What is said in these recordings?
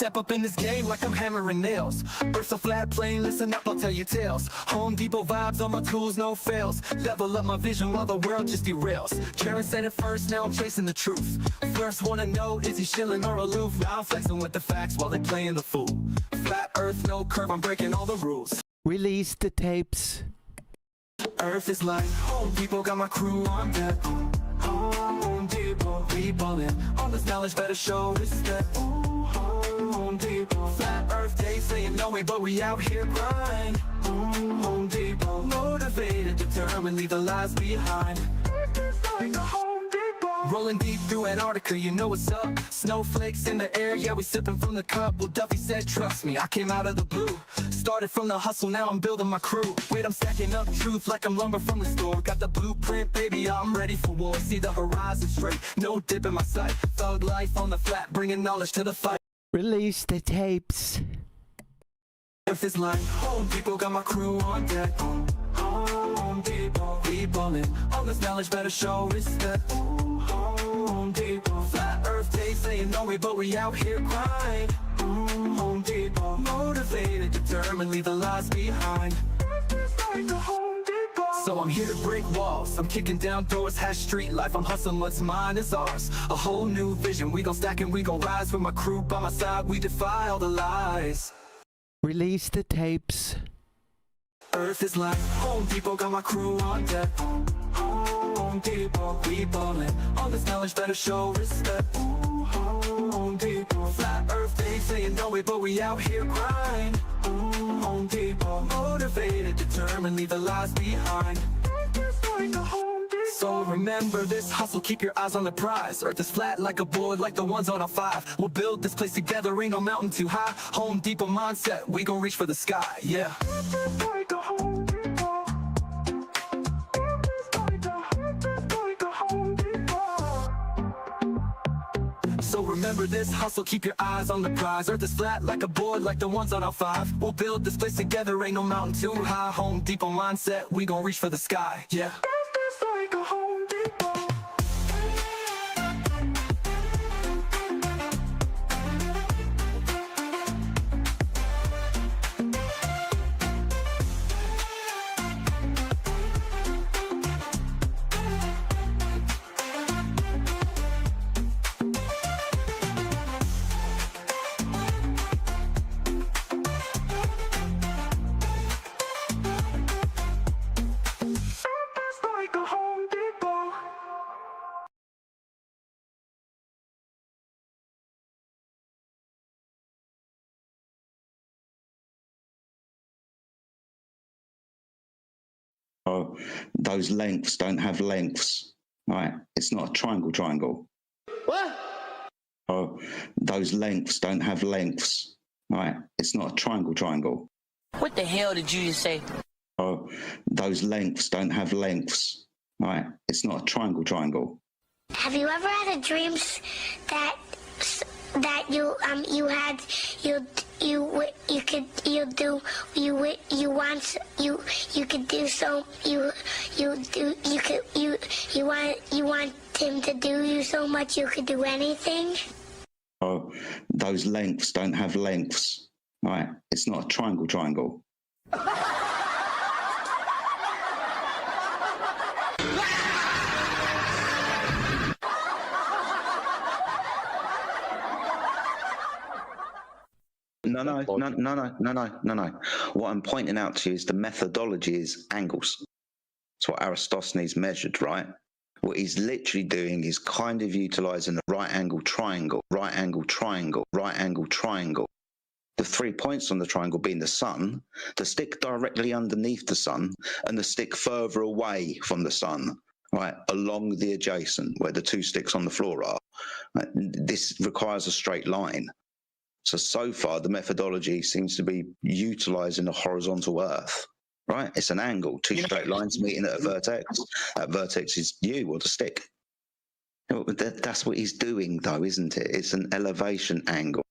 step up in this game like I'm hammering nails. Earth's a flat plane, listen up, I'll tell you tales. Home Depot vibes on my tools, no fails. Level up my vision while the world just derails. Karen said it first, now I'm chasing the truth. First wanna know, is he shilling or aloof? Now I'm flexing with the facts while they playing the fool. Flat earth, no curve, I'm breaking all the rules. Release the tapes. Earth is like Home Depot, got my crew on deck. Home Depot, we ballin'. All this knowledge better show respect. Home Depot, flat earth day saying no way, but we out here grind. Home Depot, motivated, determined, leave the lies behind. Earth is like a Home Depot. Rolling deep through Antarctica, you know what's up. Snowflakes in the air, yeah, we sipping from the cup. Well, Duffy said, trust me, I came out of the blue. Started from the hustle, now I'm building my crew. Wait, I'm stacking up truth like I'm lumber from the store. Got the blueprint, baby, I'm ready for war. See the horizon straight, no dip in my sight. Thug life on the flat, bringing knowledge to the fight. Release the tapes. Earth is like Home Depot, got my crew on deck. Home Depot, we ballin'. All this knowledge better show respect. Home Depot, flat earth day saying no way, but we out here grind. Home Depot, motivated, determined, leave the lies behind. Earth is like a Home Depot. So I'm here to break walls, I'm kicking down doors, hash street life, I'm hustling, what's mine is ours. A whole new vision, we gon' stack and we gon' rise. With my crew by my side, we defy all the lies. Release the tapes. Earth is like Home Depot, got my crew on deck. Home Depot, we ballin'. All this knowledge better show respect. Home Depot, flat earth day saying no way, but we out here grind. Home Depot, motivated, determined, leave the lies behind. Earth is like a Home Depot. So remember this hustle, keep your eyes on the prize. Earth is flat like a board, like the ones on our 5. We'll build this place together, ain't no mountain too high. Home Depot mindset, we gon' reach for the sky, yeah. Earth is like a Home Depot. Earth is like a Home Depot. So remember this hustle, keep your eyes on the prize. Earth is flat like a board, like the ones on our 5. We'll build this place together, ain't no mountain too high. Home Depot mindset, we gon' reach for the sky, yeah. Like a Home Depot. Oh, those lengths don't have lengths, right? It's not a triangle. What? Oh, those lengths don't have lengths, right? It's not a triangle. What the hell did you just say? Oh, those lengths don't have lengths, right? It's not a triangle. Have you ever had a dream that you want him to do you so much you could do anything? Oh, those lengths don't have lengths, right? It's not a triangle. No. What I'm pointing out to you is the methodology is angles. It's what Aristophanes measured, right? What he's literally doing is kind of utilizing the right angle triangle. The 3 points on the triangle being the sun, the stick directly underneath the sun, and the stick further away from the sun, right, along the adjacent, where the 2 sticks on the floor are. Right? This requires a straight line. So far, the methodology seems to be utilizing the horizontal earth, right? It's an angle, 2 straight lines meeting at a vertex. That vertex is you or the stick. That's what he's doing, though, isn't it? It's an elevation angle.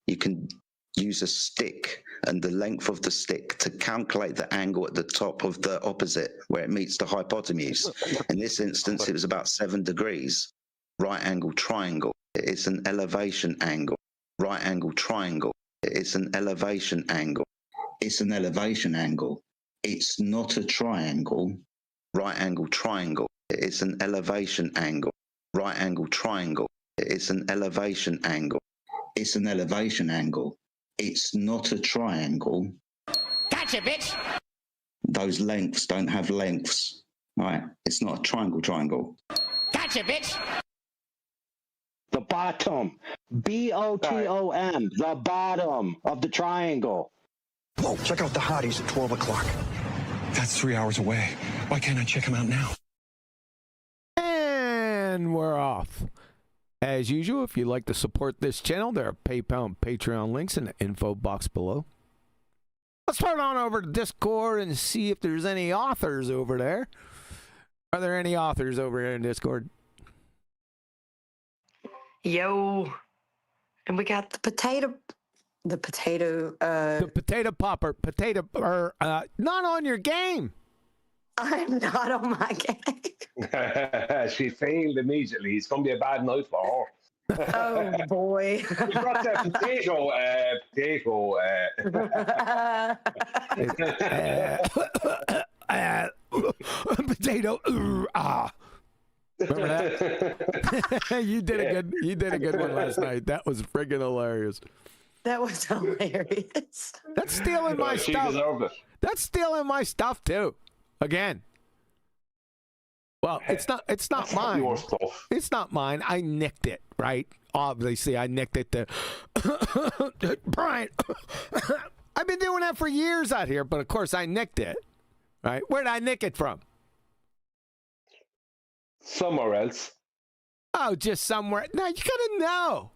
You can use a stick and the length of the stick to calculate the angle at the top of the opposite, where it meets the hypotenuse. In this instance, it was about 7 degrees. Right angle triangle. It's an elevation angle. Right angle triangle. It's an elevation angle. It's an elevation angle. It's not a triangle. Right angle triangle. It's an elevation angle. Right angle triangle. It's an elevation angle. It's an elevation angle. It's not a triangle. Gotcha, bitch. Those lengths don't have lengths. Right? It's not a triangle. Gotcha, bitch. The bottom. B-O-T-O-M. The bottom of the triangle. Whoa, check out the hotties at 12 o'clock. That's 3 hours away. Why can't I check them out now? And we're off. As usual, if you'd like to support this channel, there are PayPal and Patreon links in the info box below. Let's turn on over to Discord and see if there's any authors over there. Are there any authors over here in Discord? Yo. And we got the potato popper, not on your game. I'm not on my game. She failed immediately. It's going to be a bad night for her. Oh boy. We got the Potato. Remember that? You did a good one last night. That was friggin' hilarious. That was hilarious. That's stealing my She stuff. deserved it. That's stealing my stuff too. Again. Well, it's not mine. Your stuff. It's not mine. I nicked it, right? Obviously, I nicked it to Brian. I've been doing that for years out here, but of course I nicked it. Right? Where'd I nick it from? Somewhere else. Oh, just somewhere. No, you gotta know.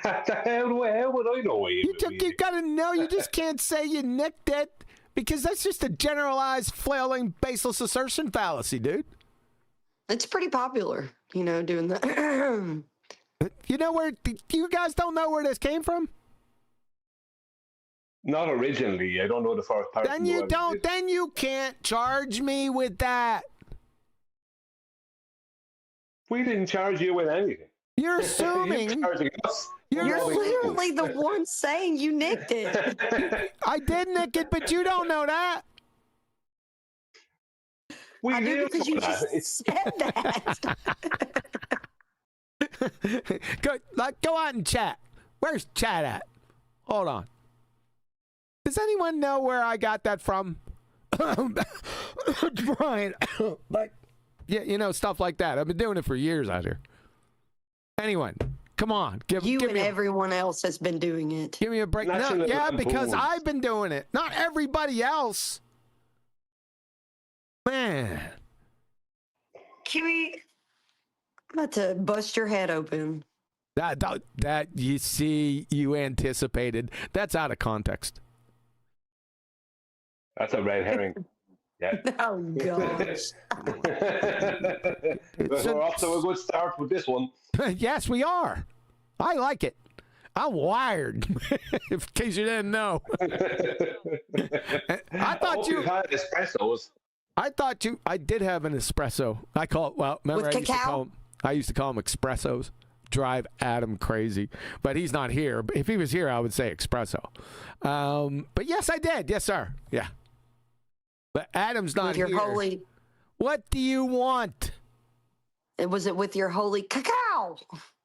How would I know? You gotta know. You just can't say you nicked it because that's just a generalized, flailing, baseless assertion fallacy, dude. It's pretty popular, doing that. You know where? You guys don't know where this came from? Not originally. I don't know the first part. Then you don't. Then you can't charge me with that. We didn't charge you with anything. You're assuming. You're charging us. You're literally the one saying you nicked it. I did nick it, but you don't know that. We I do do because you know that. just said that. Go out and chat. Where's chat at? Hold on. Does anyone know where I got that from? Brian. But yeah, stuff like that. I've been doing it for years out here. Anyone, come on. Give You me and everyone else has been doing it. Give me a break. No, yeah, because I've been doing it. Not everybody else. Man. Kiwi, I'm about to bust your head open. That you see, you anticipated. That's out of context. That's a red herring. Yeah. Oh, gosh. We're off to a good start with this one. Yes, we are. I like it. I'm wired, in case you didn't know. I thought you had espressos. I did have an espresso. I call it, well, remember With cacao? I used to call them espressos. Drive Adam crazy. But he's not here. If he was here, I would say espresso. But yes, I did. Yes, sir. Yeah. But Adam's not with your here. Holy, what do you want? was it with your holy cacao?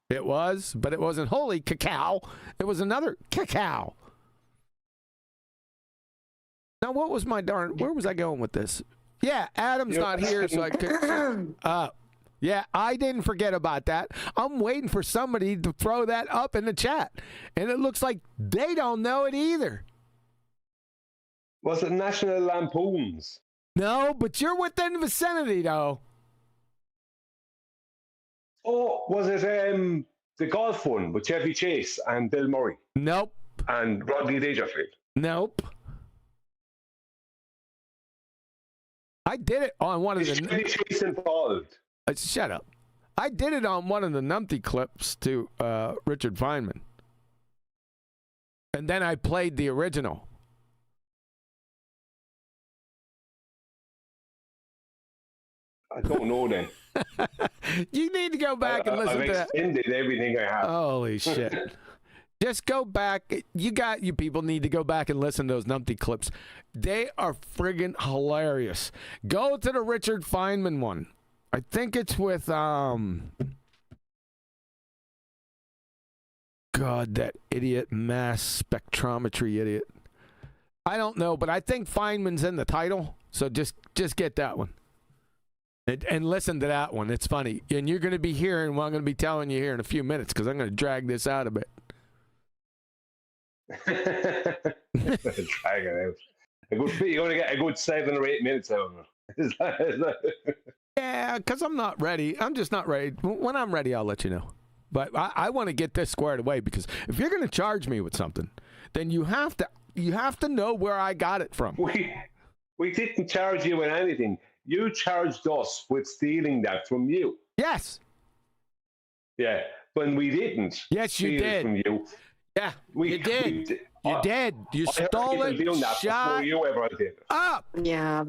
It was, but it wasn't holy cacao. It was another cacao. Now, what was where was I going with this? Yeah, Adam's not here, so I could. Yeah, I didn't forget about that. I'm waiting for somebody to throw that up in the chat. And it looks like they don't know it either. Was it National Lampoons? No, but you're within the vicinity, though. Oh, was it the golf one with Chevy Chase and Bill Murray? Nope. And Rodney Dangerfield? Nope. I did it on one of the... Chevy Chase involved? Shut up. I did it on one of the Numpty clips to Richard Feynman. And then I played the original. I don't know then. You need to go back and listen I've to that. extended everything I have. Holy shit. Just go back. You people need to go back and listen to those numpty clips. They are friggin' hilarious. Go to the Richard Feynman one. I think it's with God, that idiot mass spectrometry idiot. I don't know, but I think Feynman's in the title. So just get that one. And listen to that one. It's funny. And you're going to be hearing what I'm going to be telling you here in a few minutes because I'm going to drag this out a bit. Drag it out. You're going to get a good 7 or 8 minutes out of it. Yeah, because I'm not ready. I'm just not ready. When I'm ready, I'll let you know. But I want to get this squared away because if you're going to charge me with something, then you have to know where I got it from. We didn't charge you with anything. You charged us with stealing that from you. Yes. Yeah, when we didn't. Yes, you did. From you. Yeah, you did. You did. You stole it. Doing that before you ever did it. Up. Yeah,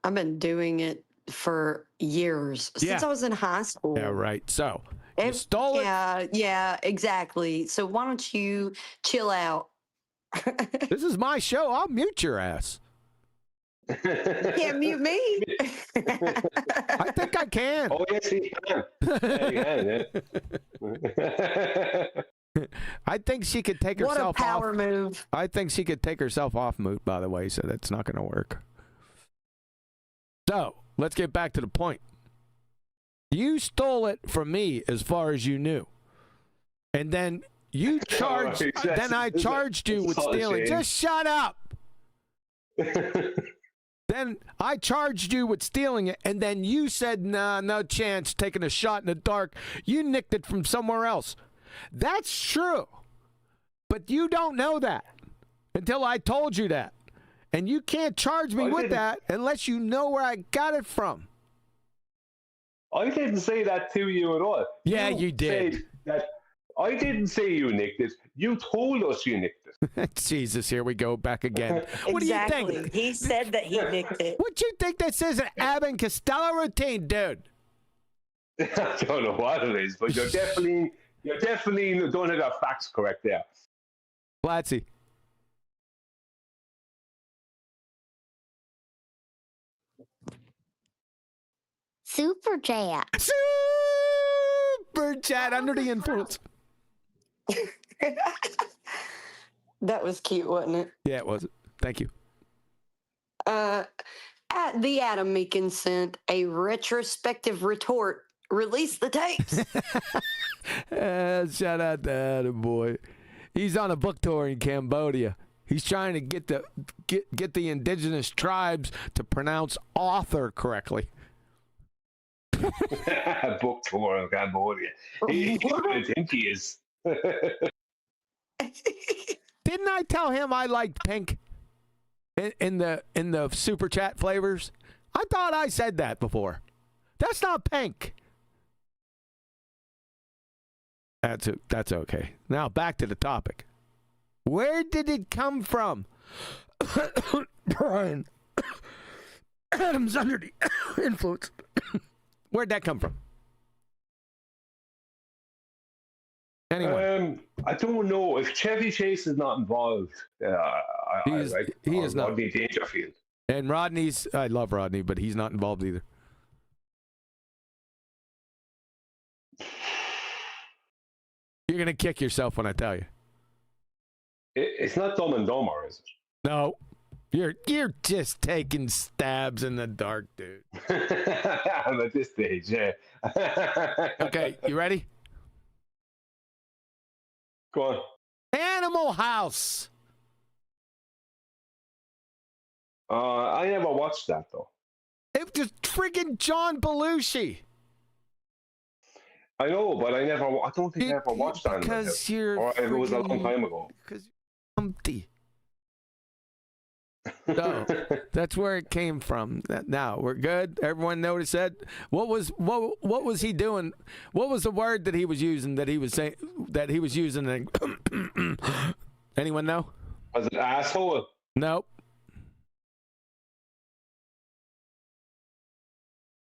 I've been doing it for years since I was in high school. Yeah, right. So you stole it. Yeah, exactly. So why don't you chill out? This is my show. I'll mute your ass. You can't mute me. I think I can. Oh, yes, he can. Yeah, yeah. I think she could take herself off. What a power move. I think she could take herself off mute, by the way, so that's not going to work. So, let's get back to the point. You stole it from me as far as you knew. And then you charged, then I charged you with stealing. Just shut up. Then I charged you with stealing it, and then you said, nah, no chance, taking a shot in the dark. You nicked it from somewhere else. That's true. But you don't know that until I told you that. And you can't charge me with that unless you know where I got it from. I didn't say that to you at all. Yeah, you did. I didn't say you nicked it. You told us you nicked it. Jesus, here we go back again. What do you think? He said that he nicked it. What you think this is, an Abbott and Costello routine, dude? I don't know what it is, but you're definitely don't have our facts correct there. Blatzy. Super chat. Super chat under the influence. That was cute, wasn't it? Yeah, it was. Thank you. At the Adam Meekin sent a retrospective retort. Release the tapes. Shout out to Adam, boy. He's on a book tour in Cambodia. He's trying to get the indigenous tribes to pronounce author correctly. Book tour in Cambodia. I think he is. Didn't I tell him I liked pink in the super chat flavors? I thought I said that before. That's not pink. That's okay. Now back to the topic. Where did it come from? Brian. Adam's under the influence. Where'd that come from? Anyway. I don't know. If Chevy Chase is not involved, he is not. Rodney Dangerfield. And Rodney's, I love Rodney, but he's not involved either. You're going to kick yourself when I tell you. It's not Dumb and Dumber, is it? No. You're just taking stabs in the dark, dude. At this stage, yeah. Okay, you ready? Go on. Animal House. I never watched that, though. It was friggin' John Belushi. I know, but I don't think I ever watched that. Because you're... Or it was a long time ago. Because you're empty. So, that's where it came from. Now, we're good? Everyone noticed that? What was he doing? What was the word that he was using that he was saying that he was using? Anyone know? Was it asshole? Nope.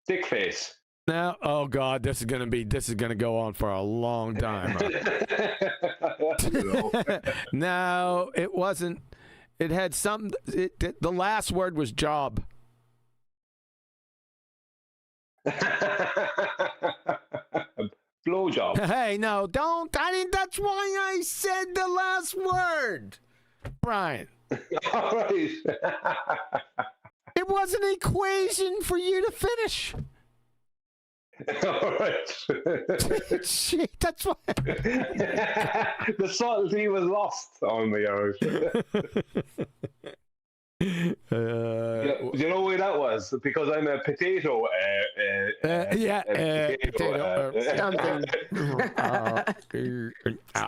Dick face. Now, oh God, this is gonna go on for a long time. No, it wasn't. It had some. The last word was job. Blowjob. Hey, no, don't. That's why I said the last word, Brian. All right. It was an equation for you to finish. All right. Shit, that's why. The subtlety was lost on me, Irish. You know why that was? Because I'm a potato. Potato.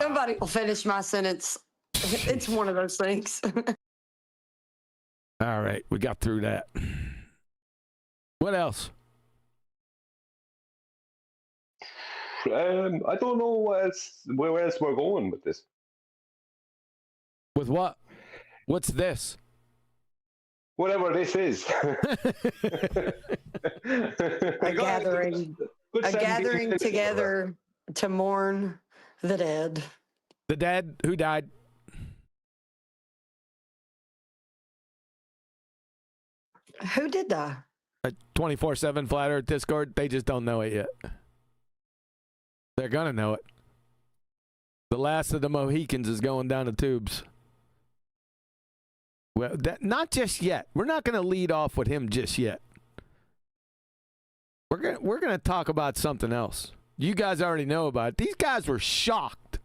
Somebody will finish my sentence. It's one of those things. All right, we got through that. What else? I don't know where else we're going with this. With what? What's this? Whatever this is. A gathering together to mourn the dead. The dead? Who died? Who did die? 24/7 Flat Earth Discord. They just don't know it yet. They're gonna know it. The last of the Mohicans is going down the tubes. Well, not just yet. We're not gonna lead off with him just yet. We're gonna talk about something else. You guys already know about it. These guys were shocked,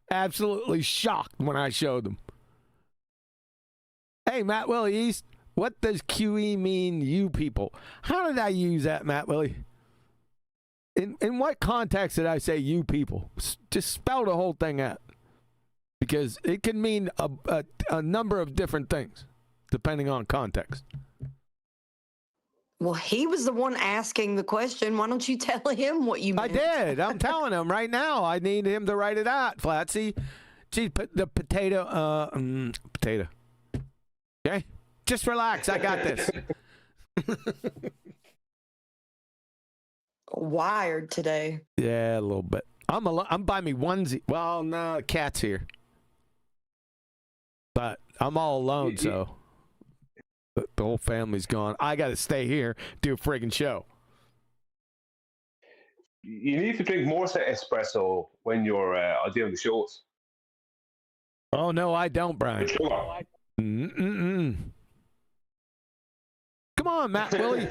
absolutely shocked when I showed them. Hey, Matt Willie East, what does QE mean, you people? How did I use that, Matt Willie? In what context did I say you people? Just spell the whole thing out. Because it can mean a number of different things, depending on context. Well, he was the one asking the question. Why don't you tell him what you meant? I did. I'm telling him right now. I need him to write it out, Flatsy. Gee, the potato. Potato. Okay? Just relax. I got this. Wired today. Yeah, a little bit. I'm by me onesie. Well, no, cat's here. But I'm all alone, so the whole family's gone. I got to stay here, do a friggin' show. You need to drink more espresso when you're doing the shows. Oh, no, I don't, Brian. Mm-mm-mm. Come on, Matt Willie.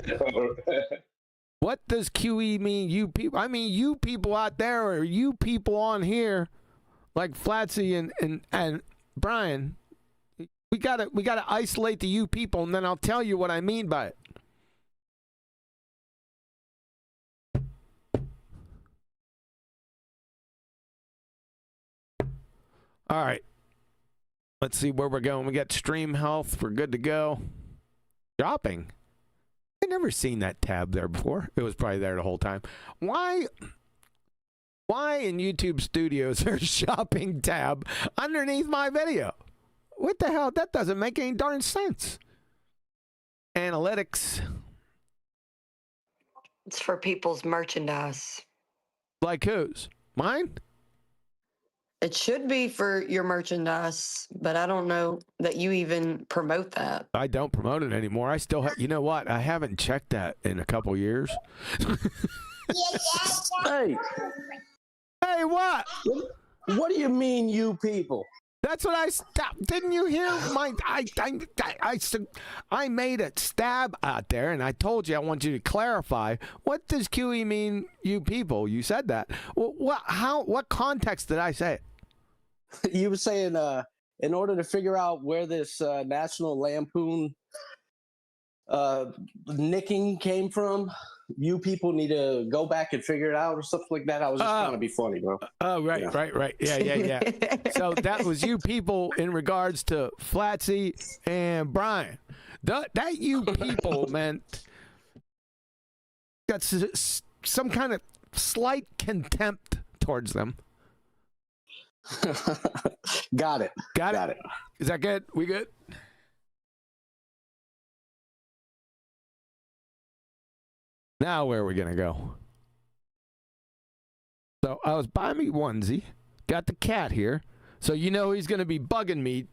What does QE mean, you people? I mean, you people out there, or you people on here, like Flatsy and Brian. We gotta isolate the you people, and then I'll tell you what I mean by it. All right. Let's see where we're going. We got stream health. We're good to go. Shopping. I've never seen that tab there before. It was probably there the whole time. Why in YouTube Studios there's a shopping tab underneath my video? What the hell? That doesn't make any darn sense. Analytics. It's for people's merchandise. Like whose? Mine? It should be for your merchandise, but I don't know that you even promote that. I don't promote it anymore. I still have, you know what? I haven't checked that in a couple years. Hey. Hey, what? What do you mean, you people? That's what I stopped. Didn't you hear my? I made a stab out there, and I told you I want you to clarify. What does QE mean, you people? You said that. Well, what context did I say it? You were saying, in order to figure out where this National Lampoon nicking came from, you people need to go back and figure it out or something like that. I was just trying to be funny, bro. Oh, right, yeah. right. Yeah. So that was you people in regards to Flatsy and Brian. That you people meant got some kind of slight contempt towards them. Got it. Is that good? We good? Now where are we gonna go? So I was buying me onesie. Got the cat here. So you know he's gonna be bugging me.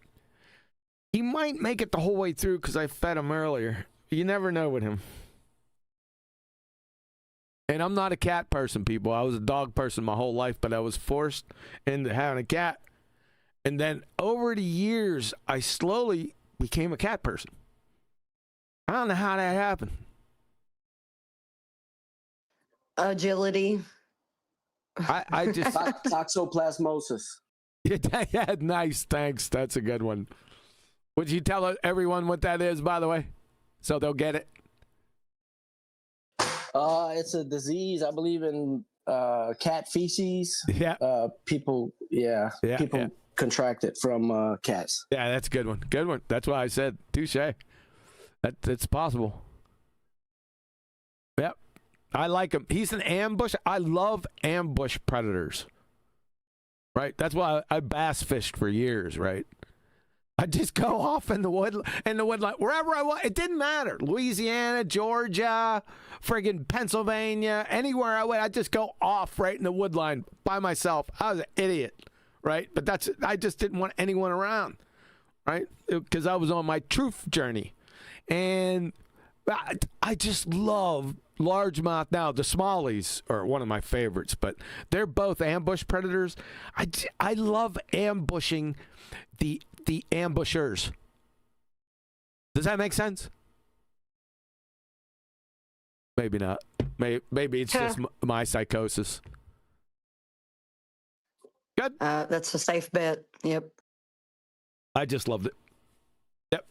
He might make it the whole way through because I fed him earlier. You never know with him. And I'm not a cat person, people. I was a dog person my whole life, but I was forced into having a cat. And then over the years, I slowly became a cat person. I don't know how that happened. Agility. I just... Toxoplasmosis. Yeah, nice. Thanks. That's a good one. Would you tell everyone what that is, by the way? So they'll get it? It's a disease, I believe, in cat feces. Yeah. People contract it from cats. Yeah, that's a good one. Good one. That's why I said touche. That's possible. Yep. I like him. He's an ambush. I love ambush predators. Right? That's why I bass fished for years, right? I just go off in the wood, like wherever I want. It didn't matter. Louisiana, Georgia, friggin' Pennsylvania, anywhere I went, I just go off right in the wood line by myself. I was an idiot, right? But I just didn't want anyone around, right? Because I was on my truth journey. And I just love largemouth. Now, the smallies are one of my favorites, but they're both ambush predators. I love ambushing the ambushers. Does that make sense? Maybe not. Maybe it's just my psychosis. Good. That's a safe bet. Yep. I just loved it. Yep.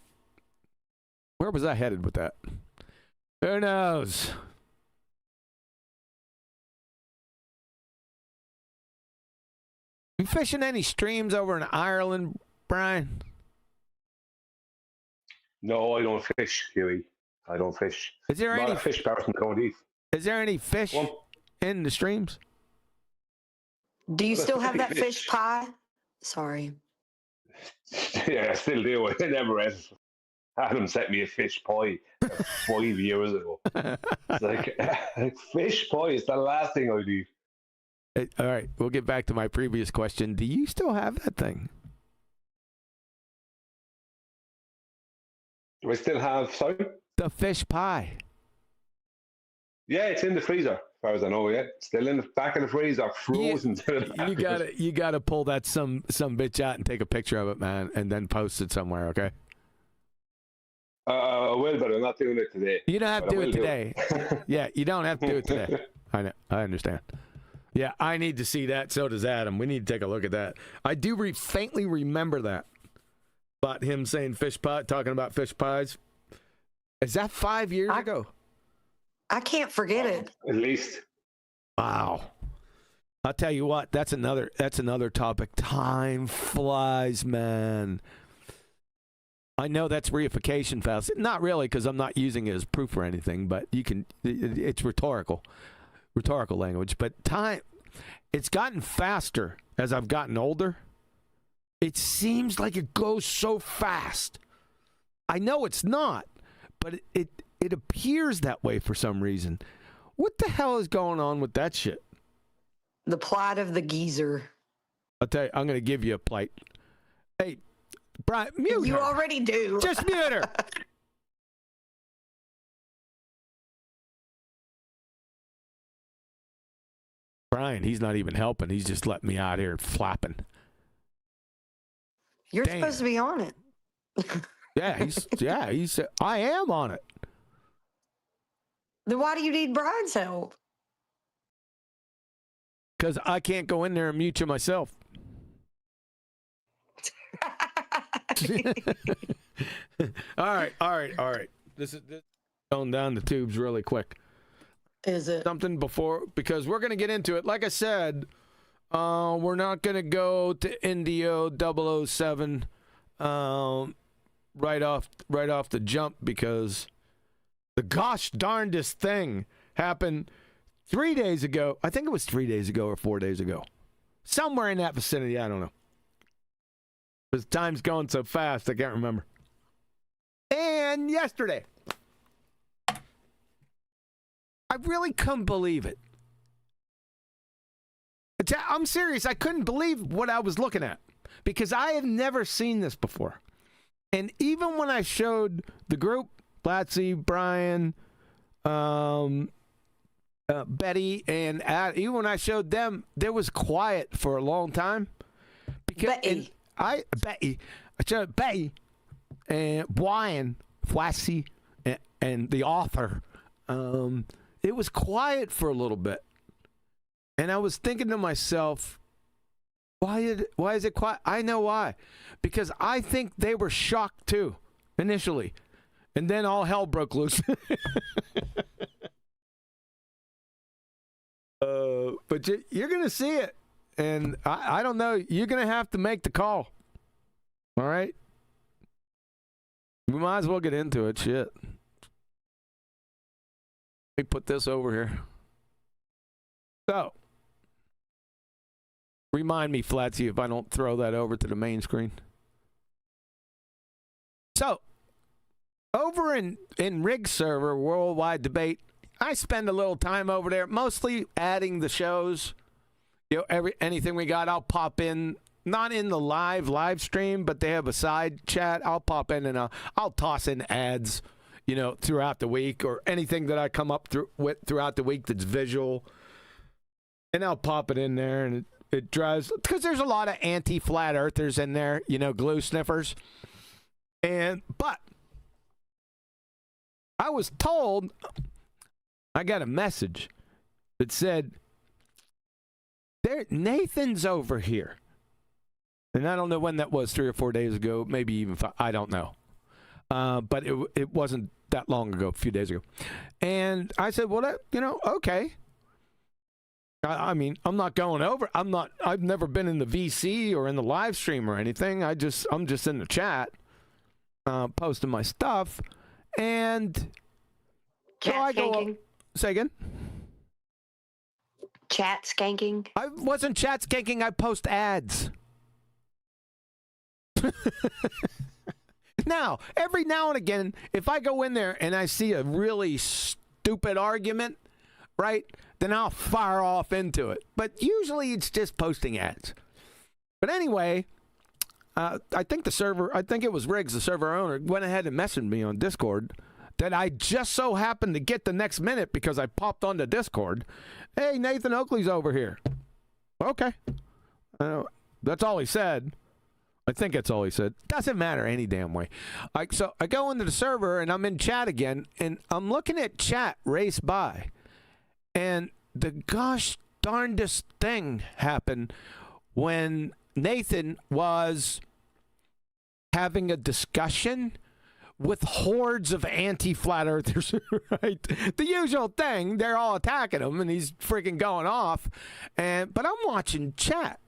Where was I headed with that? Who knows? You fishing any streams over in Ireland, Brian? No, I don't fish, Huey. I don't fish. Is there Not any a fish person going eat? Is there any fish in the streams? Do you still have that fish pie? Sorry. Yeah, I still do. I never ate it. Adam sent me a fish pie 5 years ago. It's like, fish pie is the last thing I'd eat. All right, we'll get back to my previous question. Do you still have that thing? Do I still have, sorry? The fish pie. Yeah, it's in the freezer, as far as I know, yeah. Still in the back of the freezer, frozen. You gotta pull that some bitch out and take a picture of it, man, and then post it somewhere, okay? I will, but I'm not doing it today. You don't have to do it today. Yeah, you don't have to do it today. I know. I understand. Yeah, I need to see that. So does Adam. We need to take a look at that. I do faintly remember that. About him saying fish pie, talking about fish pies. Is that 5 years ago? I can't forget it. At least. Wow. I'll tell you what, that's another topic. Time flies, man. I know that's reification fallacy. Not really, because I'm not using it as proof or anything, but you can. It's rhetorical language. But time, it's gotten faster as I've gotten older. It seems like it goes so fast. I know it's not, but it appears that way for some reason. What the hell is going on with that shit? The plight of the geezer. I'll tell you, I'm going to give you a plight. Hey, Brian, mute You her. already do. Just mute her. Brian, he's not even helping. He's just letting me out here flapping. You're Damn. supposed to be on it. he's I am on it. Then why do you need Brian's help? Because I can't go in there and mute you myself. All right. This is going down the tubes really quick. Is it? Something before, because we're going to get into it. Like I said, we're not going to go to Indio 007 right off the jump, because the gosh darndest thing happened 3 days ago. I think it was 3 days ago or 4 days ago. Somewhere in that vicinity, I don't know. Because time's going so fast, I can't remember. And yesterday, I I really couldn't believe it. I'm serious. I couldn't believe what I was looking at because I have never seen this before. And even when I showed the group, Blatzy, Brian, Betty, and even when I showed them, there was quiet for a long time. Because Betty. I showed Betty and Brian, Flassy, and the author. It was quiet for a little bit. And I was thinking to myself, why is it quiet? I know why. Because I think they were shocked too, initially. And then all hell broke loose. But you're going to see it. And I don't know. You're going to have to make the call. All right? We might as well get into it. Shit. Let me put this over here. So, remind me, Flatsy, if I don't throw that over to the main screen. So, over in Rig Server, Worldwide Debate, I spend a little time over there, mostly adding the shows. You know, anything we got, I'll pop in. Not in the live stream, but they have a side chat. I'll pop in and I'll toss in ads, you know, throughout the week or anything that I come up with throughout the week that's visual. And I'll pop it in there, and it drives, because there's a lot of anti-flat earthers in there, you know, glue sniffers. But I was told, I got a message that said, Nathan's over here. And I don't know when that was, 3 or 4 days ago, maybe even 5, I don't know. But it wasn't that long ago, a few days ago. And I said, well, okay. I mean, I'm not going over. I've never been in the VC or in the live stream or anything. I'm just in the chat, posting my stuff. And so I go, say again? Chat skanking? I wasn't chat skanking. I post ads. Now, every now and again, if I go in there and I see a really stupid argument, right, then I'll fire off into it. But usually it's just posting ads. But anyway, I think it was Riggs, the server owner, went ahead and messaged me on Discord that I just so happened to get the next minute because I popped onto Discord. Hey, Nathan Oakley's over here. Okay. That's all he said. I think that's all he said. Doesn't matter any damn way. So I go into the server, and I'm in chat again, and I'm looking at chat race by. And the gosh darndest thing happened when Nathan was having a discussion with hordes of anti-flat earthers, right? The usual thing. They're all attacking him, and he's freaking going off. But I'm watching chat.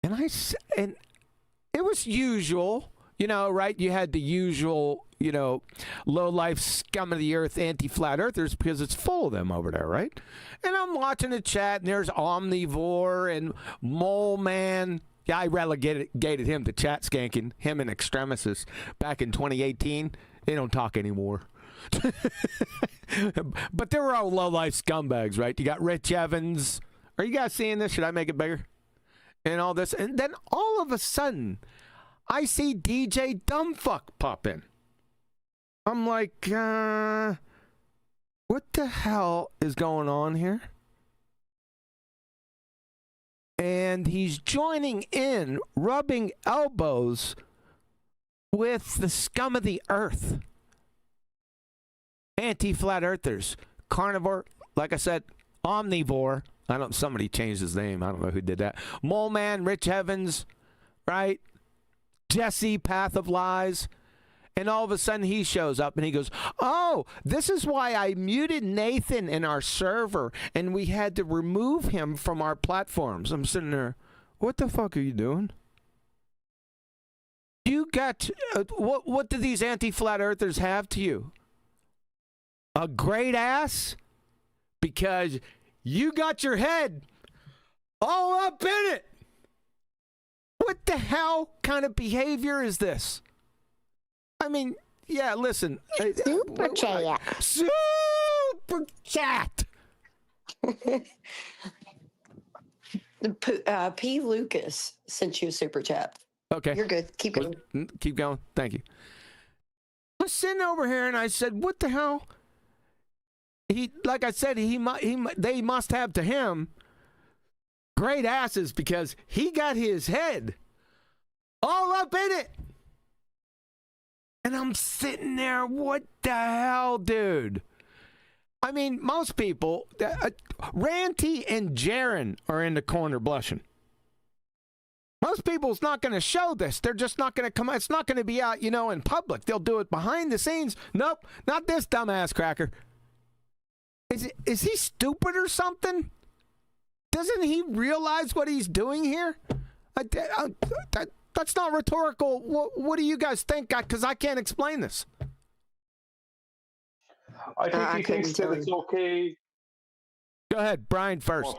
And it was usual, you know, right? You had the usual, you know, low-life scum of the earth anti-flat earthers because it's full of them over there, right? And I'm watching the chat, and there's Omnivore and Mole Man. Yeah, I relegated him to chat skanking, him and Extremistus back in 2018. They don't talk anymore. But they were all low-life scumbags, right? You got Rich Evans. Are you guys seeing this? Should I make it bigger? And all this. And then all of a sudden, I see DJ Dumbfuck pop in. I'm like, what the hell is going on here? And he's joining in, rubbing elbows with the scum of the earth. Anti-flat earthers. Carnivore, like I said, Omnivore. Somebody changed his name. I don't know who did that. Mole Man, Rich Evans, right? Jesse, Path of Lies. And all of a sudden he shows up and he goes, oh, this is why I muted Nathan in our server and we had to remove him from our platforms. I'm sitting there, what the fuck are you doing? You got, what do these anti-flat earthers have to you? A great ass? Because you got your head all up in it. What the hell kind of behavior is this? I mean, yeah, listen. Superchat. super chat. P. Lucas sent you a super chat. Okay. You're good. Keep going. Keep going. Thank you. I was sitting over here and I said, what the hell? Like I said, they must have to him great asses because he got his head all up in it. And I'm sitting there, what the hell, dude? I mean, most people, Ranty and Jaron are in the corner blushing. Most people's not going to show this. They're just not going to come. It's not going to be out, in public. They'll do it behind the scenes. Nope, not this dumbass cracker. Is he stupid or something? Doesn't he realize what he's doing here? That's not rhetorical. What do you guys think? Because I can't explain this. I think he thinks that it's okay. Go ahead, Brian first.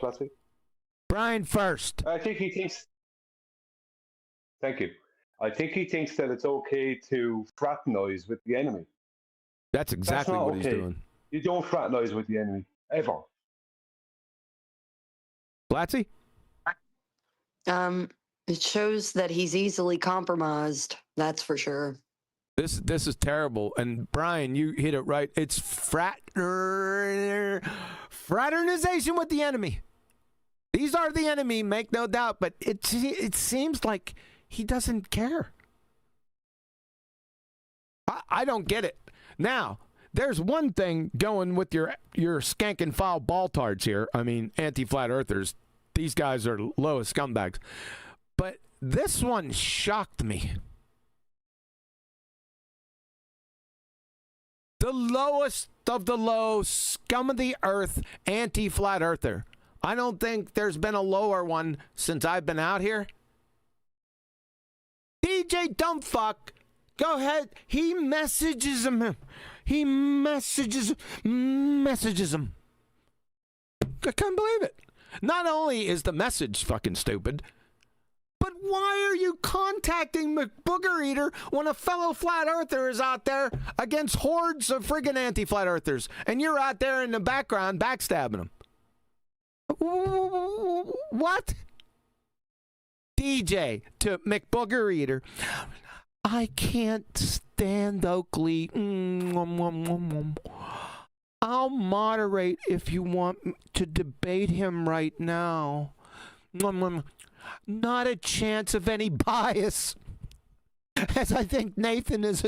Brian first. I think he thinks. Thank you. I think he thinks that it's okay to fraternize with the enemy. That's exactly what he's doing. You don't fraternize with the enemy, ever. Blatzy? It shows that he's easily compromised. That's for sure. This is terrible. And Brian, you hit it right. It's fraternization with the enemy. These are the enemy, make no doubt. But it seems like he doesn't care. I don't get it. Now, there's one thing going with your skank and file baltards here. I mean, anti-flat earthers. These guys are lowest scumbags. But this one shocked me. The lowest of the low, scum of the earth, anti-flat earther. I don't think there's been a lower one since I've been out here. DJ Dumbfuck, go ahead. He messages him. He messages him. I can't believe it. Not only is the message fucking stupid, but why are you contacting McBooger Eater when a fellow flat earther is out there against hordes of friggin' anti-flat earthers and you're out there in the background backstabbing them? What? DJ to McBooger Eater. I can't stand Oakley. I'll moderate if you want to debate him right now. Not a chance of any bias. As I think Nathan is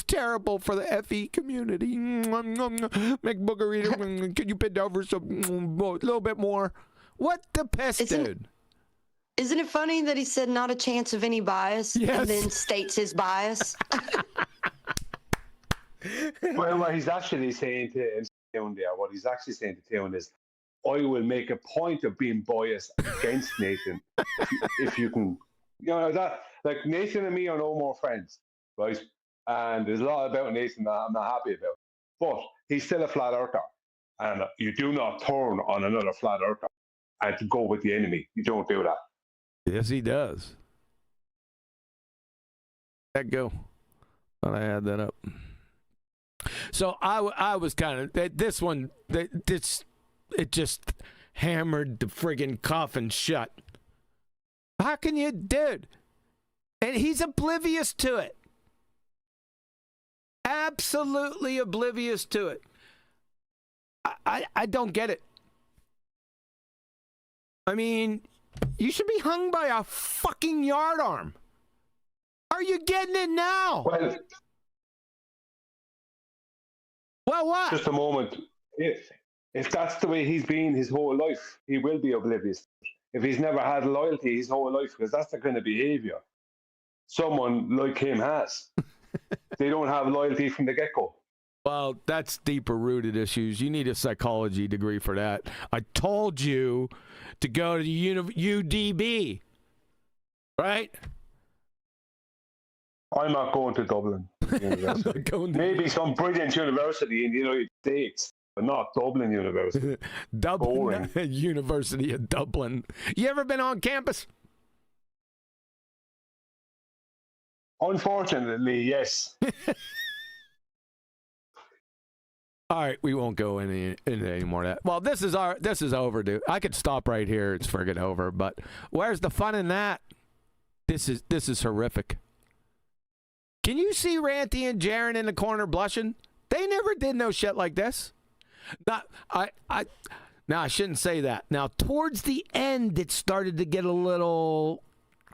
terrible for the FE community. McBooger Eater, can you bend over a little bit more? What the piss, dude? Isn't it funny that he said not a chance of any bias and then states his bias? Well, what he's actually saying to Town there, what he's actually saying to Town is, I will make a point of being biased against Nathan if you can, that, like, Nathan and me are no more friends, right? And there's a lot about Nathan that I'm not happy about. But he's still a flat earther, and you do not turn on another flat earther and to go with the enemy. You don't do that. Yes, he does. Let go. Thought I had that up. So I was kind of this one. It just hammered the friggin' coffin shut. How can you, dude? And he's oblivious to it. Absolutely oblivious to it. I don't get it. I mean, you should be hung by a fucking yardarm. Are you getting it now? Well, what? Just a moment. If that's the way he's been his whole life, he will be oblivious. If he's never had loyalty his whole life, because that's the kind of behavior someone like him has. They don't have loyalty from the get-go. Well, that's deeper rooted issues. You need a psychology degree for that. I told you to go to UDB, right? I'm not going to Dublin University. Maybe some brilliant university in the United States, but not Dublin University. Dublin University of Dublin. You ever been on campus? Unfortunately, yes. All right, we won't go into any more of that. Well, this is overdue. I could stop right here. It's friggin' over. But where's the fun in that? This is horrific. Can you see Ranty and Jaron in the corner blushing? They never did no shit like this. Now, I shouldn't say that. Now, towards the end, it started to get a little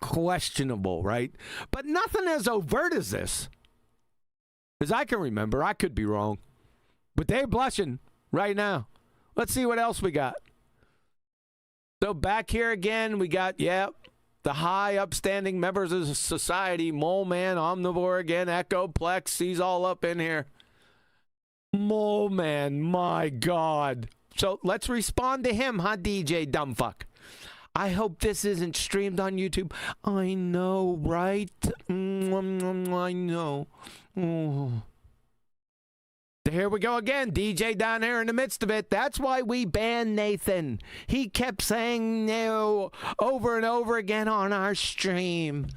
questionable, right? But nothing as overt as this. As I can remember, I could be wrong. But they're blushing right now. Let's see what else we got. So back here again, we got, the high upstanding members of society, Mole Man, Omnivore again, Echoplex, he's all up in here. Mole Man, my God. So let's respond to him, huh, DJ Dumbfuck? I hope this isn't streamed on YouTube. I know, right? I know. Oh. Here we go again. DJ down there in the midst of it. That's why we banned Nathan. He kept saying no over and over again on our stream.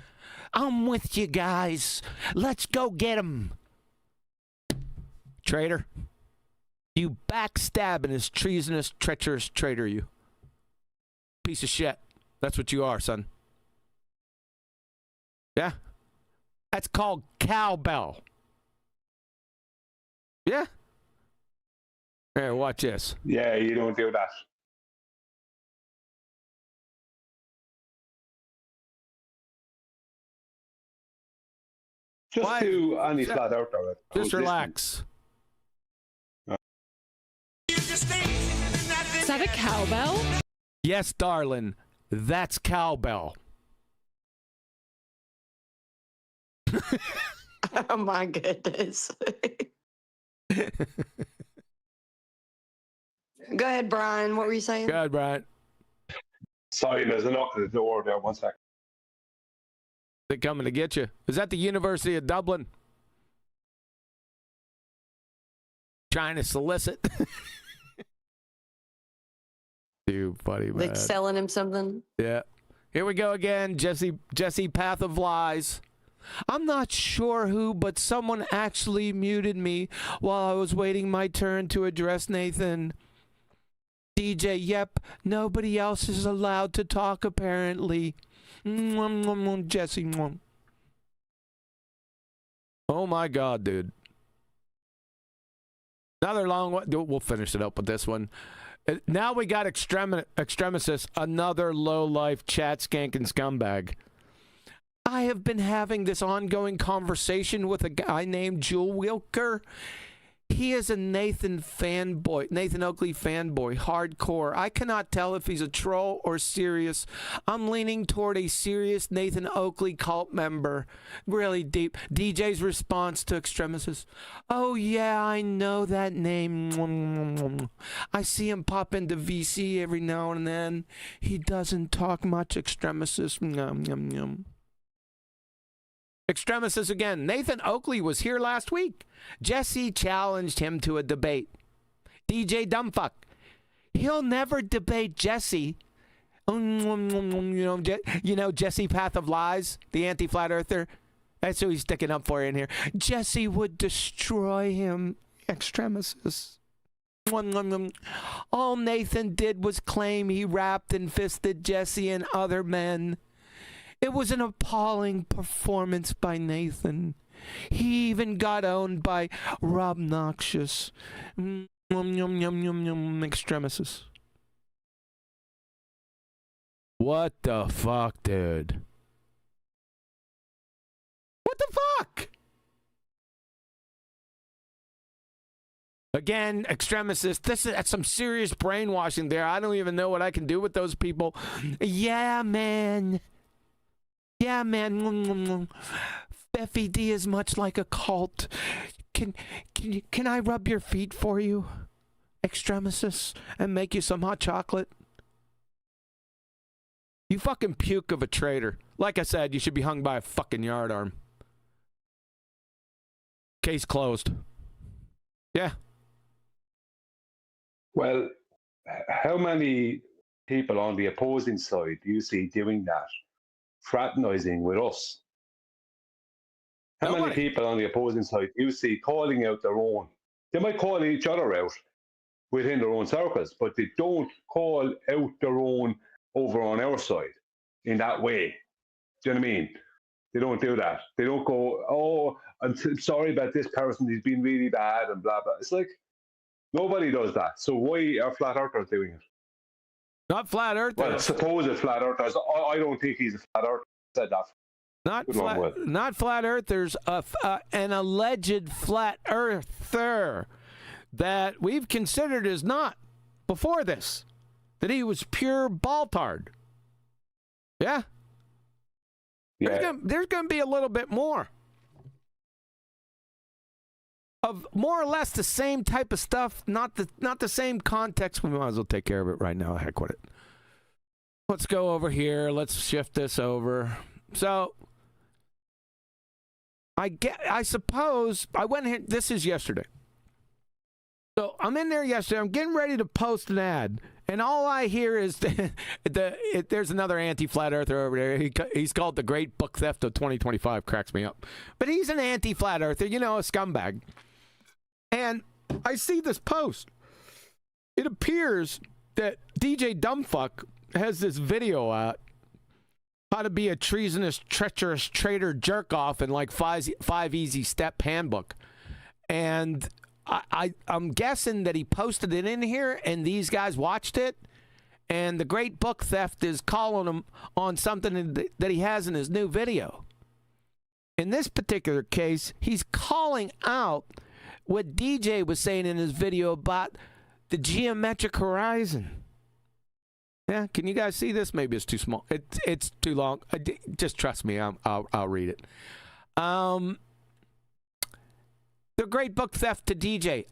I'm with you guys. Let's go get him. Traitor. You backstabbing this treasonous, treacherous traitor, you. Piece of shit. That's what you are, son. Yeah? That's called cowbell. Yeah? Here, watch this. Yeah, you don't do that. Just do any flat out of it. Just relax. Is that a cowbell? Yes, darling. That's cowbell. Oh my goodness. Go ahead, Brian. What were you saying? Go ahead, Brian. Sorry, there's a knock at the door there. 1 second. They're coming to get you. Is that the University of Dublin? Trying to solicit? Dude, buddy, man. Like selling him something? Yeah. Here we go again. Jesse Path of Lies. I'm not sure who, but someone actually muted me while I was waiting my turn to address Nathan. DJ, yep, nobody else is allowed to talk apparently. Jesse. Oh my God, dude. Another long one. We'll finish it up with this one. Now we got Extremistus, another low-life chat skanking scumbag. I have been having this ongoing conversation with a guy named Jewel Wilker. He is a Nathan Oakley fanboy, hardcore. I cannot tell if he's a troll or serious. I'm leaning toward a serious Nathan Oakley cult member. Really deep. DJ's response to Extremistus. Oh yeah, I know that name. I see him pop into VC every now and then. He doesn't talk much, Extremistus. Extremistus again. Nathan Oakley was here last week. Jesse challenged him to a debate. DJ Dumbfuck. He'll never debate Jesse. You know Jesse Path of Lies, the anti-flat earther. That's who he's sticking up for in here. Jesse would destroy him. Extremistus. All Nathan did was claim he rapped and fisted Jesse and other men. It was an appalling performance by Nathan. He even got owned by Rob Noxious. Extremistus. What the fuck, dude? What the fuck? Again, Extremistus, that's some serious brainwashing there. I don't even know what I can do with those people. Yeah, man. Yeah, man. FED is much like a cult. Can I rub your feet for you, Extremistus, and make you some hot chocolate? You fucking puke of a traitor. Like I said, you should be hung by a fucking yardarm. Case closed. Yeah. Well, how many people on the opposing side do you see doing that? Fraternizing with us? How many people on the opposing side do you see calling out their own? They might call each other out within their own circles, but they don't call out their own over on our side in that way. Do you know what I mean? They don't do that. They don't go, oh, I'm sorry about this person, he's been really bad and blah, blah. It's like, nobody does that. So why are flat earthers doing it? Not flat earthers. Well, supposed flat earthers. I don't think he's a flat earther. I said that. Not flat earthers, an alleged flat earther that we've considered as not before this, that he was pure balltard. Yeah? Yeah. There's going to be a little bit more of more or less the same type of stuff, not the same context. We might as well take care of it right now. Heck with it. Let's go over here. Let's shift this over. So I suppose I went here. This is yesterday. So I'm in there yesterday. I'm getting ready to post an ad, and all I hear is there's another anti-flat earther over there. He's called the Great Book Theft of 2025. Cracks me up. But he's an anti-flat earther, a scumbag. And I see this post. It appears that DJ Dumbfuck has this video out, how to be a treasonous, treacherous traitor jerk-off in like five easy step handbook. And I'm guessing that he posted it in here and these guys watched it, and the Great Book Theft is calling him on something that he has in his new video. In this particular case, he's calling out what DJ was saying in his video about the geometric horizon. Yeah, can you guys see this? Maybe it's too small. It's too long. Just trust me, I'll read it. The Great Book Theft to DJ.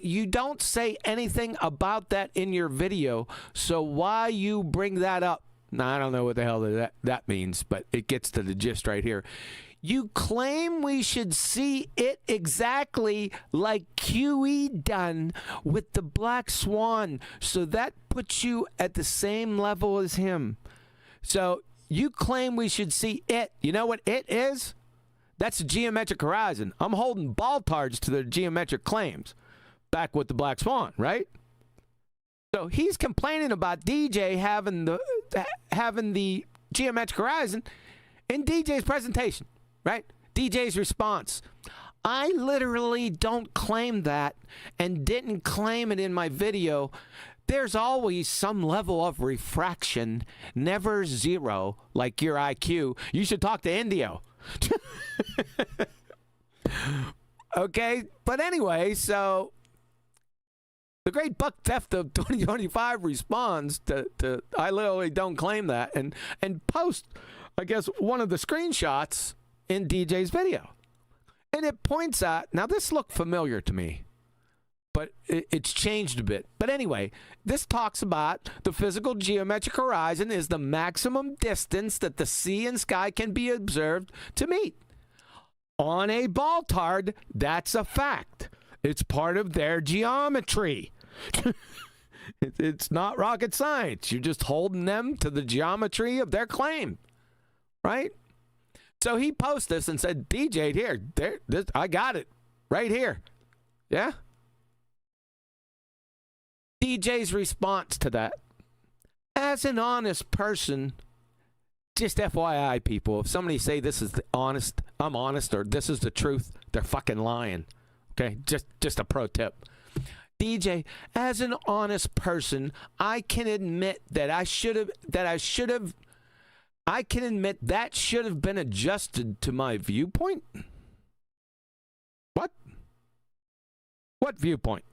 You don't say anything about that in your video, so why you bring that up? Now, I don't know what the hell that means, but it gets to the gist right here. You claim we should see it exactly like QE done with the Black Swan, so that puts you at the same level as him. So you claim we should see it. You know what it is? That's the geometric horizon. I'm holding balltards to their geometric claims. Back with the Black Swan, right? So he's complaining about DJ having the geometric horizon in DJ's presentation, right? DJ's response. I literally don't claim that and didn't claim it in my video. There's always some level of refraction, never zero, like your IQ. You should talk to Indio. Okay, but anyway, so the Great Book Theft of 2025 responds to I literally don't claim that and post, I guess, one of the screenshots in DJ's video. And it points out, now this looked familiar to me, but it's changed a bit. But anyway, this talks about the physical geometric horizon is the maximum distance that the sea and sky can be observed to meet. On a balltard, that's a fact. It's part of their geometry. It's not rocket science. You're just holding them to the geometry of their claim, right? So he posted this and said, DJ, here, I got it right here. Yeah? DJ's response to that, as an honest person, just FYI, people, if somebody say this is the honest, I'm honest, or this is the truth, they're fucking lying. Okay, just a pro tip. DJ, as an honest person, I can admit that I can admit that should have been adjusted to my viewpoint. What? What viewpoint?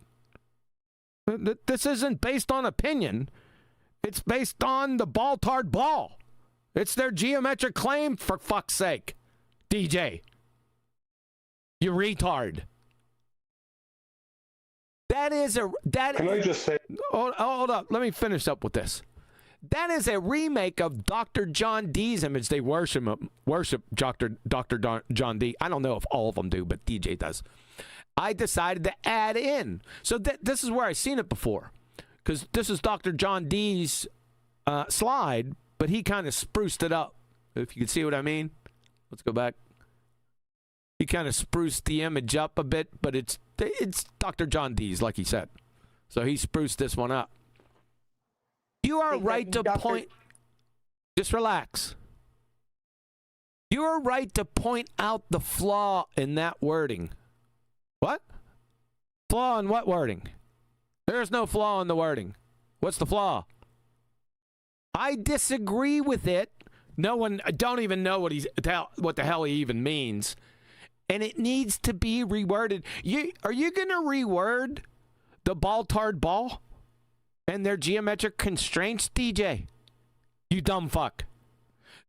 This isn't based on opinion. It's based on the balltard ball. It's their geometric claim, for fuck's sake. DJ. You retard. Can I just say? Hold up. Let me finish up with this. That is a remake of Dr. John Dee's image. They worship Dr. John Dee. I don't know if all of them do, but DJ does. I decided to add in. So this is where I've seen it before. Because this is Dr. John Dee's slide, but he kind of spruced it up. If you can see what I mean. Let's go back. He kind of spruced the image up a bit, but it's it's Dr. John Dees, like he said. So he spruced this one up. You are right to point. Just relax. You are right to point out the flaw in that wording. What? Flaw in what wording? There's no flaw in the wording. What's the flaw? I disagree with it. No one, I don't even know what the hell he even means. And it needs to be reworded. Are you going to reword the ball-tard ball and their geometric constraints, DJ? You dumb fuck.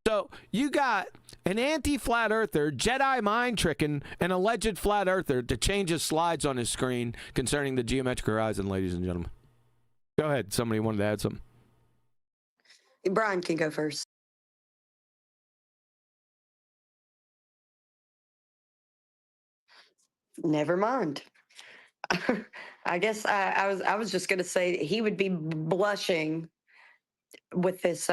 So you got an anti-flat earther, Jedi mind tricking an alleged flat earther to change his slides on his screen concerning the geometric horizon, ladies and gentlemen. Go ahead. Somebody wanted to add something. Brian can go first. Never mind. I guess I was just going to say he would be blushing with this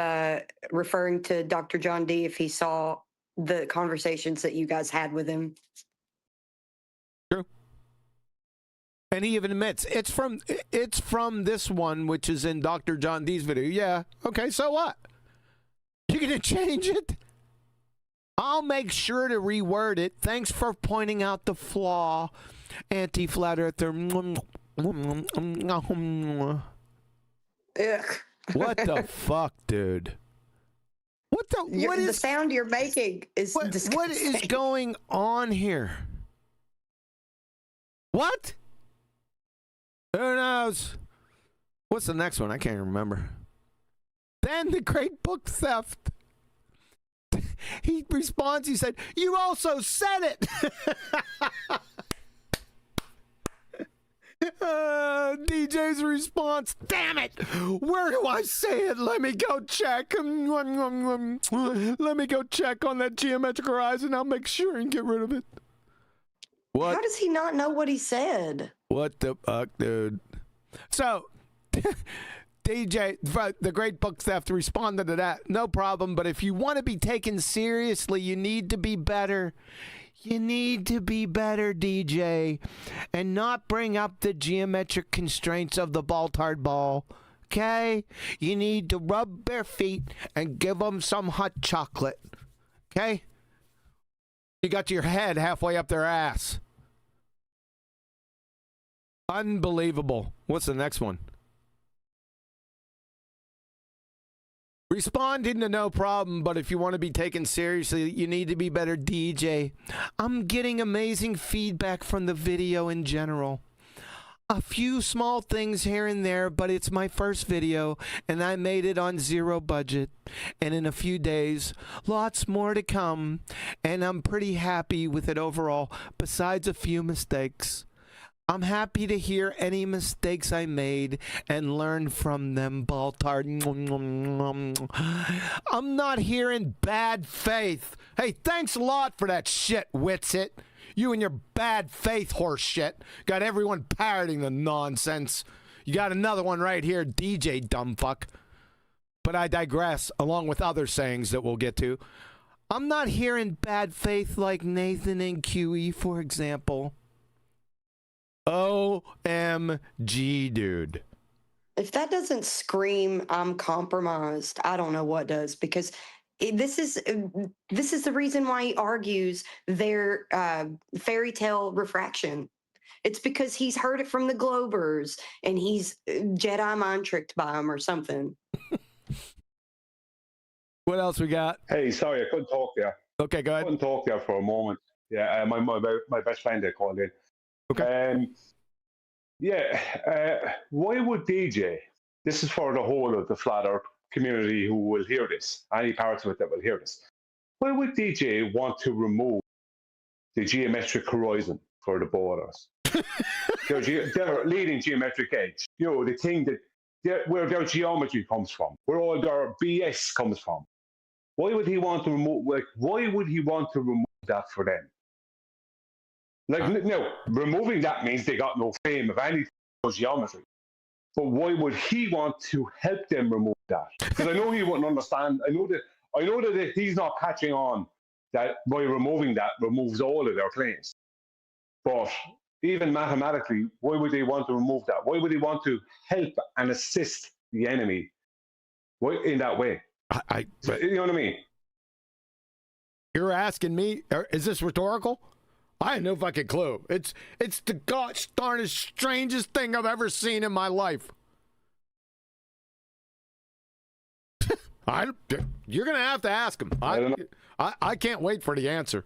referring to Dr. John D if he saw the conversations that you guys had with him. True. And he even admits it's from this one, which is in Dr. John D's video. Yeah. Okay. So what? You gonna change it? I'll make sure to reword it. Thanks for pointing out the flaw, anti-flat earther. Ugh. What the fuck, dude? What the sound you're making is disgusting. What is going on here? What? Who knows? What's the next one? I can't remember. Then the great book theft. He responds, he said, "You also said it." DJ's response, "Damn it, where do I say it? Let me go check. Let me go check on that geometric horizon. I'll make sure and get rid of it." What? How does he not know what he said? What the fuck, dude? So, DJ, the great book theft, responded to that. No problem, but if you want to be taken seriously, you need to be better. You need to be better, DJ, and not bring up the geometric constraints of the ball-tard ball, okay? You need to rub their feet and give them some hot chocolate, okay? You got your head halfway up their ass. Unbelievable. What's the next one? Responding to no problem, but if you want to be taken seriously, you need to be better, DJ. I'm getting amazing feedback from the video in general. A few small things here and there, but it's my first video, and I made it on zero budget. And in a few days, lots more to come, and I'm pretty happy with it overall, besides a few mistakes. I'm happy to hear any mistakes I made and learn from them, Baltard. I'm not here in bad faith. Hey, thanks a lot for that shit, Witsit. You and your bad faith horse shit got everyone parroting the nonsense. You got another one right here, DJ dumbfuck. But I digress, along with other sayings that we'll get to. I'm not here in bad faith like Nathan and QE, for example. OMG, dude. If that doesn't scream I'm compromised, I don't know what does, because this is the reason why he argues their fairy tale refraction. It's because he's heard it from the Globers and he's Jedi mind tricked by them or something. What else we got? Hey, sorry, I couldn't talk there. Okay, go ahead. I couldn't talk there for a moment. Yeah, my best friend there called in. Okay. Why would DJ, this is for the whole of the flat earth community who will hear this, any parts of it that will hear this, why would DJ want to remove the geometric horizon for the borders? Their leading geometric edge, you know, the thing that where their geometry comes from, where all their BS comes from. Why would he want to remove, that for them? Like, no, removing that means they got no fame of any geometry. But why would he want to help them remove that? Because I know he wouldn't understand. I know that he's not catching on that by removing that removes all of their claims. But even mathematically, why would they want to remove that? Why would they want to help and assist the enemy in that way? You know what I mean? You're asking me, is this rhetorical? I have no fucking clue. It's the gosh darnest strangest thing I've ever seen in my life. You're gonna have to ask him. I can't wait for the answer.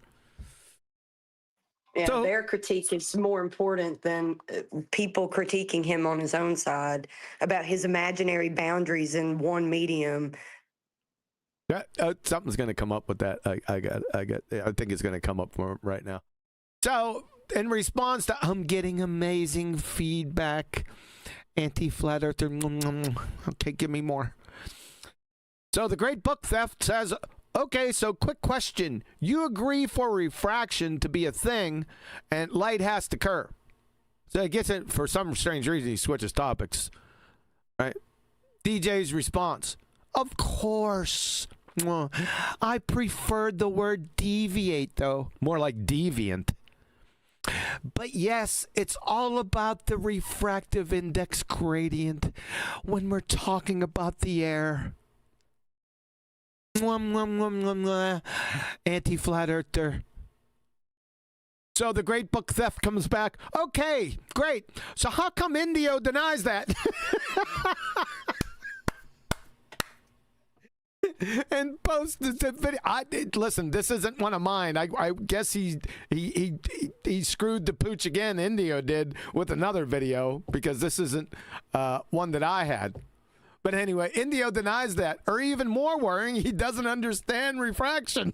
Yeah, their critique is more important than people critiquing him on his own side about his imaginary boundaries in one medium. Something's gonna come up with that. I think it's gonna come up for him right now. So, in response to I'm getting amazing feedback, anti-flat earther. Okay, give me more. So the Great Book Theft says, okay, so quick question. You agree for refraction to be a thing and light has to curve. So I guess for some strange reason he switches topics. Right? DJ's response. Of course. I preferred the word deviate though. More like deviant. But yes, it's all about the refractive index gradient when we're talking about the air. Anti-flat earther. So the Great Book Theft comes back. Okay, great. So how come Indio denies that? And posted the video. Listen, this isn't one of mine. I guess he screwed the pooch again. Indio did with another video because this isn't one that I had. But anyway, Indio denies that. Or even more worrying, he doesn't understand refraction.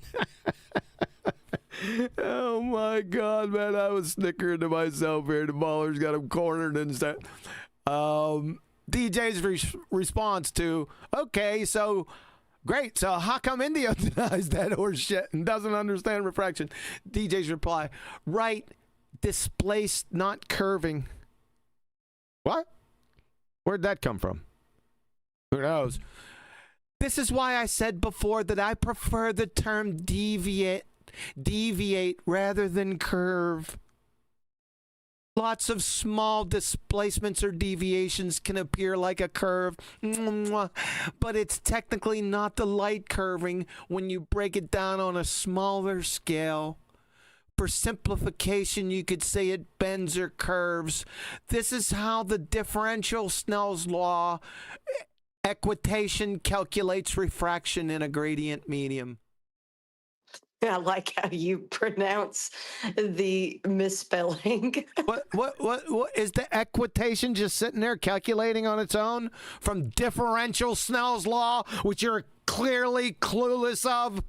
Oh my God, man. I was snickering to myself here. The ballers got him cornered and stuff. DJ's response to, okay, so great. So how come Indio denies that horse shit and doesn't understand refraction? DJ's reply, right, displaced, not curving. What? Where'd that come from? Who knows? This is why I said before that I prefer the term deviate rather than curve. Lots of small displacements or deviations can appear like a curve, but it's technically not the light curving when you break it down on a smaller scale. For simplification, you could say it bends or curves. This is how the differential Snell's law equitation calculates refraction in a gradient medium. I like how you pronounce the misspelling. What is the equitation just sitting there calculating on its own from differential Snell's law, which you're clearly clueless of?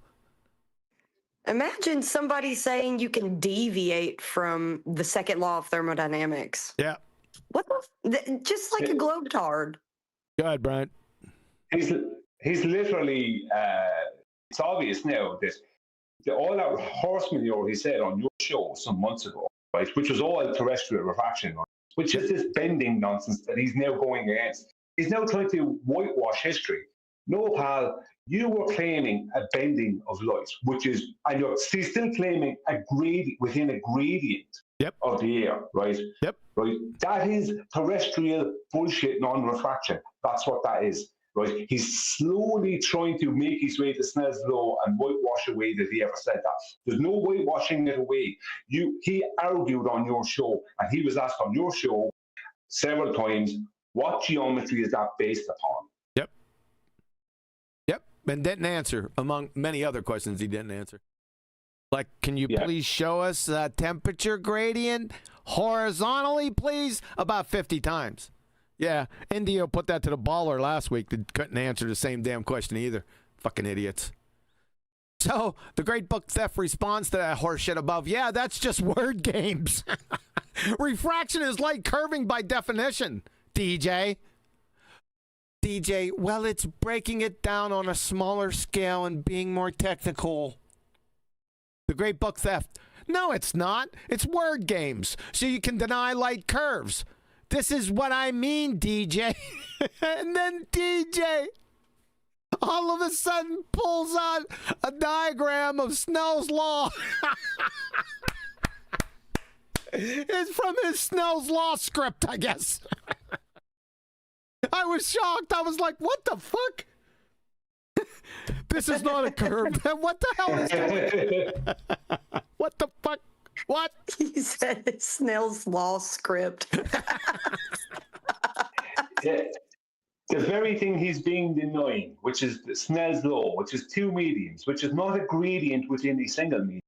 Imagine somebody saying you can deviate from the second law of thermodynamics. Yeah. What just like a globetard. Go ahead, Brian. He's literally, it's obvious now that all that horse manure he said on your show some months ago, right, which was all terrestrial refraction, which is this bending nonsense that he's now going against. He's now trying to whitewash history. No, pal, you were claiming a bending of light, which is, and he's still claiming a gradient within a gradient of the air, right? Yep. Right. That is terrestrial bullshit non-refraction. That's what that is. Right? He's slowly trying to make his way to Snell's law and whitewash away that he ever said that. There's no whitewashing it away. He argued on your show, and he was asked on your show several times, what geometry is that based upon? Yep. And didn't answer, among many other questions he didn't answer. Like, can you please show us a temperature gradient horizontally, please? About 50 times. Yeah, Indio put that to the baller last week that couldn't answer the same damn question either. Fucking idiots. So, the Great Book Theft responds to that horseshit above. Yeah, that's just word games. Refraction is light curving by definition, DJ. DJ, well, it's breaking it down on a smaller scale and being more technical. The Great Book Theft. No, it's not. It's word games, so you can deny light curves. This is what I mean, DJ. And then DJ all of a sudden pulls out a diagram of Snell's law. It's from his Snell's Law script, I guess. I was shocked. I was like, what the fuck? This is not a curve. What the hell is going on? What the fuck? What? He said Snell's Law script. Yeah. The very thing he's being denying, which is Snell's law, which is two mediums, which is not a gradient within a single medium.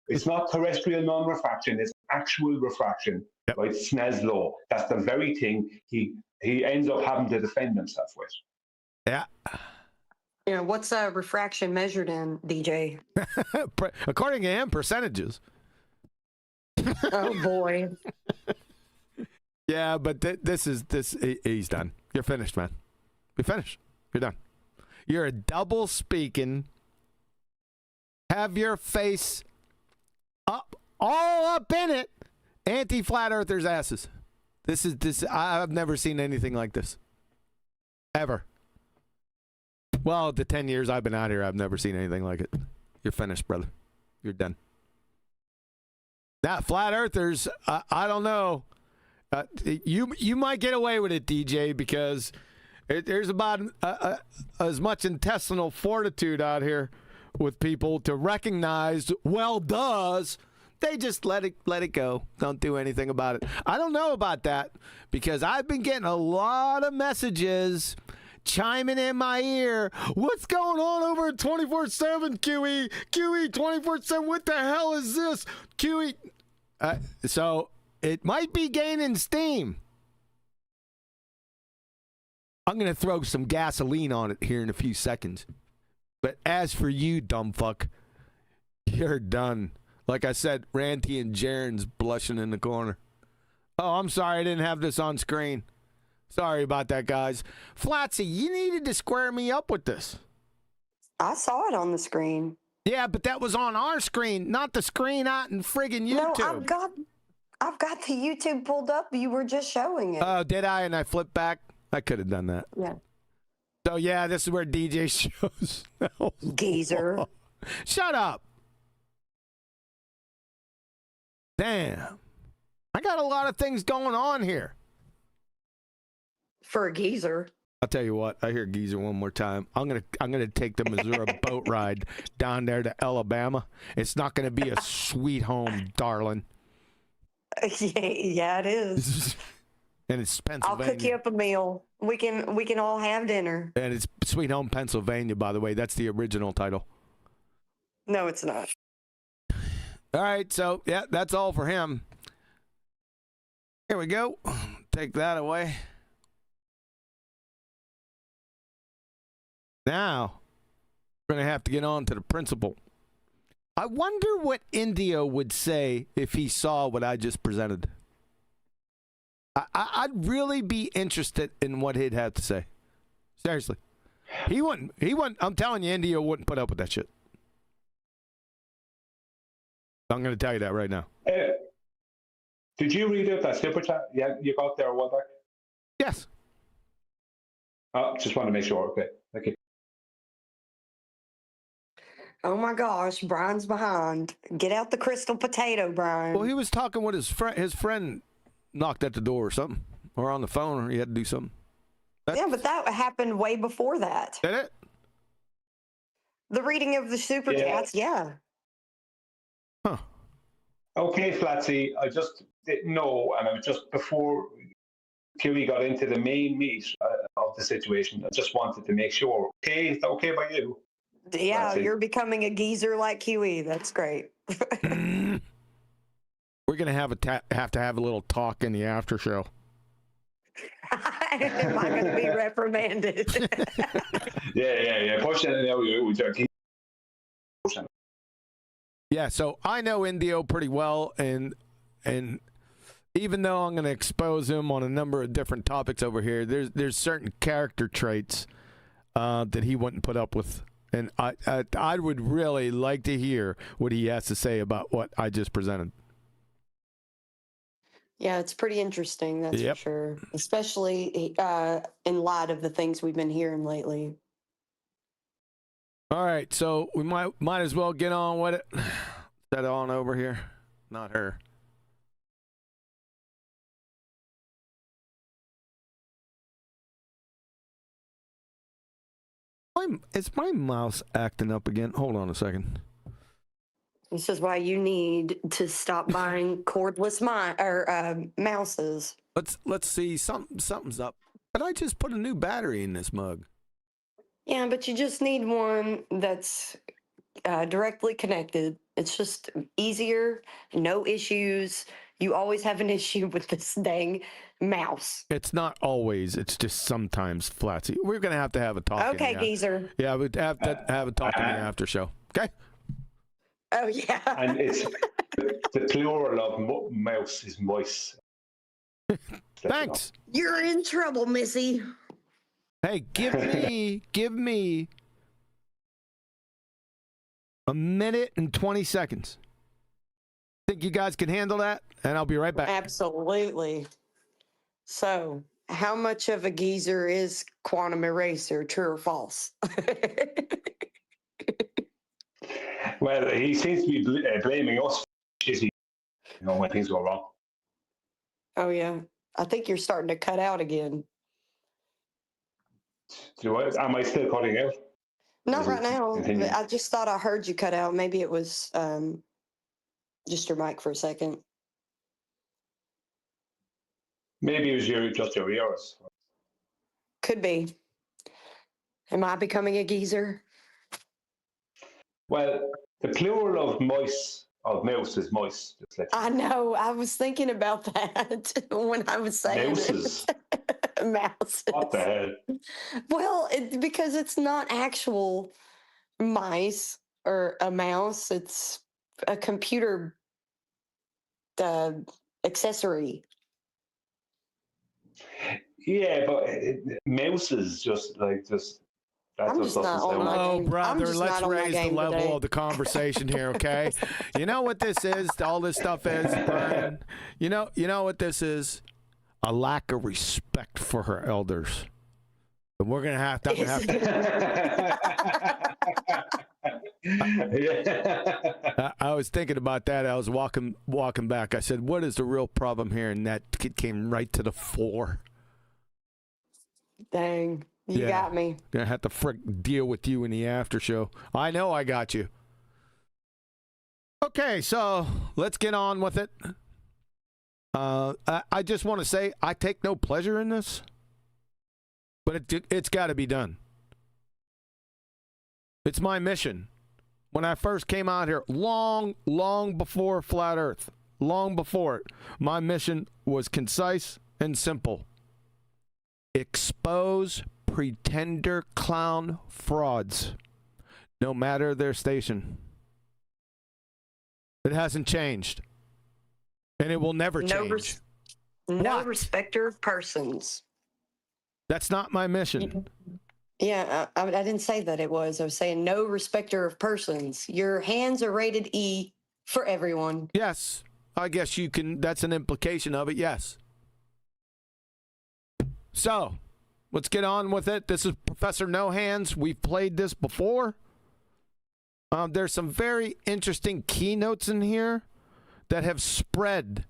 It's not terrestrial non-refraction, it's actual refraction, right? Snell's law. That's the very thing he ends up having to defend himself with. Yeah. Yeah, what's refraction measured in, DJ? According to him, percentages. Oh, boy. Yeah, but he's done. You're finished, man. You're finished. You're done. You're a double speaking. Have your face all up in it. Anti-flat earthers' asses. This. I've never seen anything like this. Ever. Well, the 10 years I've been out here, I've never seen anything like it. You're finished, brother. You're done. Now, flat earthers, I don't know. You might get away with it, DJ, because there's about as much intestinal fortitude out here with people to recognize, well, does they just let it go? Don't do anything about it. I don't know about that because I've been getting a lot of messages chiming in my ear. What's going on over at 24/7, QE? QE 24/7. What the hell is this? QE. So it might be gaining steam. I'm going to throw some gasoline on it here in a few seconds. But as for you, dumb fuck, you're done. Like I said, Ranty and Jaren's blushing in the corner. Oh, I'm sorry I didn't have this on screen. Sorry about that, guys. Flatsy, you needed to square me up with this. I saw it on the screen. Yeah, but that was on our screen, not the screen out in friggin' YouTube. No, I've got the YouTube pulled up. You were just showing it. Oh, did I? And I flipped back? I could have done that. Yeah. So, yeah, this is where DJ shows. Geezer. Shut up. Damn. I got a lot of things going on here. For a geezer. I'll tell you what. I hear geezer one more time. I'm gonna take the Missouri boat ride down there to Alabama. It's not gonna be a sweet home, darling. Yeah, it is. And it's Pennsylvania. I'll cook you up a meal. We can all have dinner. And it's Sweet Home Pennsylvania, by the way. That's the original title. No, it's not. All right, so yeah, that's all for him. Here we go. Take that away. Now, we're going to have to get on to the principle. I wonder what Indio would say if he saw what I just presented. I'd really be interested in what he'd have to say. Seriously. He wouldn't. I'm telling you, Indio wouldn't put up with that shit. I'm going to tell you that right now. Did you read out that super chat? Yeah, you got there a while back? Yes. Just want to make sure. Okay, thank you. Oh my gosh, Brian's behind. Get out the crystal potato, Brian. Well, he was talking with his friend. His friend knocked at the door or something, or on the phone, or he had to do something. Yeah, but that happened way before that. Did it? The reading of the super chats, yeah. Huh. Okay, Flatsy, I just didn't know, and I was just before QE got into the main meat of the situation, I just wanted to make sure. Okay, is that okay by you? Yeah, Flatsy? you're becoming a geezer like QE. That's great. We're gonna have to have a little talk in the after show. Am I going to be reprimanded? Yeah. Yeah, so I know Indio pretty well, and even though I'm going to expose him on a number of different topics over here, there's certain character traits that he wouldn't put up with, and I would really like to hear what he has to say about what I just presented. Yeah, it's pretty interesting, that's for sure. Especially in light of the things we've been hearing lately. All right, so we might as well get on with it. Set on over here. Not her. Is my mouse acting up again? Hold on a second. This is why you need to stop buying cordless mouses. Let's see. Something's up. But I just put a new battery in this mug. Yeah, but you just need one that's directly connected. It's just easier, no issues. You always have an issue with this dang mouse. It's not always. It's just sometimes flatsy. We're going to have a talk. Okay, geezer. Yeah, we'd have to have a talk in the after show. Okay? Oh, yeah. And it's the plural of mouse is mice. Thanks. You're in trouble, Missy. Hey, give me a minute and 20 seconds. Think you guys can handle that? And I'll be right back. Absolutely. So, how much of a geezer is Quantum Eraser, true or false? Well, he seems to be blaming us for shitty, when things go wrong. Oh, yeah. I think you're starting to cut out again. Am I still cutting out? Not right now. Continue? I just thought I heard you cut out. Maybe it was just your mic for a second. Maybe it was just your ears. Could be. Am I becoming a geezer? Well, the plural of mouse is mice. Just like I know. I was thinking about that when I was saying Mouses. it. Mouses. What the hell? Well, because it's not actual mice or a mouse. It's a computer accessory. Yeah, but mouse is just. That I'm just just doesn't not on sound my right. Oh, game. I'm brother, just let's not on my raise the game level today. of the conversation here, okay? You know what this is? All this stuff is, Brian? You know what this is? A lack of respect for her elders. And we're gonna have to. I was thinking about that. I was walking back. I said, "What is the real problem here?" And that came right to the fore. Dang. You got me. Gonna have to deal with you in the after show. I know I got you. Okay, so let's get on with it. I just want to say I take no pleasure in this, but it's got to be done. It's my mission. When I first came out here, long before Flat Earth, long before it, my mission was concise and simple. Expose pretender clown frauds, no matter their station. It hasn't changed. And it will never change. No respecter of persons. That's not my mission. Yeah, I didn't say that it was. I was saying no respecter of persons. Your hands are rated E for everyone. Yes. I guess you can. That's an implication of it. Yes. So, let's get on with it. This is Professor No Hands. We've played this before. There's some very interesting keynotes in here that have spread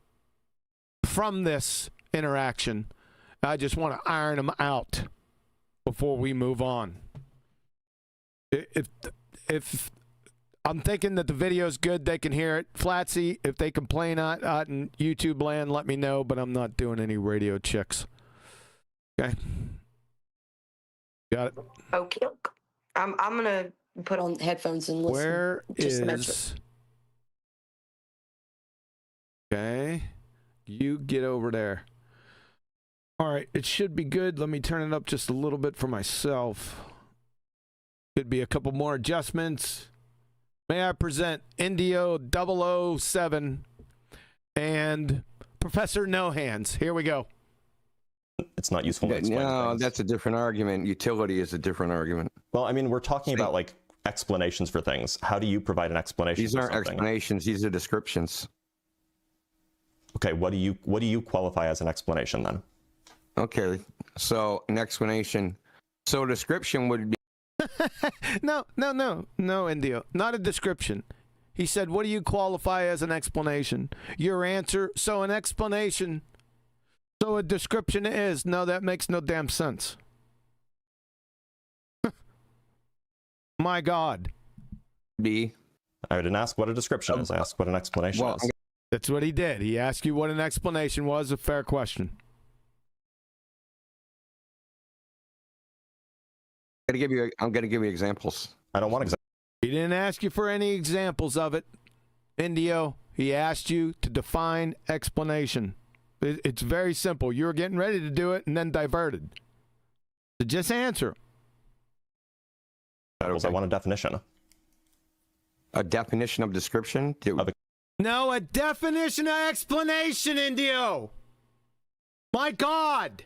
from this interaction. I just want to iron them out before we move on. If I'm thinking that the video's good, they can hear it. Flatsy, if they complain out in YouTube land, let me know, but I'm not doing any radio checks. Okay. Got it. Okay. I'm gonna put on headphones and listen. Where just is... Okay. You get over there. All right. It should be good. Let me turn it up just a little bit for myself. Could be a couple more adjustments. May I present Indio 007 and Professor No Hands. Here we go. It's not useful to explain things. That's a different argument. Utility is a different argument. Well, I mean, we're talking about like explanations for things. How do you provide an explanation? These aren't explanations. These are descriptions. Okay, what do you qualify as an explanation then? Okay, so an explanation. So a description would be. No, Indio. Not a description. He said, what do you qualify as an explanation? Your answer, so an explanation. So a description is, no, that makes no damn sense. My God. B. I didn't ask what a description is. I asked what an explanation is. That's what he did. He asked you what an explanation was. A fair question. I'm going to give you examples. I don't want examples. He didn't ask you for any examples of it, Indio. He asked you to define explanation. It's very simple. You were getting ready to do it and then diverted. So just answer. Okay. I want a definition. A definition of description? No, a definition of explanation, Indio. My God.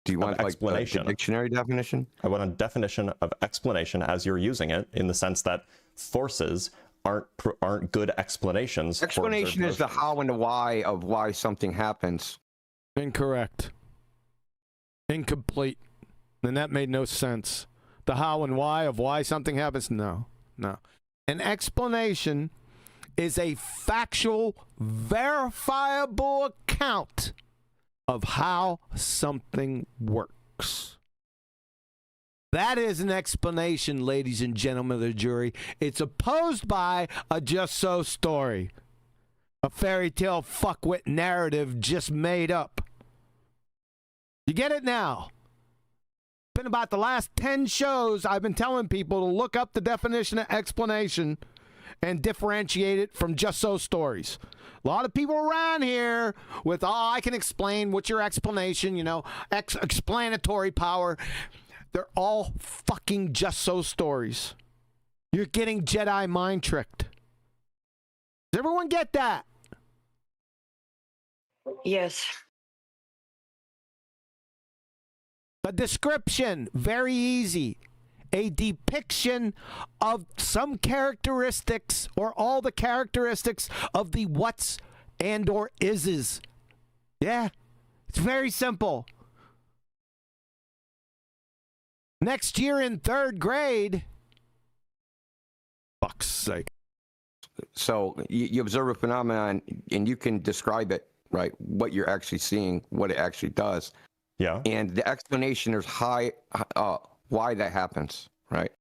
Do you want explanation? A dictionary definition? I want a definition of explanation as you're using it, in the sense that forces aren't good explanations. Explanation is the how and the why of why something happens. Incorrect. Incomplete. And that made no sense. The how and why of why something happens? No. An explanation is a factual, verifiable account of how something works. That is an explanation, ladies and gentlemen of the jury. It's opposed by a just so story. A fairy tale fuckwit narrative just made up. You get it now? Been about the last 10 shows I've been telling people to look up the definition of explanation and differentiate it from just so stories. A lot of people around here with, I can explain what's your explanation, explanatory power. They're all fucking just so stories. You're getting Jedi mind tricked. Does everyone get that? Yes. A description, very easy. A depiction of some characteristics or all the characteristics of the what's and or is's. Yeah, it's very simple. Next year in 3rd grade, fuck's sake. So you observe a phenomenon and you can describe it, right? What you're actually seeing, what it actually does. Yeah. And the explanation is why that happens, right?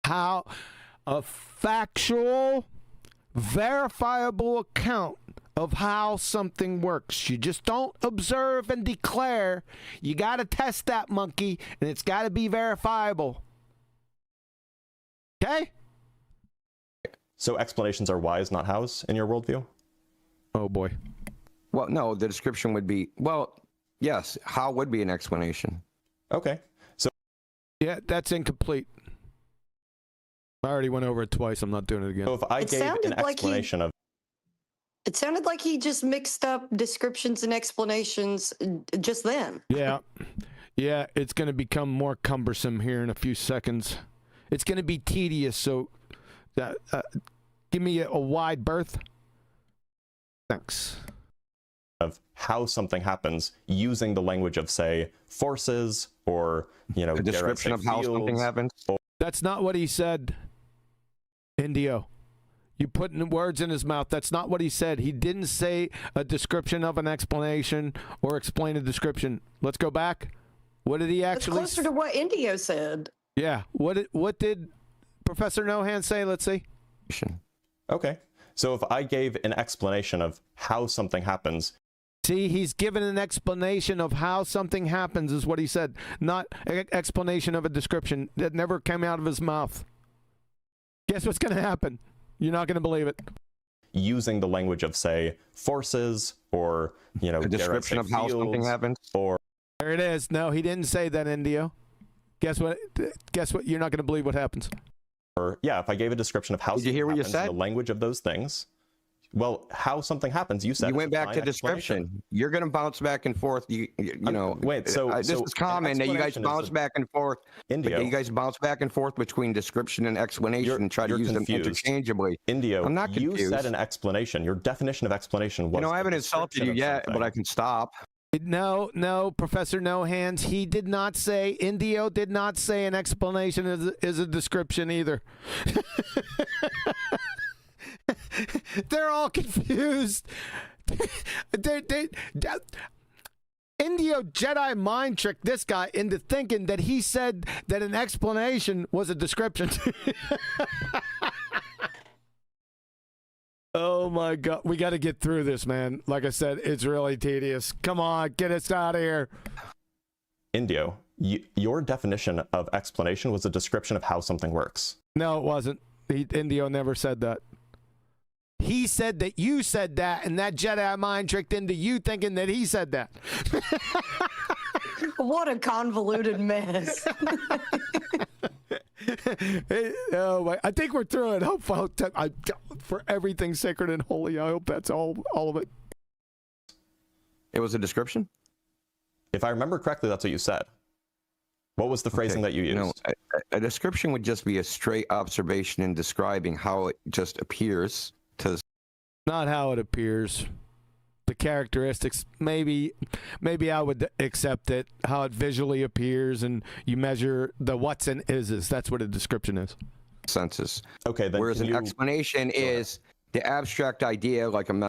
How a factual, verifiable account of how something works. You just don't observe and declare. You got to test that monkey, and it's got to be verifiable. Okay? So explanations are whys, not hows, in your worldview? Oh, boy. Well, no, the description would be, yes, how would be an explanation. Okay. So yeah, that's incomplete. I already went over it twice. I'm not doing it again. if I gave an explanation of... It sounded like he just mixed up descriptions and explanations just then. Yeah, it's going to become more cumbersome here in a few seconds. It's going to be tedious, so give me a wide berth. Thanks. Of how something happens using the language of, say, forces or, a description of how something happens. That's not what he said, Indio. You putting words in his mouth. That's not what he said. He didn't say a description of an explanation or explain a description. Let's go back. What did he actually? It's closer to what Indio said. Yeah. What did Professor Nohan say? Let's see. Okay. So if I gave an explanation of how something happens. See, he's given an explanation of how something happens is what he said, not an explanation of a description that never came out of his mouth. Guess what's going to happen? You're not going to believe it. Using the language of, say, forces or, a description of how something happens. Or there it is. No, he didn't say that, Indio. Guess what? You're not going to believe what happens. Or, yeah, if I gave a description of how something happens, the language of those things. Well, how something happens, you said. You went back to description. You're going to bounce back and forth. Wait, this is common that you guys bounce back and forth. Indio. You guys bounce back and forth between description and explanation and try to use them interchangeably. Indio, I'm not confused. You said an explanation. Your definition of explanation was. I haven't insulted you yet, but I can stop. No, Professor No Hands. He did not say, Indio did not say an explanation is a description either. They're all confused. Indio Jedi mind tricked this guy into thinking that he said that an explanation was a description. Oh my God. We got to get through this, man. Like I said, it's really tedious. Come on, get us out of here. Indio, your definition of explanation was a description of how something works. No, it wasn't. Indio never said that. He said that you said that, and that Jedi mind tricked into you thinking that he said that. What a convoluted mess. Oh, I think we're through it. Hopefully, for everything sacred and holy, I hope that's all of it. It was a description? If I remember correctly, that's what you said. What was the phrasing that you used? No, a description would just be a straight observation in describing how it just appears to... Not how it appears. The characteristics, maybe I would accept it, how it visually appears, and you measure the what's and is's. That's what a description is. Senses. Okay, then whereas an explanation is the abstract idea, like a...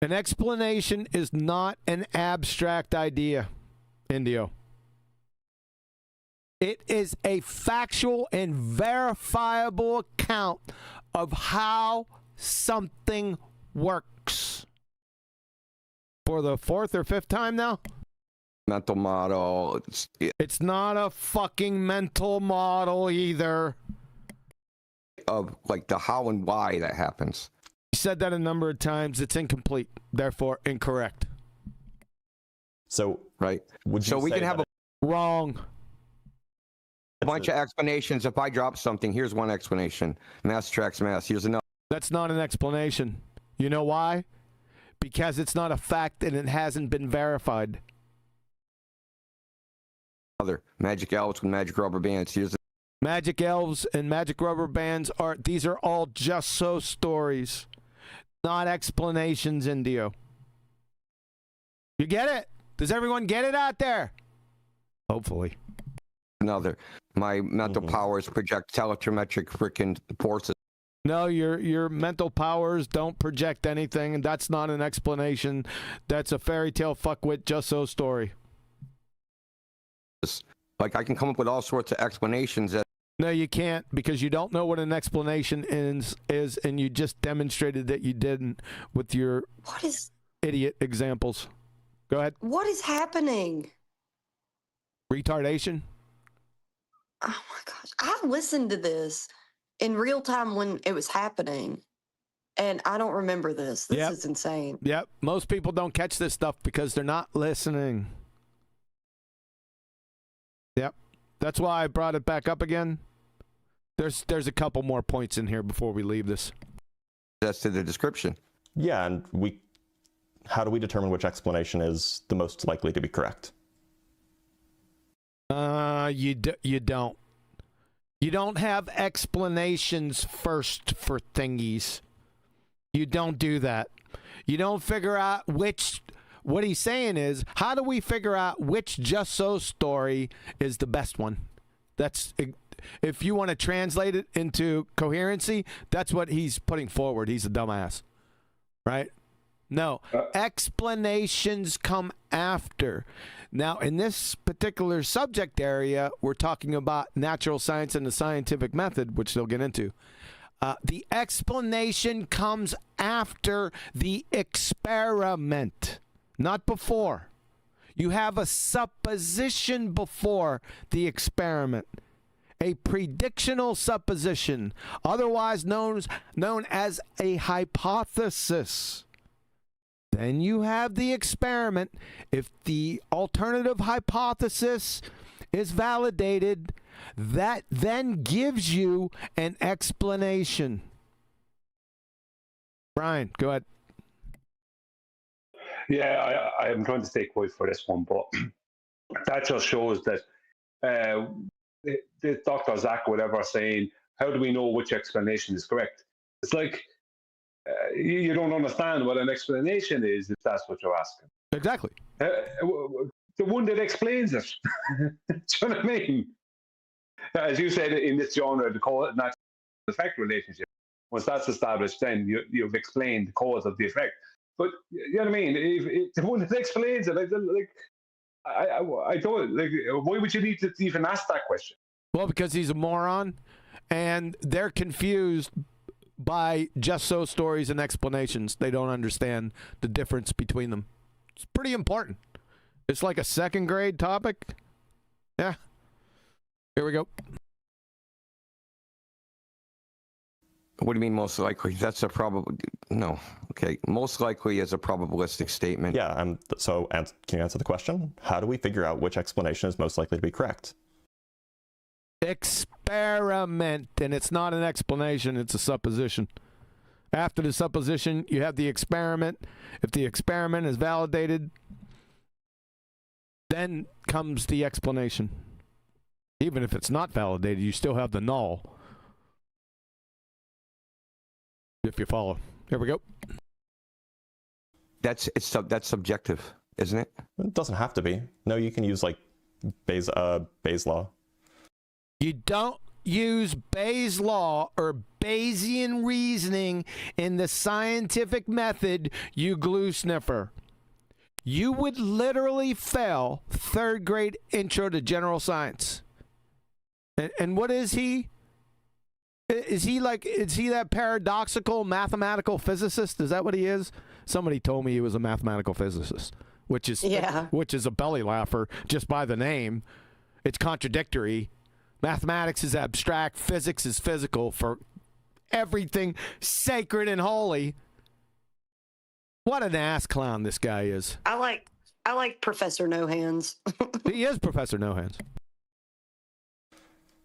An explanation is not an abstract idea, Indio. It is a factual and verifiable account of how something works. For the fourth or fifth time now? Mental model. It's not a fucking mental model either. Of like the how and why that happens. You said that a number of times. It's incomplete, therefore incorrect. So, right. Would you so we say can have that wrong. A bunch of explanations. If I drop something, here's one explanation. Mass attracts mass. Here's another. That's not an explanation. You know why? Because it's not a fact and it hasn't been verified. Other magic elves with magic rubber bands. Here's magic elves and magic rubber bands these are all just so stories, not explanations, Indio. You get it? Does everyone get it out there? Hopefully. Another. My mental powers project telemetric freaking forces. No, your mental powers don't project anything, and that's not an explanation. That's a fairy tale fuckwit just so story. Like I can come up with all sorts of explanations that... No, you can't, because you don't know what an explanation is, and you just demonstrated that you didn't with your idiot examples. Go ahead. What is happening? Retardation? Oh my gosh. I listened to this in real time when it was happening, and I don't remember this. This is insane. Yep. Most people don't catch this stuff because they're not listening. Yep. That's why I brought it back up again. There's a couple more points in here before we leave this. That's to the description. Yeah, and how do we determine which explanation is the most likely to be correct? You don't. You don't have explanations first for thingies. You don't do that. You don't figure out what he's saying is, how do we figure out which just so story is the best one? That's, if you want to translate it into coherency, that's what he's putting forward. He's a dumbass, right? No, explanations come after. Now, in this particular subject area, we're talking about natural science and the scientific method, which they'll get into. The explanation comes after the experiment, not before. You have a supposition before the experiment, a predictional supposition, otherwise known as a hypothesis. Then you have the experiment. If the alternative hypothesis is validated, that then gives you an explanation. Brian, go ahead. Yeah, I am trying to stay quiet for this one, but that just shows that the Dr. Zach, whatever, saying, how do we know which explanation is correct? It's like, you don't understand what an explanation is if that's what you're asking. Exactly. The one that explains it. Do you know what I mean? As you said in this genre, the cause and effect relationship. Once that's established, then you've explained the cause of the effect. But you know what I mean? If the one that explains it, like I don't like. Why would you need to even ask that question? Well, because he's a moron, and they're confused by just so stories and explanations. They don't understand the difference between them. It's pretty important. It's like a second grade topic. Yeah. Here we go. What do you mean most likely? That's a probable. No. Okay. Most likely is a probabilistic statement. Yeah. Can you answer the question? How do we figure out which explanation is most likely to be correct? Experiment. And it's not an explanation. It's a supposition. After the supposition, you have the experiment. If the experiment is validated, then comes the explanation. Even if it's not validated, you still have the null. If you follow. Here we go. That's subjective, isn't it? It doesn't have to be. No, you can use like Bayes law. You don't use Bayes' law or Bayesian reasoning in the scientific method, you glue sniffer. You would literally fail third grade intro to general science. And what is he? Is he that paradoxical mathematical physicist? Is that what he is? Somebody told me he was a mathematical physicist, which is a belly laugher just by the name. It's contradictory. Mathematics is abstract, physics is physical for everything sacred and holy. What an ass clown this guy is. I like Professor No Hands. He is Professor No Hands.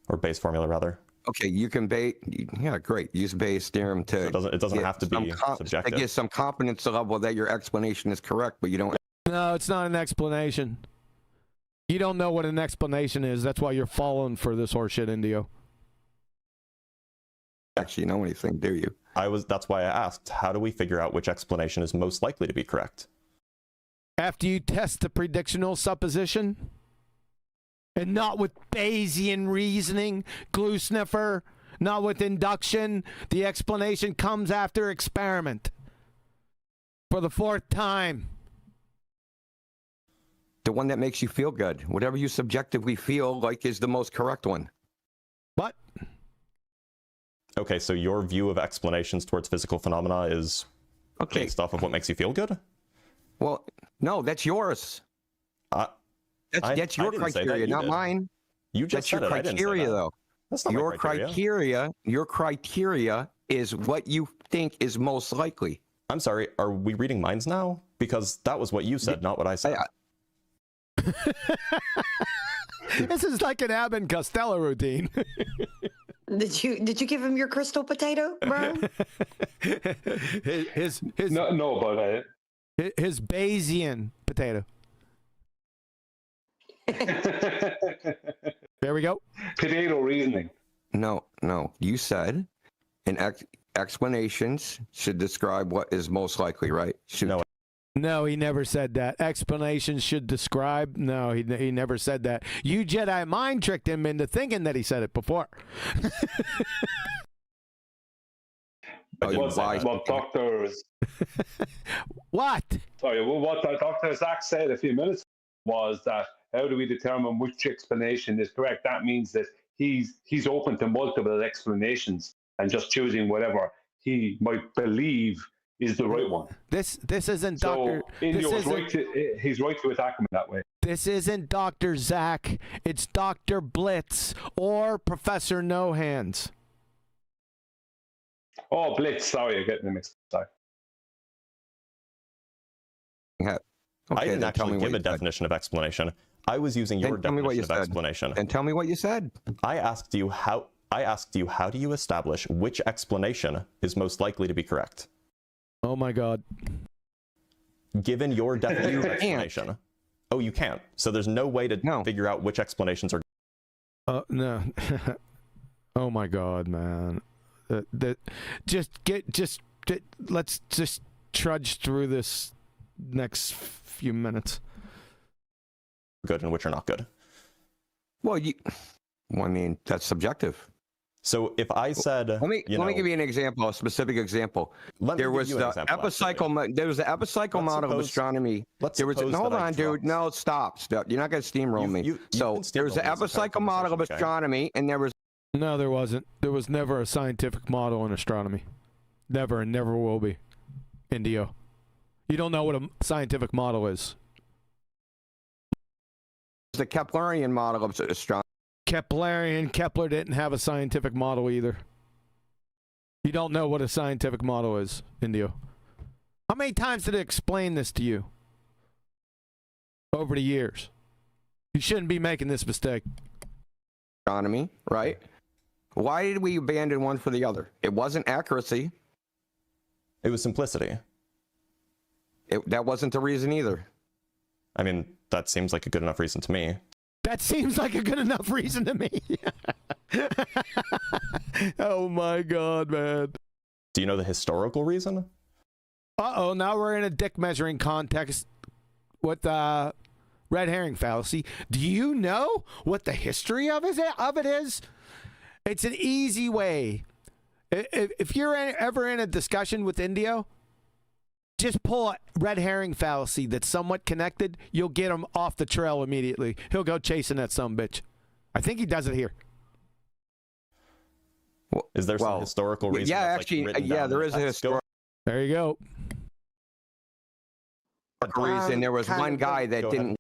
Or Bayes formula, rather. Okay, you can great. Use Bayes' theorem to. It doesn't have to be subjective. To get some confidence level that your explanation is correct, but you don't. No, it's not an explanation. You don't know what an explanation is. That's why you're falling for this horseshit, Indio. Actually know anything, do you? That's why I asked, how do we figure out which explanation is most likely to be correct? After you test the predictional supposition, and not with Bayesian reasoning, glue sniffer, not with induction, the explanation comes after experiment. For the fourth time. The one that makes you feel good. Whatever you subjectively feel like is the most correct one. What? Okay, so your view of explanations towards physical phenomena is based off of what makes you feel good? Well, no, that's yours. That's your criteria, not mine. You just said your it. criteria, though. That's not your criteria. Your criteria is what you think is most likely. I'm sorry. Are we reading minds now? Because that was what you said, not what I said. This is like an Abbott and Costello routine. Did you give him your crystal potato, bro? his no, but his Bayesian potato. There we go. Potato reasoning. No. You said explanations should describe what is most likely, right? No, he never said that. Explanations should describe. No, he never said that. You Jedi mind tricked him into thinking that he said it before. What doctors? What? Sorry, what Dr. Zach said a few minutes was that how do we determine which explanation is correct? That means that he's open to multiple explanations and just choosing whatever he might believe is the right one. This isn't Dr. He's right to attack him that way. This isn't Dr. Zach. It's Dr. Blitz or Professor No Hands. Oh, Blitz. Sorry, I'm getting them mixed up. Okay, I didn't actually give a definition of explanation. I was using your definition of explanation. And tell me what you said. I asked you how do you establish which explanation is most likely to be correct? Oh my God. Given your definition of explanation. Oh, you can't. So there's no way to figure out which explanations are. No. Oh my God, man. Let's just trudge through this next few minutes. Good and which are not good. Well, I mean, that's subjective. So if I said, let me give you an example, a specific example. There was the epicycle model of astronomy. Hold on, dude. No, stop. You're not going to steamroll me. So there was the epicycle model of astronomy, and there was. No, there wasn't. There was never a scientific model in astronomy. Never and never will be. Indio. You don't know what a scientific model is. The Keplerian model of astronomy. Kepler didn't have a scientific model either. You don't know what a scientific model is, Indio. How many times did it explain this to you over the years? You shouldn't be making this mistake. Astronomy, right? Why did we abandon one for the other? It wasn't accuracy. It was simplicity. That wasn't the reason either. I mean, that seems like a good enough reason to me. That seems like a good enough reason to me. Oh my God, man. Do you know the historical reason? Uh-oh, now we're in a dick measuring context with red herring fallacy. Do you know what the history of it is? It's an easy way. If you're ever in a discussion with Indio, just pull a red herring fallacy that's somewhat connected. You'll get him off the trail immediately. He'll go chasing that sumbitch. I think he does it here. Is there some historical reason? Yeah, actually, there is a historical. There you go. Reason there was one guy that didn't.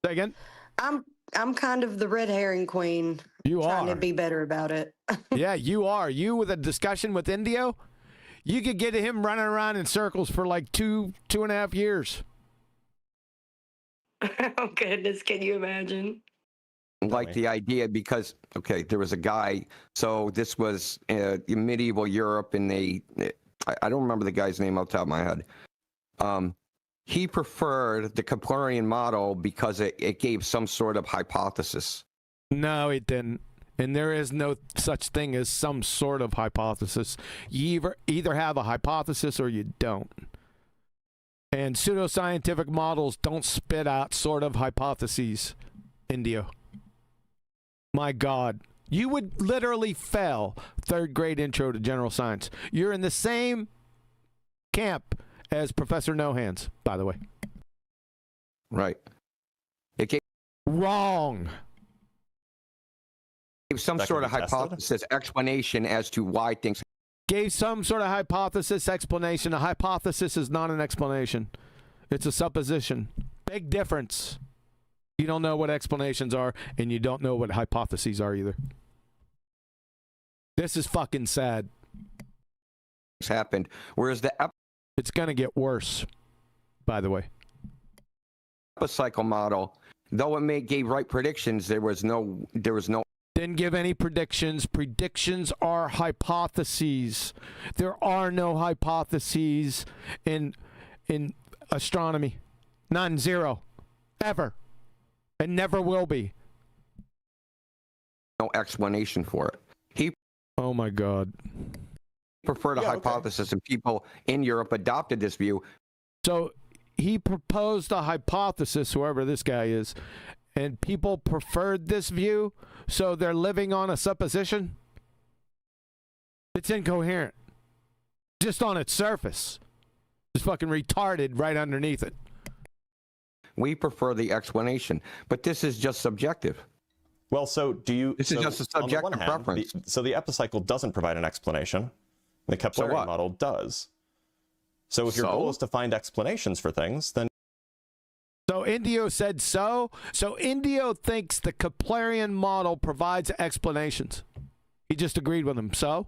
Say again. I'm kind of the red herring queen. You trying are to be better about it. Yeah, you are. You with a discussion with Indio, you could get him running around in circles for like 2.5 years. Oh goodness, can you imagine? Like the idea because there was a guy. So this was in medieval Europe, and I don't remember the guy's name off the top of my head. He preferred the Keplerian model because it gave some sort of hypothesis. No, it didn't. And there is no such thing as some sort of hypothesis. You either have a hypothesis or you don't. And pseudoscientific models don't spit out sort of hypotheses, Indio. My God. You would literally fail 3rd grade intro to general science. You're in the same camp as Professor No Hands, by the way. Right. Wrong. Gave some sort of hypothesis, explanation as to why things. Gave some sort of hypothesis, explanation. A hypothesis is not an explanation. It's a supposition. Big difference. You don't know what explanations are, and you don't know what hypotheses are either. This is fucking sad. Happened. Whereas it's going to get worse, by the way. Epicycle model, though it gave right predictions, there was no. Didn't give any predictions. Predictions are hypotheses. There are no hypotheses in astronomy. None, zero, ever, and never will be. No explanation for it. Oh my God. Preferred a hypothesis, and people in Europe adopted this view. So he proposed a hypothesis, whoever this guy is, and people preferred this view, so they're living on a supposition? It's incoherent. Just on its surface. It's fucking retarded right underneath it. We prefer the explanation, but this is just subjective. Well, so do you... This is just a subjective preference. So the epicycle doesn't provide an explanation. The Keplerian model does. So if your goal is to find explanations for things, then... So Indio said so. So Indio thinks the Keplerian model provides explanations. He just agreed with him. So?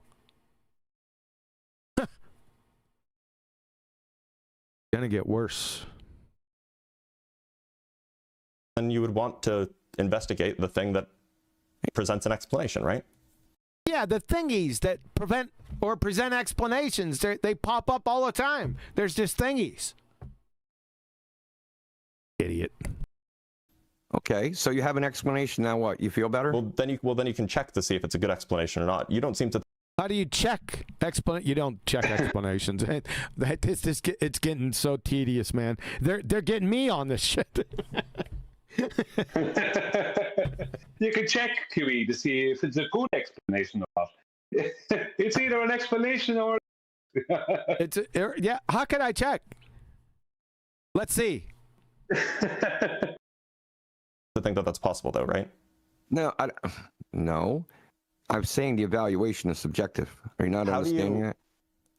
Gonna get worse. Then you would want to investigate the thing that presents an explanation, right? Yeah, the thingies that prevent or present explanations, they pop up all the time. There's just thingies. Idiot. Okay, so you have an explanation. Now what? You feel better? Well, then you can check to see if it's a good explanation or not. You don't seem to. How do you check You don't check explanations. It's getting so tedious, man. They're getting me on this shit. You can check QE to see if it's a good explanation or not. It's either an explanation or yeah. How can I check? Let's see. To think that that's possible, though, right? No, no. I'm saying the evaluation is subjective. Are you not understanding that?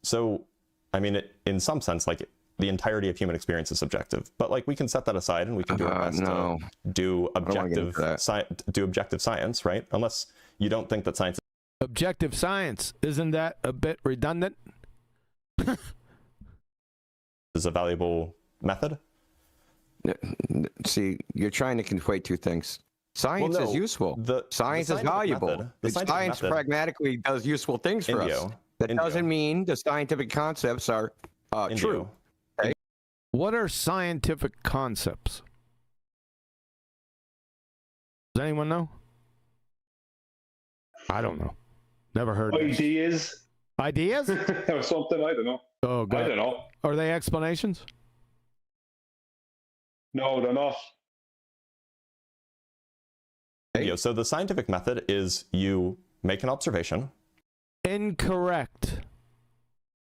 So, I mean, in some sense, like the entirety of human experience is subjective, but like we can set that aside and we can do our best to do objective science, right? Unless you don't think that science objective science, isn't that a bit redundant? is a valuable method. See, you're trying to conflate two things. Science is useful. Science is valuable. Science pragmatically does useful things for us. That doesn't mean the scientific concepts are true. Okay? What are scientific concepts? Does anyone know? I don't know. Never heard of ideas. Ideas? Or something, I don't know. Oh, God. I don't know. Are they explanations? No, they're not. So the scientific method is you make an observation. Incorrect.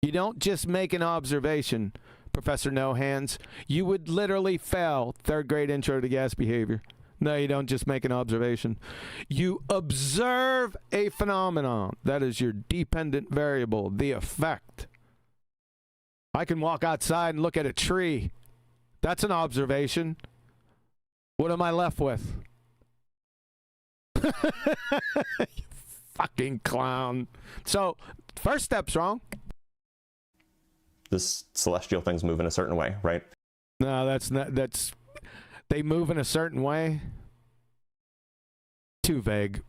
You don't just make an observation, Professor No Hands. You would literally fail third grade intro to gas behavior. No, you don't just make an observation. You observe a phenomenon. That is your dependent variable, the effect. I can walk outside and look at a tree. That's an observation. What am I left with? You fucking clown. So, first step's wrong. This celestial things move in a certain way, right? No, they move in a certain way. Too vague.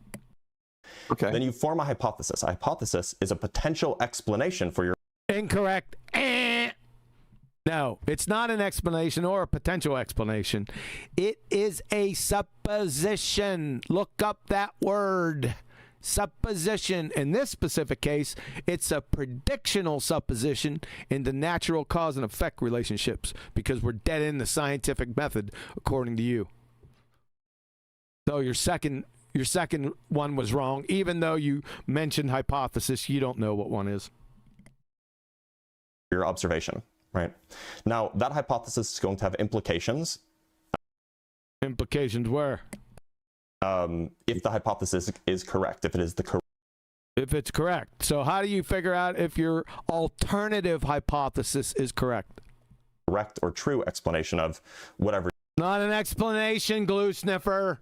Okay. Then you form a hypothesis. A hypothesis is a potential explanation for your... Incorrect. No, it's not an explanation or a potential explanation. It is a supposition. Look up that word. Supposition. In this specific case, it's a predictional supposition into natural cause and effect relationships because we're dead in the scientific method, according to you. So your second one was wrong. Even though you mentioned hypothesis, you don't know what one is. Your observation. Right. Now, that hypothesis is going to have implications. Implications where? If the hypothesis is correct, if it is the correct. If it's correct. So how do you figure out if your alternative hypothesis is correct? Correct or true explanation of whatever. Not an explanation, glue sniffer.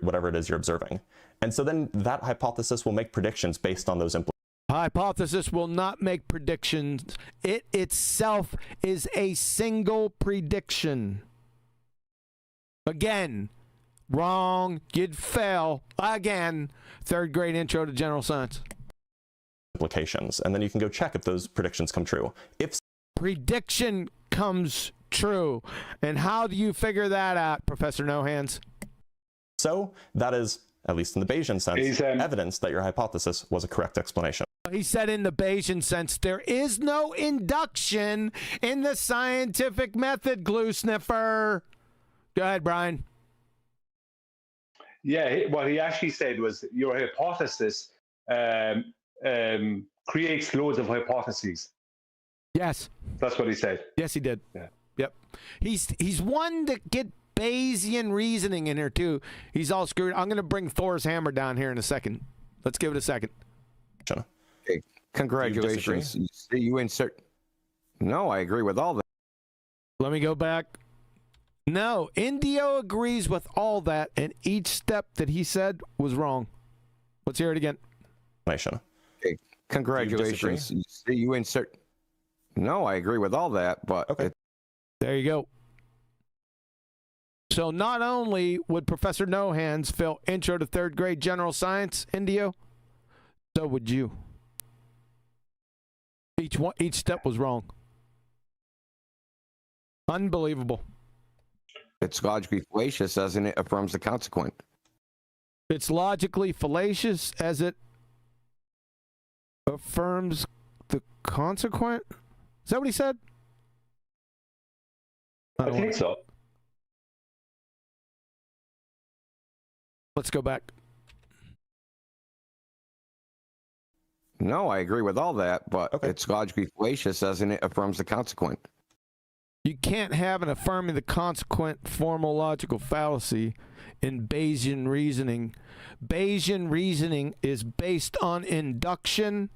Whatever it is you're observing. And so then that hypothesis will make predictions based on those implications. Hypothesis will not make predictions. It itself is a single prediction. Again, wrong. You'd fail again. Third grade intro to general science. Implications. And then you can go check if those predictions come true. If prediction comes true. And how do you figure that out, Professor No Hands? So that is, at least in the Bayesian sense, evidence that your hypothesis was a correct explanation. He said in the Bayesian sense, there is no induction in the scientific method, glue sniffer. Go ahead, Brian. Yeah, what he actually said was your hypothesis creates loads of hypotheses. Yes. That's what he said. Yes, he did. Yeah. Yep. He's one to get Bayesian reasoning in here, too. He's all screwed. I'm going to bring Thor's hammer down here in a second. Let's give it a second. Okay. Congratulations. You insert. No, I agree with all that. Let me go back. No, Indio agrees with all that, and each step that he said was wrong. Let's hear it again. Okay. Congratulations. You insert. No, I agree with all that, but okay. There you go. So not only would Professor No Hands fail intro to third grade general science, Indio, so would you. Each step was wrong. Unbelievable. It's logically fallacious as it affirms the consequent. It's logically fallacious as it affirms the consequent? Is that what he said? I think so. Let's go back. No, I agree with all that, but it's logically fallacious, as in it affirms the consequent. You can't have an affirming the consequent formal logical fallacy in Bayesian reasoning. Bayesian reasoning is based on induction.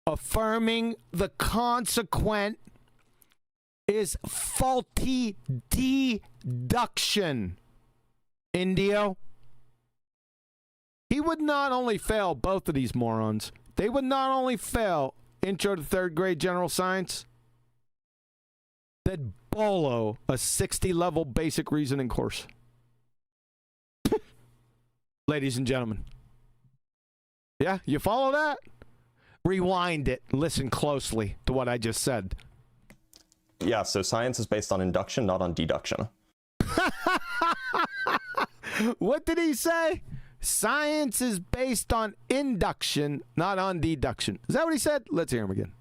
Affirming the consequent is faulty deduction. Indio. He would not only fail both of these morons, they would not only fail Intro to Third Grade General Science, they'd bolo a 60-level basic reasoning course. Ladies and gentlemen. Yeah, you follow that? Rewind it. Listen closely to what I just said. Yeah, so science is based on induction, not on deduction. What did he say? Science is based on induction, not on deduction. Is that what he said? Let's hear him again.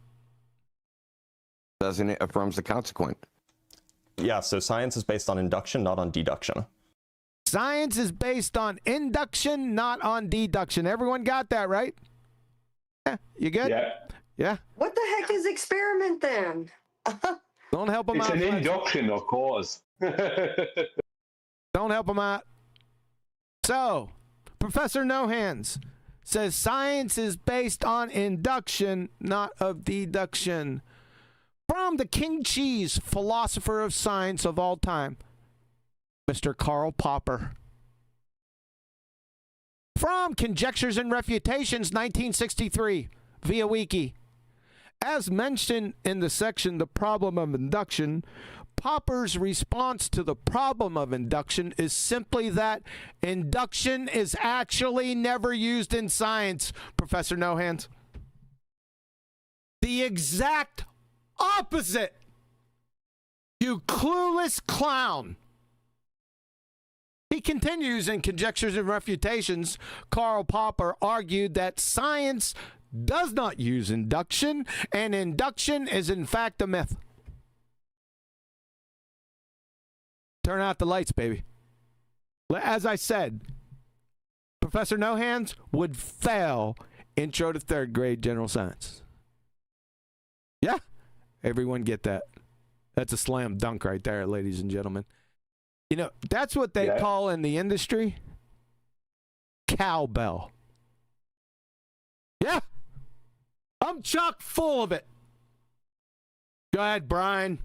Doesn't it affirms the consequent? Yeah, so science is based on induction, not on deduction. Science is based on induction, not on deduction. Everyone got that, right? Yeah, you good? Yeah. Yeah. What the heck is experiment then? Don't help him It's out. an induction, of course. Don't help him out. So, Professor No Hands says science is based on induction, not of deduction. From the king cheese philosopher of science of all time, Mr. Karl Popper. From Conjectures and Refutations, 1963, via Wiki. As mentioned in the section, The Problem of Induction, Popper's response to the problem of induction is simply that induction is actually never used in science, Professor No Hands. The exact opposite. You clueless clown. He continues in Conjectures and Refutations. Karl Popper argued that science does not use induction, and induction is in fact a myth. Turn out the lights, baby. As I said, Professor No Hands would fail Intro to Third Grade General Science. Yeah, everyone get that. That's a slam dunk right there, ladies and gentlemen. You know, that's what they call in the industry cowbell. Yeah, I'm chock full of it. Go ahead, Brian.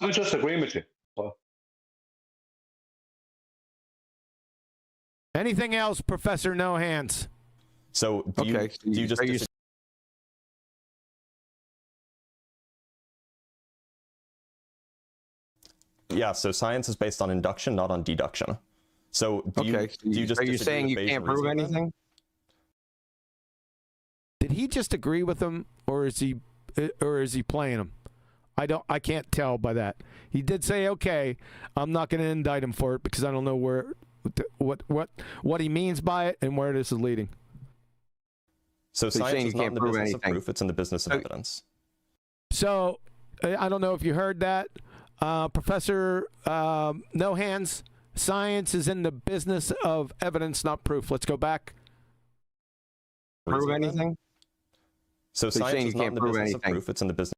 I just agree with you. Anything else, Professor No Hands? So do you just disagree? Yeah, so science is based on induction, not on deduction. So do you just are you saying you can't prove anything? Did he just agree with him, or is he playing him? I can't tell by that. He did say, okay, I'm not going to indict him for it because I don't know what he means by it and where this is leading. So science is not in the business of proof, it's in the business of evidence. So I don't know if you heard that. Professor No Hands, science is in the business of evidence, not proof. Let's go back. Prove anything? So science is not in the business of proof, it's in the business.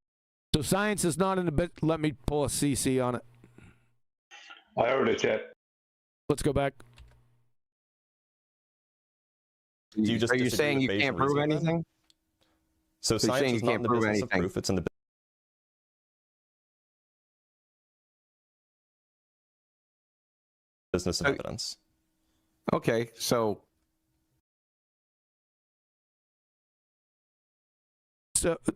So science is not in the bit. Let me pull a CC on it. I heard it, yet. Let's go back. Are you saying you can't prove anything? So science is not in the business of proof, it's in the business of evidence. Okay, so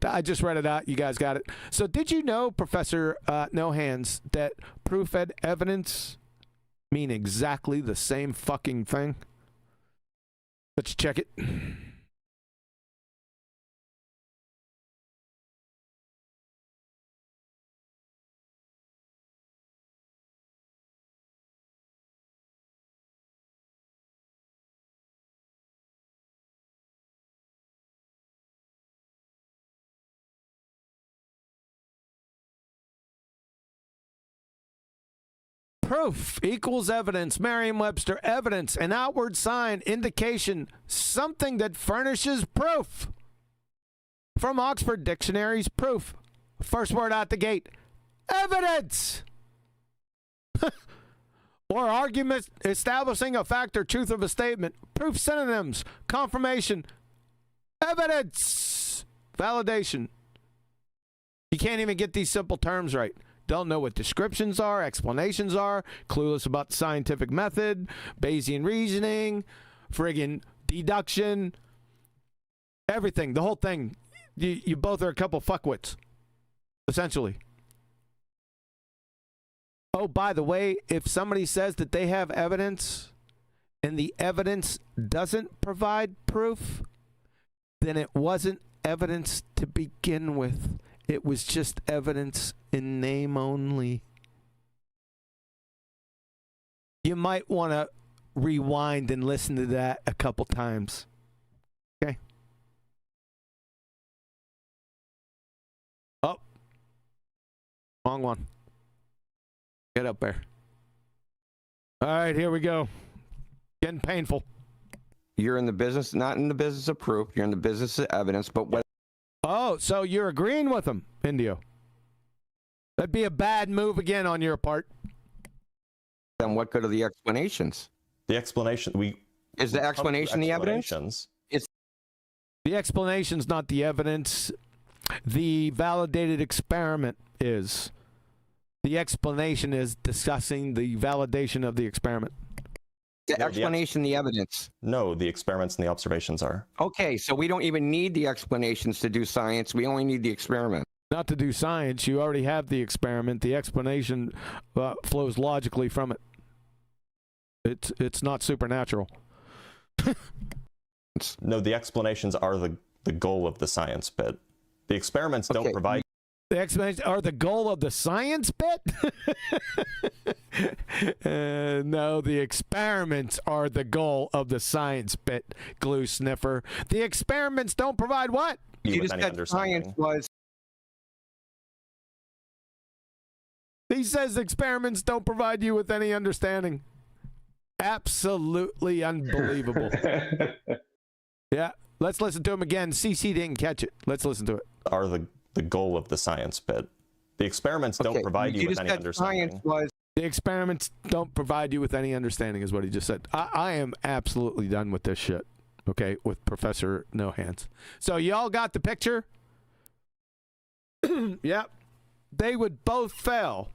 I just read it out. You guys got it. So did you know, Professor No Hands, that proof and evidence mean exactly the same fucking thing? Let's check it. Proof equals evidence. Merriam-Webster, evidence, an outward sign, indication, something that furnishes proof. From Oxford Dictionary's proof. First word out the gate, evidence. Or argument establishing a fact or truth of a statement. Proof synonyms, confirmation, evidence, validation. You can't even get these simple terms right. Don't know what descriptions are, explanations are, clueless about the scientific method, Bayesian reasoning, friggin' deduction, everything, the whole thing. You both are a couple fuckwits, essentially. Oh, by the way, if somebody says that they have evidence and the evidence doesn't provide proof, then it wasn't evidence to begin with. It was just evidence in name only. You might want to rewind and listen to that a couple times. Okay? Oh. Wrong one. Get up there. All right, here we go. Getting painful. You're in the business, not in the business of proof. You're in the business of evidence, but what? Oh, so you're agreeing with him, Indio. That'd be a bad move again on your part. Then what good are the explanations? The explanation, is the explanation the evidence? It's the explanation's not the evidence. The validated experiment is. The explanation is discussing the validation of the experiment. The explanation, the evidence. No, the experiments and the observations are. Okay, so we don't even need the explanations to do science. We only need the experiment. Not to do science. You already have the experiment. The explanation flows logically from it. It's not supernatural. No, the explanations are the goal of the science bit. The experiments don't provide. The explanations are the goal of the science bit? No, the experiments are the goal of the science bit, glue sniffer. The experiments don't provide what? You just said science was. He says experiments don't provide you with any understanding. Absolutely unbelievable. Yeah, let's listen to him again. CC didn't catch it. Let's listen to it. Are the goal of the science bit. The experiments don't provide you with any understanding. The experiments don't provide you with any understanding is what he just said. I am absolutely done with this shit, okay, with Professor No Hands. So y'all got the picture? Yep. They would both fail.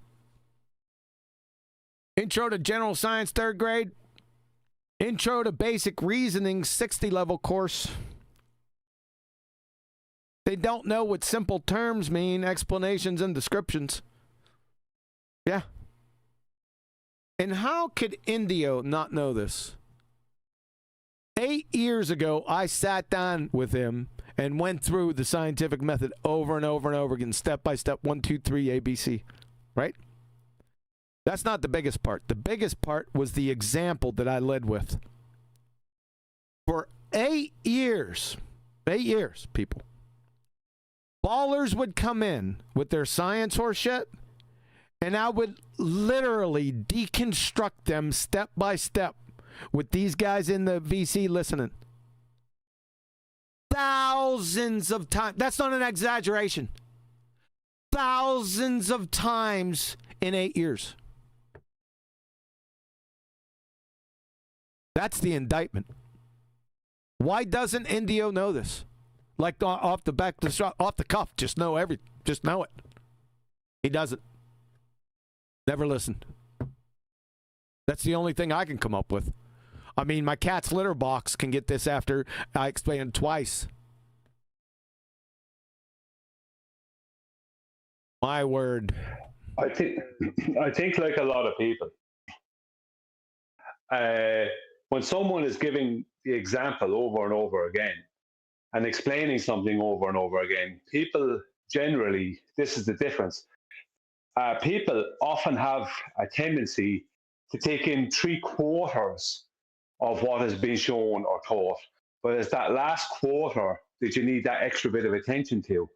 Intro to General Science, 3rd grade. Intro to Basic Reasoning, 60-level course. They don't know what simple terms mean, explanations and descriptions. Yeah. And how could Indio not know this? 8 years ago, I sat down with him and went through the scientific method over and over and over again, step by step, 1, 2, 3, ABC. Right? That's not the biggest part. The biggest part was the example that I led with. For 8 years, people, ballers would come in with their science horse shit, and I would literally deconstruct them step by step with these guys in the VC listening. Thousands of times. That's not an exaggeration. Thousands of times in 8 years. That's the indictment. Why doesn't Indio know this? Like off the cuff, just know it. He doesn't. Never listened. That's the only thing I can come up with. I mean, my cat's litter box can get this after I explained it twice. My word. I think like a lot of people, when someone is giving the example over and over again and explaining something over and over again, people generally, this is the difference. People often have a tendency to take in 3/4 of what has been shown or taught, but it's that last quarter that you need that extra bit of attention to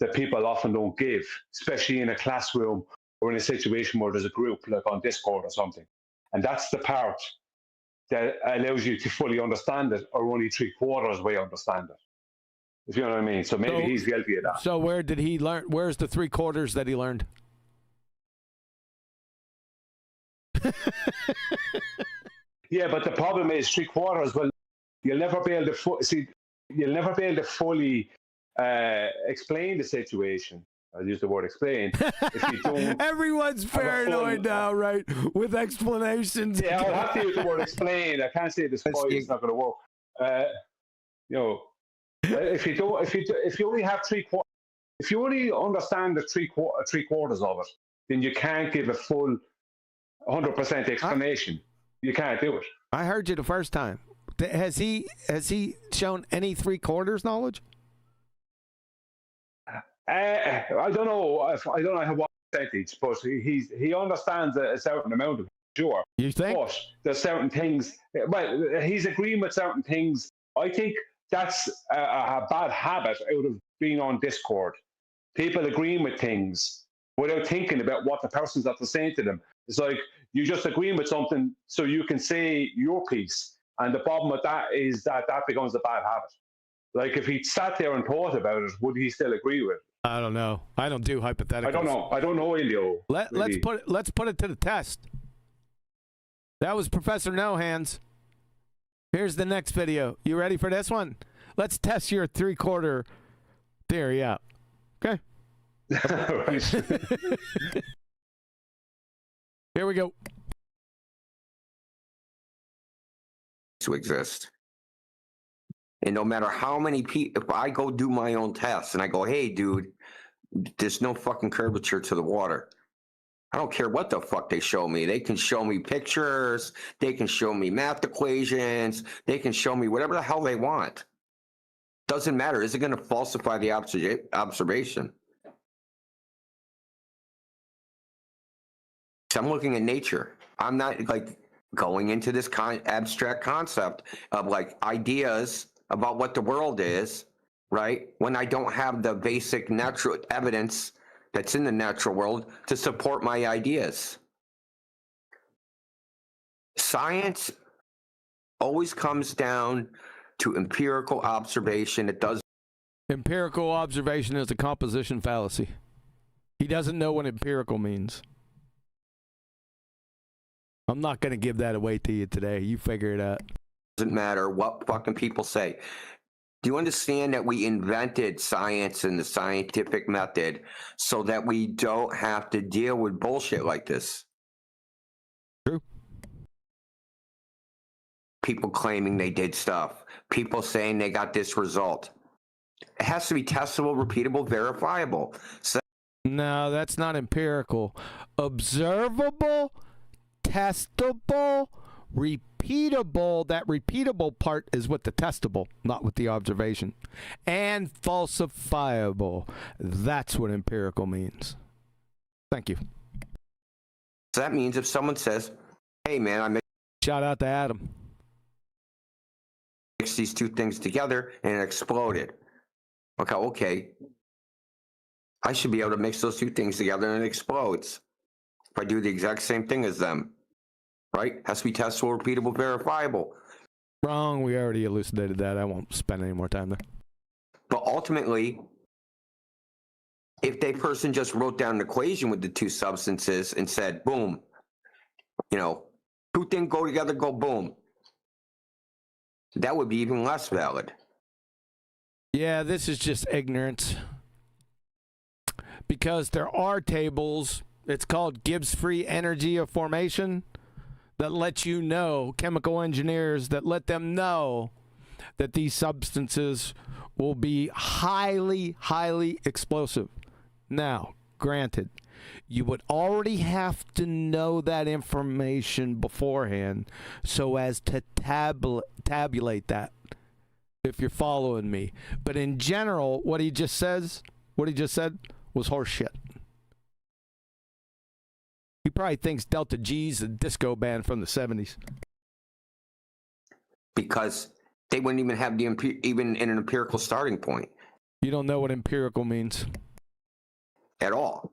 that people often don't give, especially in a classroom or in a situation where there's a group like on Discord or something. And that's the part that allows you to fully understand it, or only 3/4 way understand it. If you know what I mean. So maybe he's guilty of that. So where did he learn? Where's the 3/4 that he learned? Yeah, but the problem is 3/4. Well, you'll never be able to you'll never be able to fully explain the situation. I'll use the word explain. If you don't, everyone's paranoid now, right? With explanations. Yeah, I'll have to use the word explain. I can't say this point. It's not going to work. You know, if you only have 3/4, if you only understand the 3/4 of it, then you can't give a full 100% explanation. You can't do it. I heard you the first time. Has he shown any 3/4 knowledge? I don't know. I don't know what percentage, but he understands a certain amount of it, sure. You think? But there's certain things. Well, he's agreeing with certain things. I think that's a bad habit out of being on Discord. People agreeing with things without thinking about what the person's after saying to them. It's like you just agreeing with something so you can say your piece. And the problem with that is that becomes a bad habit. Like if he sat there and thought about it, would he still agree with it? I don't know. I don't do hypotheticals. I don't know, Indio. Let's put it to the test. That was Professor No Hands. Here's the next video. You ready for this one? Let's test your 3/4 theory out. Okay. Here we go. To exist. And no matter how many people, if I go do my own tests and I go, hey, dude, there's no fucking curvature to the water. I don't care what the fuck they show me. They can show me pictures. They can show me math equations. They can show me whatever the hell they want. Doesn't matter. Is it going to falsify the observation? So I'm looking at nature. I'm not like going into this abstract concept of like ideas about what the world is, right? When I don't have the basic natural evidence that's in the natural world to support my ideas. Science always comes down to empirical observation. It does. Empirical observation is a composition fallacy. He doesn't know what empirical means. I'm not going to give that away to you today. You figure it out. Doesn't matter what fucking people say. Do you understand that we invented science and the scientific method so that we don't have to deal with bullshit like this? True. People claiming they did stuff. People saying they got this result. It has to be testable, repeatable, verifiable. So no, that's not empirical. Observable, testable, repeatable. That repeatable part is with the testable, not with the observation. And falsifiable. That's what empirical means. Thank you. So that means if someone says, hey man, I shout out to Adam. Mixed these two things together and it exploded. Okay. I should be able to mix those two things together and it explodes. If I do the exact same thing as them. Right? Has to be testable, repeatable, verifiable. Wrong. We already elucidated that. I won't spend any more time there. But ultimately, if that person just wrote down an equation with the two substances and said, boom, two things go together, go boom. That would be even less valid. Yeah, this is just ignorance. Because there are tables, it's called Gibbs free energy of formation, that let you know, chemical engineers that let them know that these substances will be highly, highly explosive. Now, granted, you would already have to know that information beforehand so as to tabulate that, if you're following me. But in general, what he just said was horse shit. He probably thinks Delta G's a disco band from the 70s. Because they wouldn't even have even in an empirical starting point. You don't know what empirical means. At all.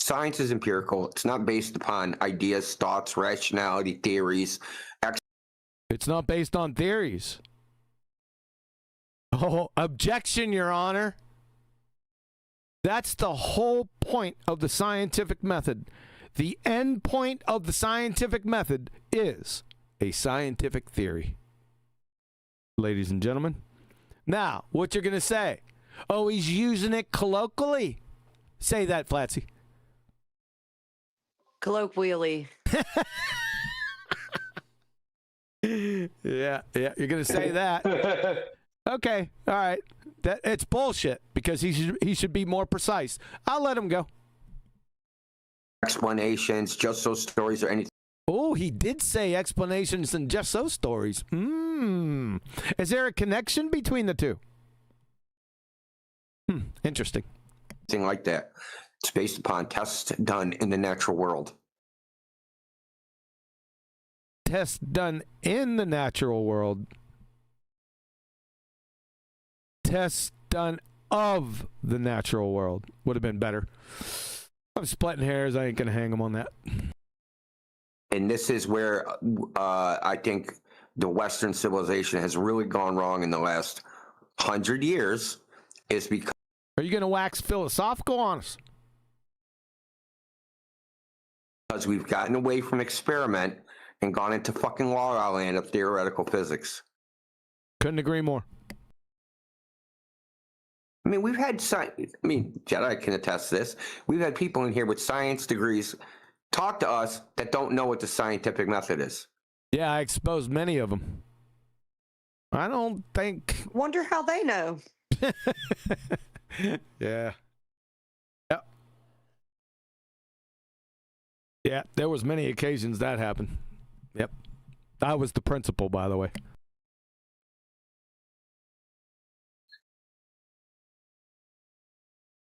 Science is empirical. It's not based upon ideas, thoughts, rationality, theories. It's not based on theories. Oh, objection, Your Honor. That's the whole point of the scientific method. The end point of the scientific method is a scientific theory. Ladies and gentlemen. Now, what you're going to say? Oh, he's using it colloquially. Say that, Flatsy. Colloquially. Yeah, you're going to say that. Okay, all right. It's bullshit because he should be more precise. I'll let him go. Explanations, just so stories or anything. Oh, he did say explanations and just so stories. Is there a connection between the two? Interesting. Thing like that. It's based upon tests done in the natural world. Tests done in the natural world. Tests done of the natural world would have been better. I'm splitting hairs. I ain't going to hang them on that. And this is where I think the Western civilization has really gone wrong in the last 100 years is because... Are you going to wax philosophical on us? Because we've gotten away from experiment and gone into fucking la la land of theoretical physics. Couldn't agree more. I mean, we've had Jedi can attest to this. We've had people in here with science degrees talk to us that don't know what the scientific method is. Yeah, I exposed many of them. I don't think... Wonder how they know. Yeah. Yep. Yeah, there was many occasions that happened. Yep. I was the principal, by the way.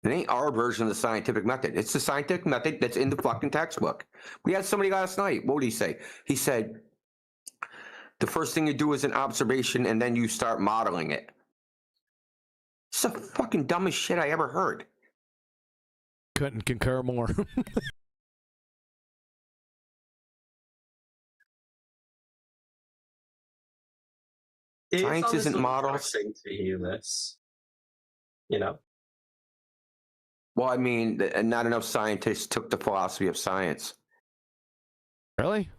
It ain't our version of the scientific method. It's the scientific method that's in the fucking textbook. We had somebody last night. What did he say? He said, the first thing you do is an observation and then you start modeling it. It's the fucking dumbest shit I ever heard. Couldn't concur more. Science isn't models. To hear this, you know. Well, I mean, not enough scientists took the philosophy of science. Really?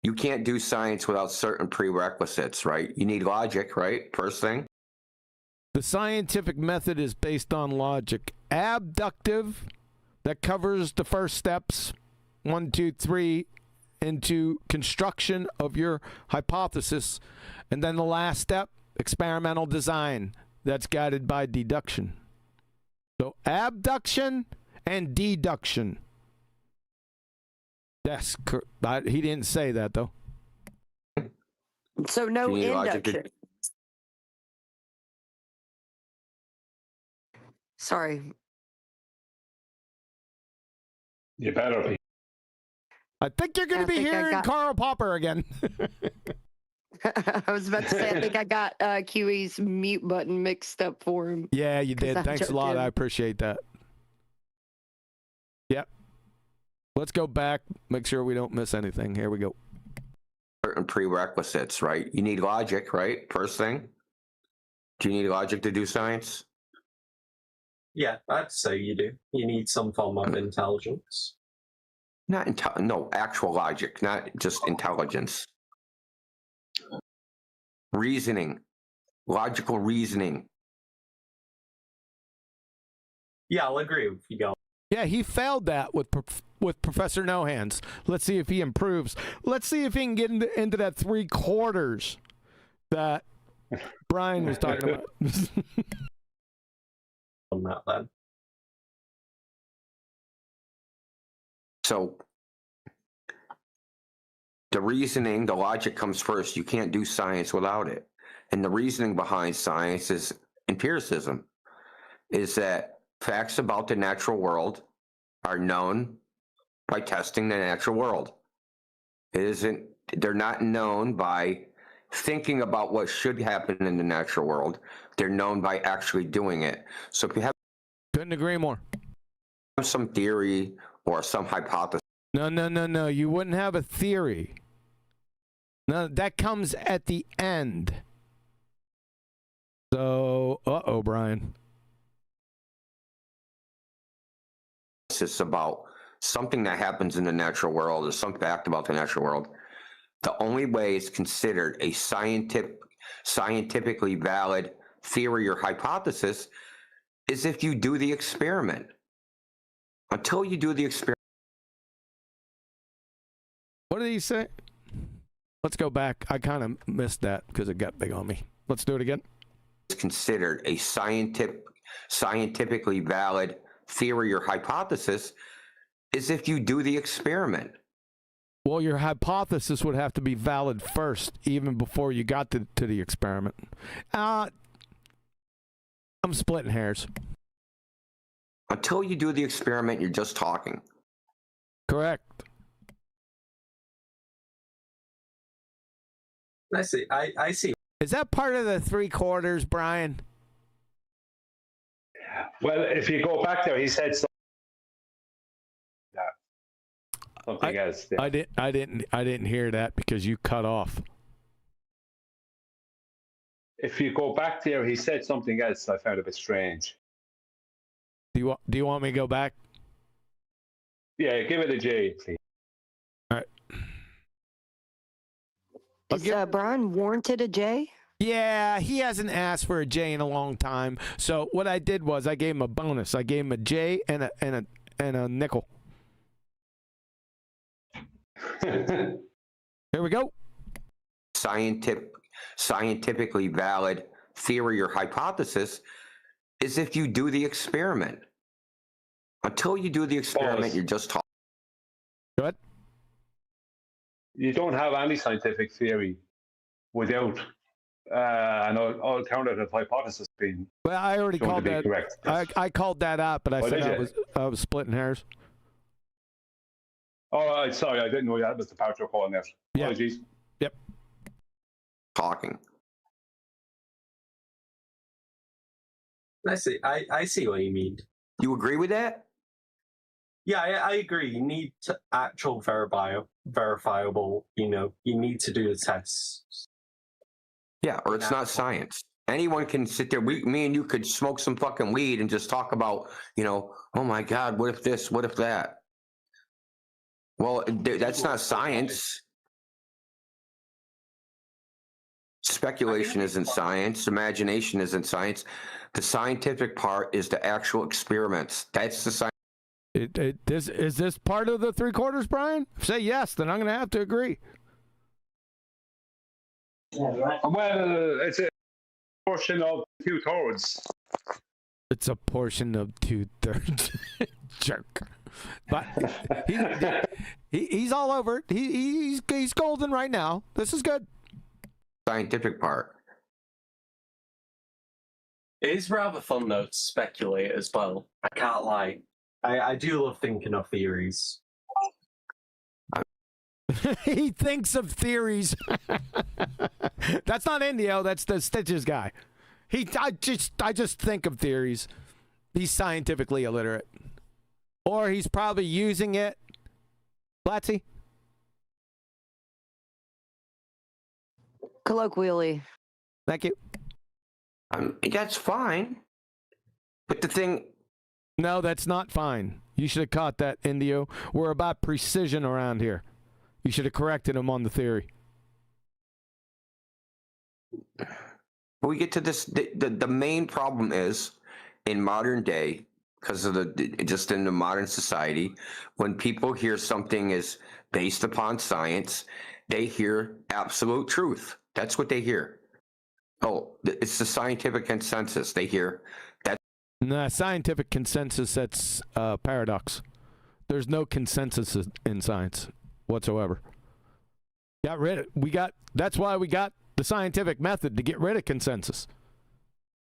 You can't do science without certain prerequisites, right? You need logic, right? First thing. The scientific method is based on logic. Abductive, that covers the first steps, 1, 2, 3, into construction of your hypothesis. And then the last step, experimental design. That's guided by deduction. So abduction and deduction. Yes, he didn't say that though. So no induction. Sorry. You better be. I think you're going to be hearing Karl Popper again. I was about to say, I think I got QE's mute button mixed up for him. Yeah, you did. Thanks a lot. I appreciate that. Yep. Let's go back. Make sure we don't miss anything. Here we go. Certain prerequisites, right? You need logic, right? First thing. Do you need logic to do science? Yeah, I'd say you do. You need some form of intelligence. No, actual logic, not just intelligence. Reasoning, logical reasoning. Yeah, I'll agree with you guys. Yeah, he failed that with Professor No Hands. Let's see if he improves. Let's see if he can get into that 3/4 that Brian was talking about. On that then. So the reasoning, the logic comes first. You can't do science without it. And the reasoning behind science is empiricism, is that facts about the natural world are known by testing the natural world. They're not known by thinking about what should happen in the natural world. They're known by actually doing it. So if you have Couldn't agree more. Some theory or some hypothesis. No. You wouldn't have a theory. No, that comes at the end. So, Brian. It's about something that happens in the natural world or some fact about the natural world. The only way it's considered a scientifically valid theory or hypothesis is if you do the experiment. Until you do the experiment. What did he say? Let's go back. I kind of missed that because it got big on me. Let's do it again. It's considered a scientifically valid theory or hypothesis is if you do the experiment. Well, your hypothesis would have to be valid first, even before you got to the experiment. I'm splitting hairs. Until you do the experiment, you're just talking. Correct. I see. I see. Is that part of the 3/4, Brian? Well, if you go back there, he said something else. Yeah. I didn't hear that because you cut off. If you go back there, he said something else I found a bit strange. Do you want me to go back? Yeah, give it a J, please. All right. Is Brian warranted a J? Yeah, he hasn't asked for a J in a long time. So what I did was I gave him a bonus. I gave him a J and a nickel. Here we go. Scientifically valid theory or hypothesis is if you do the experiment. Until you do the experiment, you're just talking. Good. You don't have any scientific theory without an alternative hypothesis being. Well, I already called that. Correct. I called that out, but I said I was splitting hairs. Oh, sorry, I didn't know that was the Patrick calling that. Apologies. Yep. Talking. I see. I see what you mean. You agree with that? Yeah, I agree. You need actual verifiable. You need to do the tests. Yeah, or it's not science. Anyone can sit there. Me and you could smoke some fucking weed and just talk about, oh my God, what if this? What if that? Well, that's not science. Speculation isn't science. Imagination isn't science. The scientific part is the actual experiments. That's the science. Is this part of the 3/4, Brian? Say yes, then I'm going to have to agree. Well, it's a portion of 2/3. It's a portion of 2/3. Jerk. But he's all over it. He's golden right now. This is good. Scientific part. It is rather fun though to speculate as well. I can't lie. I do love thinking of theories. He thinks of theories. That's not Indio. That's the Stitches guy. I just think of theories. He's scientifically illiterate, or he's probably using it. Blatzy? Colloquially. Thank you. That's fine. But the thing. No, that's not fine. You should have caught that, Indio. We're about precision around here. You should have corrected him on the theory. We get to this. The main problem is in modern day, because of just in the modern society, when people hear something is based upon science, they hear absolute truth. That's what they hear. Oh, it's the scientific consensus. They hear that. Nah, scientific consensus, that's paradox. There's no consensus in science whatsoever. That's why we got the scientific method, to get rid of consensus.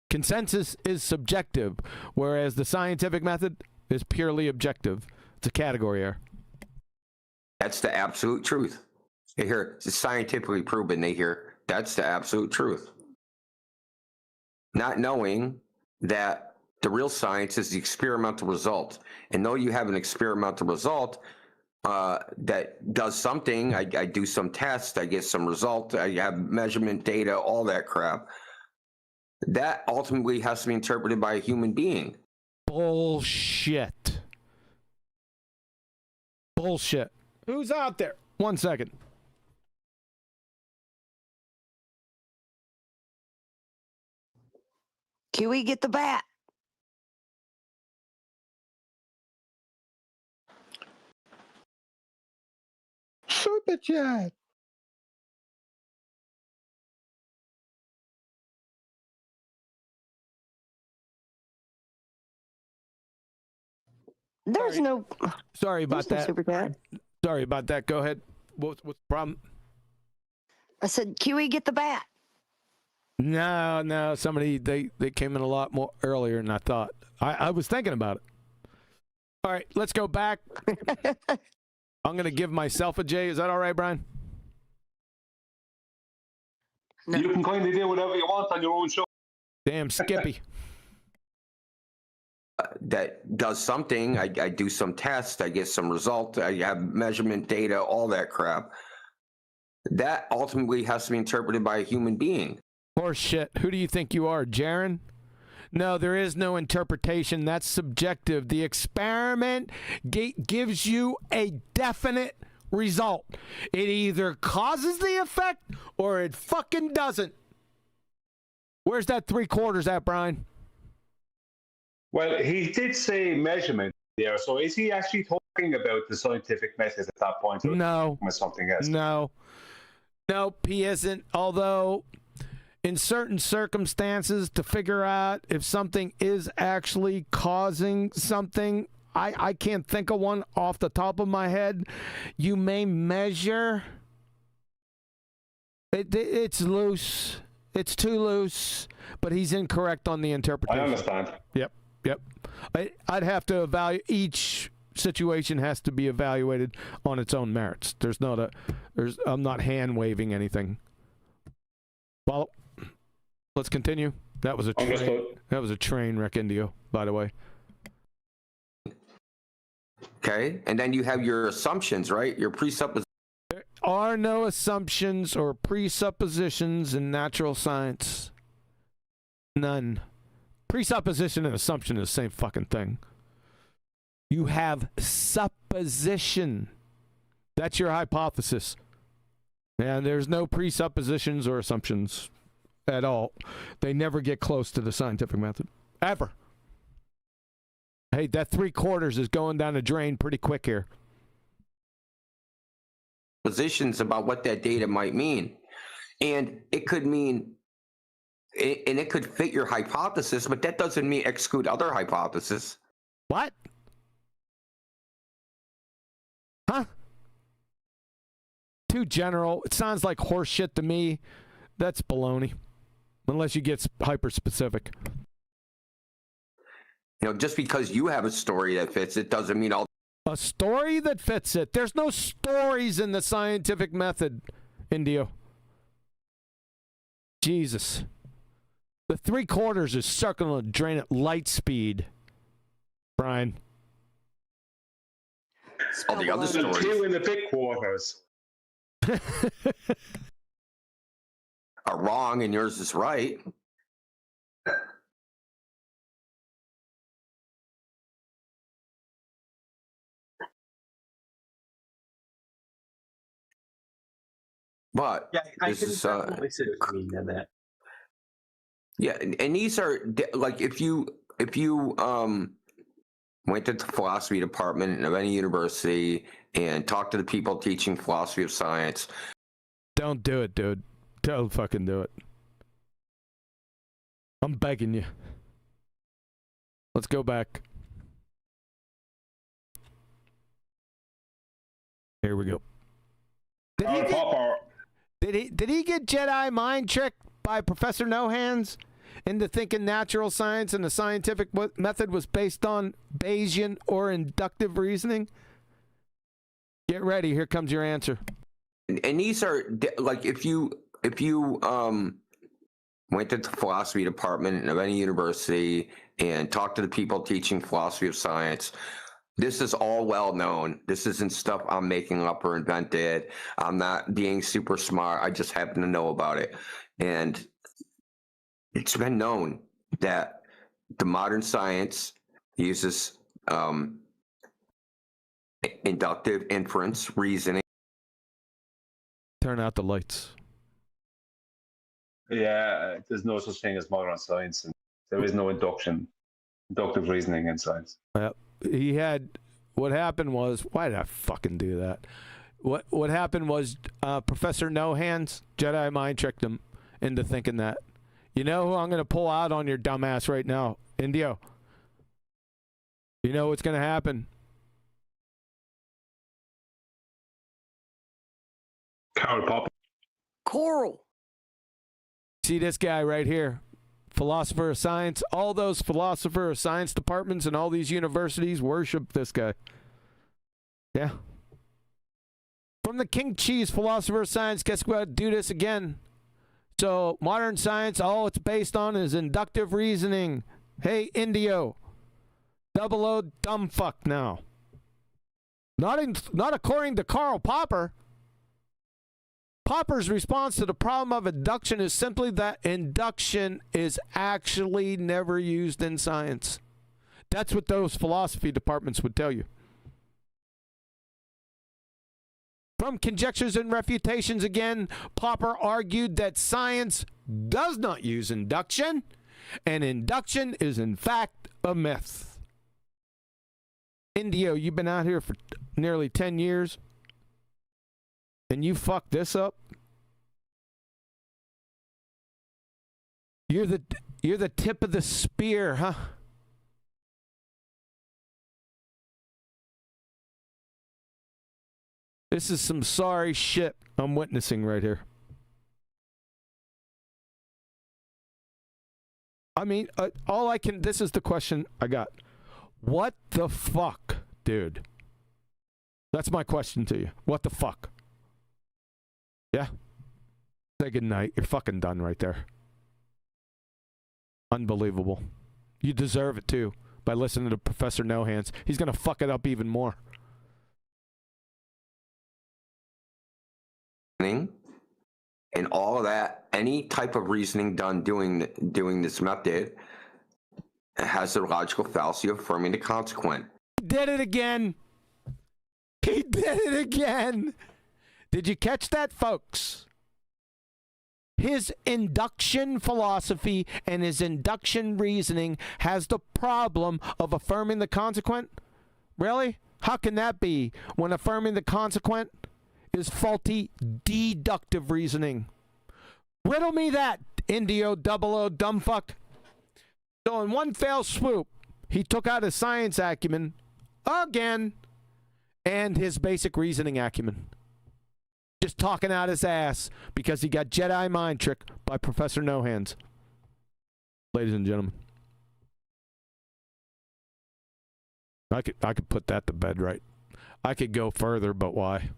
Consensus is subjective, whereas the scientific method is purely objective. It's a category error. That's the absolute truth. They hear it's scientifically proven. They hear that's the absolute truth. Not knowing that The real science is the experimental result. And though you have an experimental result that does something, I do some tests, I get some result, I have measurement data, all that crap. That ultimately has to be interpreted by a human being. Bullshit. Bullshit. Who's out there? 1 second. Huey, get the bat. Superchat. There's no. Sorry about there's that. No Superchat. Sorry about that. Go ahead. What's the problem? I said, Huey, get the bat. No. Somebody they came in a lot more earlier than I thought. I was thinking about it. All right, let's go back. I'm gonna give myself a J. Is that all right, Brian? No. You can kind of do whatever you want on your own show. Damn, Skippy. That does something, I do some tests, I get some result, I have measurement data, all that crap. That ultimately has to be interpreted by a human being. Horse shit. Who do you think you are, Jaron? No, there is no interpretation. That's subjective. The experiment gives you a definite result. It either causes the effect or it fucking doesn't. Where's that 3/4 at, Brian? Well, he did say measurement there. So is he actually talking about the scientific method at that point? No. Or something else? No. Nope, he isn't. Although, in certain circumstances, to figure out if something is actually causing something, I can't think of one off the top of my head. You may measure. It's loose. It's too loose. But he's incorrect on the interpretation. I understand. Yep. I'd have to evaluate. Each situation has to be evaluated on its own merits. I'm not hand waving anything. Well, let's continue. That was a train. Understood. That was a train wreck, Indio, by the way. Okay, and then you have your assumptions, right? Your presuppositions. There are no assumptions or presuppositions in natural science. None. Presupposition and assumption is the same fucking thing. You have supposition. That's your hypothesis. And there's no presuppositions or assumptions at all. They never get close to the scientific method. Ever. Hey, that 3/4 is going down the drain pretty quick here. Positions about what that data might mean. And it could mean, and it could fit your hypothesis, but that doesn't mean exclude other hypotheses. What? Huh? Too general. It sounds like horse shit to me. That's baloney. Unless you get hyper specific. You know, just because you have a story that fits it doesn't mean all. A story that fits it. There's no stories in the scientific method, Indio. Jesus. The 3/4 is circling a drain at light speed, Brian. All the other stories. 2 in the big quarters. Are wrong and yours is right. But yeah, I this can is definitely see what you mean in that. yeah, and these are like if you went to the philosophy department of any university and talked to the people teaching philosophy of science. Don't do it, dude. Don't fucking do it. I'm begging you. Let's go back. Here we go. Did he get Jedi mind tricked by Professor No Hands into thinking natural science and the scientific method was based on Bayesian or inductive reasoning? Get ready. Here comes your answer. And these are like if you went to the philosophy department of any university and talked to the people teaching philosophy of science, this is all well known. This isn't stuff I'm making up or invented. I'm not being super smart. I just happen to know about it. And it's been known that the modern science uses inductive inference reasoning. Turn out the lights. Yeah, there's no such thing as modern science, and there is no inductive reasoning in science. He had, what happened was, why did I fucking do that? What happened was Professor No Hands, Jedi mind tricked him into thinking that. You know who I'm going to pull out on your dumbass right now? Indio. You know what's going to happen? Karl Popper. Coral. See this guy right here, philosopher of science. All those philosopher of science departments and all these universities worship this guy. Yeah. From the King Cheese philosopher of science, guess what? Do this again. So modern science, all it's based on is inductive reasoning. Hey, Indio. 00 dumb fuck now. Not according to Karl Popper. Popper's response to the problem of induction is simply that induction is actually never used in science. That's what those philosophy departments would tell you. From Conjectures and Refutations again, Popper argued that science does not use induction, and induction is in fact a myth. Indio, you've been out here for nearly 10 years, and you fucked this up? You're the tip of the spear, huh? This is some sorry shit I'm witnessing right here. I mean, this is the question I got. What the fuck, dude? That's my question to you. What the fuck? Yeah? Say good night. You're fucking done right there. Unbelievable. You deserve it too by listening to Professor No Hands. He's going to fuck it up even more. And all of that, any type of reasoning done doing this method has the logical fallacy of affirming the consequent. He did it again. He did it again. Did you catch that, folks? His induction philosophy and his induction reasoning has the problem of affirming the consequent? Really? How can that be when affirming the consequent is faulty deductive reasoning? Riddle me that, Indio 00 dumbfuck. So in one fell swoop, he took out his science acumen again and his basic reasoning acumen. Just talking out his ass because he got Jedi mind tricked by Professor No Hands. Ladies and gentlemen. I could put that to bed, right? I could go further, but why?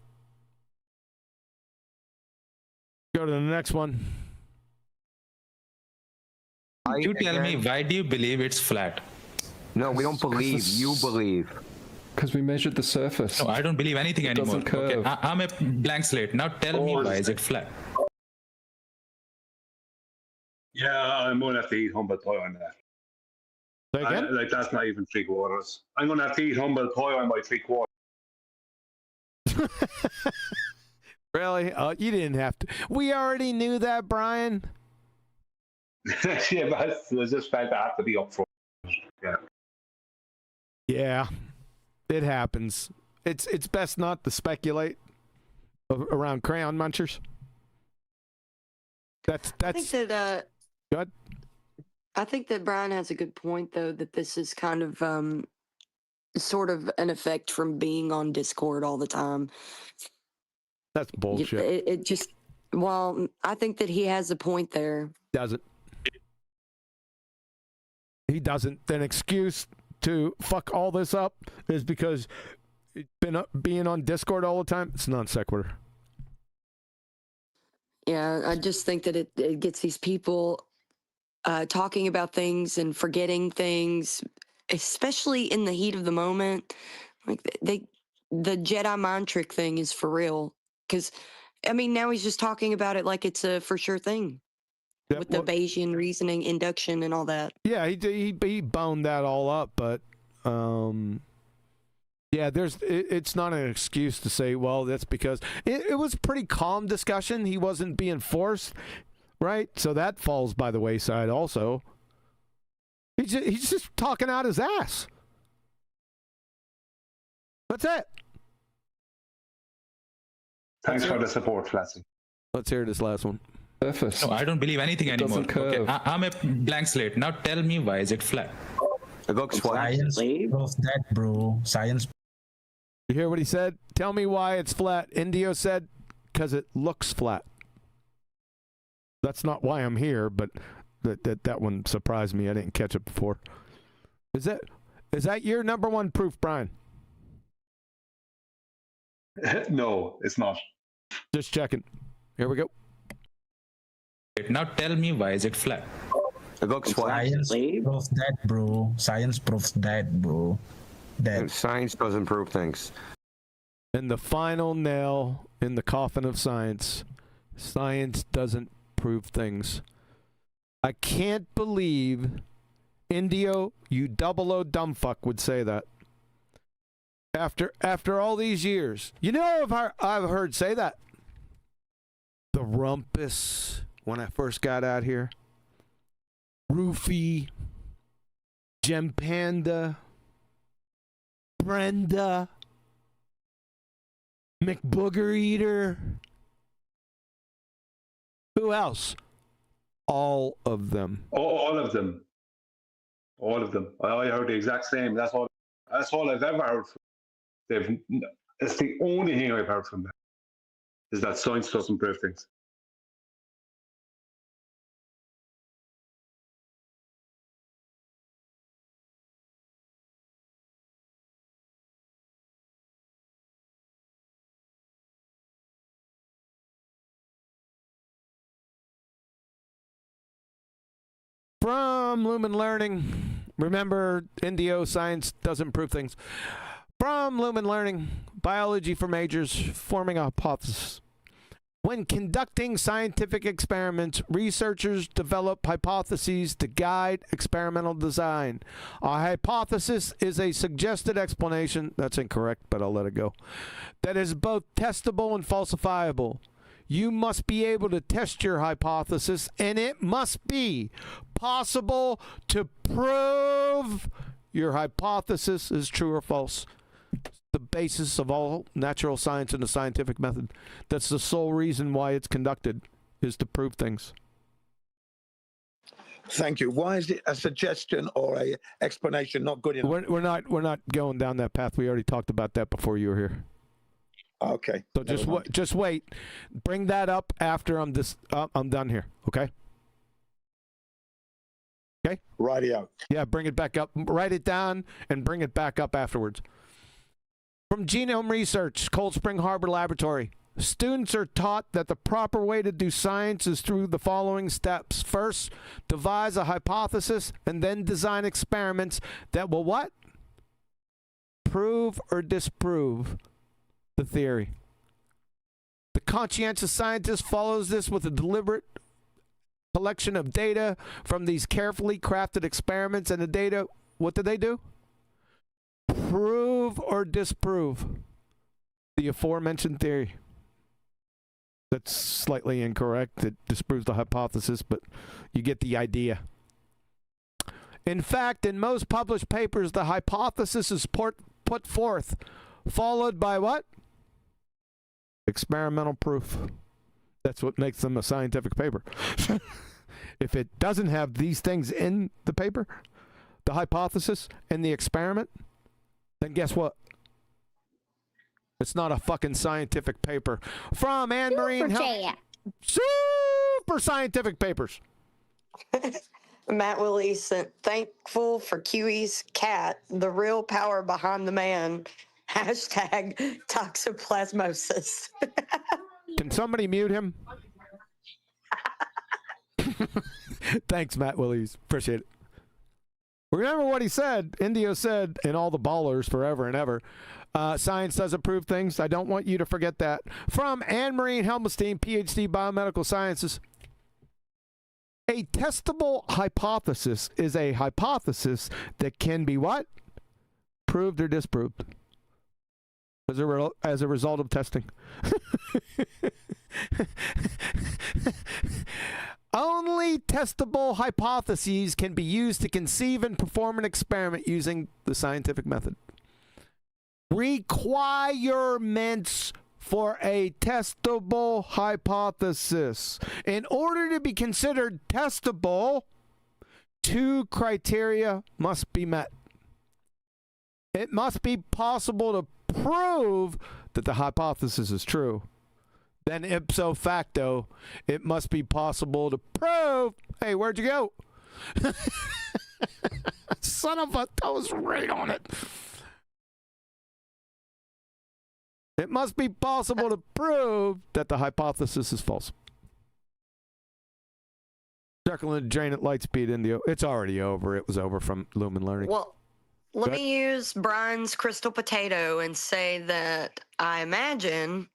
Go to the next one. You tell me, why do you believe it's flat? No, we don't believe. You believe. Because we measured the surface. No, I don't believe anything It anymore. doesn't curve. Okay, I'm a blank slate. Now tell me, why is it flat? Yeah, I'm going to have to eat humble pie on that. Say again? Like, that's not even 3/4. I'm going to have to eat humble pie on my 3/4. Really? You didn't have to. We already knew that, Brian. Yeah, but I just felt I have to be up front. Yeah. Yeah, it happens. It's best not to speculate around crayon munchers. That's. I think that good. I think that Brian has a good point, though, that this is kind of sort of an effect from being on Discord all the time. That's bullshit. It just, well, I think that he has a point there. Doesn't. He doesn't. An excuse to fuck all this up is because it's been being on Discord all the time. It's non sequitur. Yeah, I just think that it gets these people talking about things and forgetting things, especially in the heat of the moment. Like the Jedi mind trick thing is for real. Because, I mean, now he's just talking about it like it's a for sure thing. Yeah, with the Bayesian reasoning, induction, and all that. Yeah, he boned that all up, but yeah, it's not an excuse to say, well, that's because it was a pretty calm discussion. He wasn't being forced, right? So that falls by the wayside also. He's just talking out his ass. That's it. Thanks for the support, Flassy. Let's hear this last one. No, I don't believe anything anymore. Okay, I'm a blank slate. Now tell me, why is it flat? It looks flat. Science proves that, bro. Science. You hear what he said? Tell me why it's flat. Indio said, because it looks flat. That's not why I'm here, but that one surprised me. I didn't catch it before. Is that your number one proof, Brian? No, it's not. Just checking. Here we go. Now tell me, why is it flat? It looks flat. Science proves that, bro. Science proves that, bro. That science doesn't prove things. And the final nail in the coffin of science. Science doesn't prove things. I can't believe Indio, you double O dumb fuck, would say that. After all these years. You know, I've heard say that. The rumpus when I first got out here. Roofy. Gem Panda. Brenda. McBooger Eater. Who else? All of them. All of them. All of them. I heard the exact same. That's all I've ever heard from them. It's the only thing I've heard from them. Is that science doesn't prove things. From Lumen Learning, remember, Indio, science doesn't prove things. From Lumen Learning, biology for majors, forming a hypothesis. When conducting scientific experiments, researchers develop hypotheses to guide experimental design. A hypothesis is a suggested explanation, that's incorrect, but I'll let it go, that is both testable and falsifiable. You must be able to test your hypothesis, and it must be possible to prove your hypothesis is true or false. The basis of all natural science and the scientific method. That's the sole reason why it's conducted, is to prove things. Thank you. Why is it a suggestion or a explanation not good enough? We're not going down that path. We already talked about that before you were here. Okay. So just wait. Bring that up after I'm done here. Okay. Okay. Rightio. Yeah, bring it back up. Write it down and bring it back up afterwards. From Genome Research, Cold Spring Harbor Laboratory. Students are taught that the proper way to do science is through the following steps. First, devise a hypothesis and then design experiments that will what? Prove or disprove the theory. The conscientious scientist follows this with a deliberate collection of data from these carefully crafted experiments, and the data, what do? Prove or disprove the aforementioned theory. That's slightly incorrect. It disproves the hypothesis, but you get the idea. In fact, in most published papers, the hypothesis is put forth, followed by what? Experimental proof. That's what makes them a scientific paper. If it doesn't have these things in the paper, the hypothesis and the experiment, then guess what? It's not a fucking scientific paper. From Anne-Marie Super Scientific Papers. Matt Willie sent, thankful for QE's cat, the real power behind the man. Hashtag toxoplasmosis. Can somebody mute him? Thanks, Matt Willies. Appreciate it. Remember what he said. Indio said in all the ballers forever and ever. Science doesn't prove things. I don't want you to forget that. From Anne-Marie Helmstein, PhD, Biomedical Sciences. A testable hypothesis is a hypothesis that can be what? Proved or disproved. As a result of testing. Only testable hypotheses can be used to conceive and perform an experiment using the scientific method. Requirements for a testable hypothesis. In order to be considered testable, 2 criteria must be met. It must be possible to prove that the hypothesis is true. Then ipso facto, it must be possible to prove. Hey, where'd you go? Son of a, I was right on it. It must be possible to prove that the hypothesis is false. Circling the drain at light speed, Indio. It's already over. It was over from Lumen Learning. Well, let me use Brian's crystal potato and say that I imagine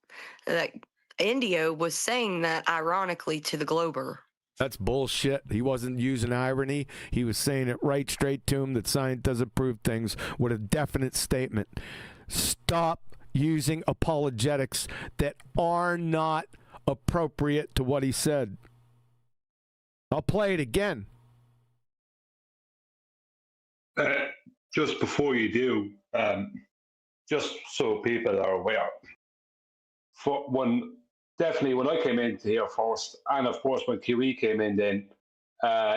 that Indio was saying that ironically to the Glober. That's bullshit. He wasn't using irony. He was saying it right straight to him that science doesn't prove things with a definite statement. Stop using apologetics that are not appropriate to what he said. I'll play it again. Just before you do, just so people are aware, definitely when I came into here first, and of course when QE came in then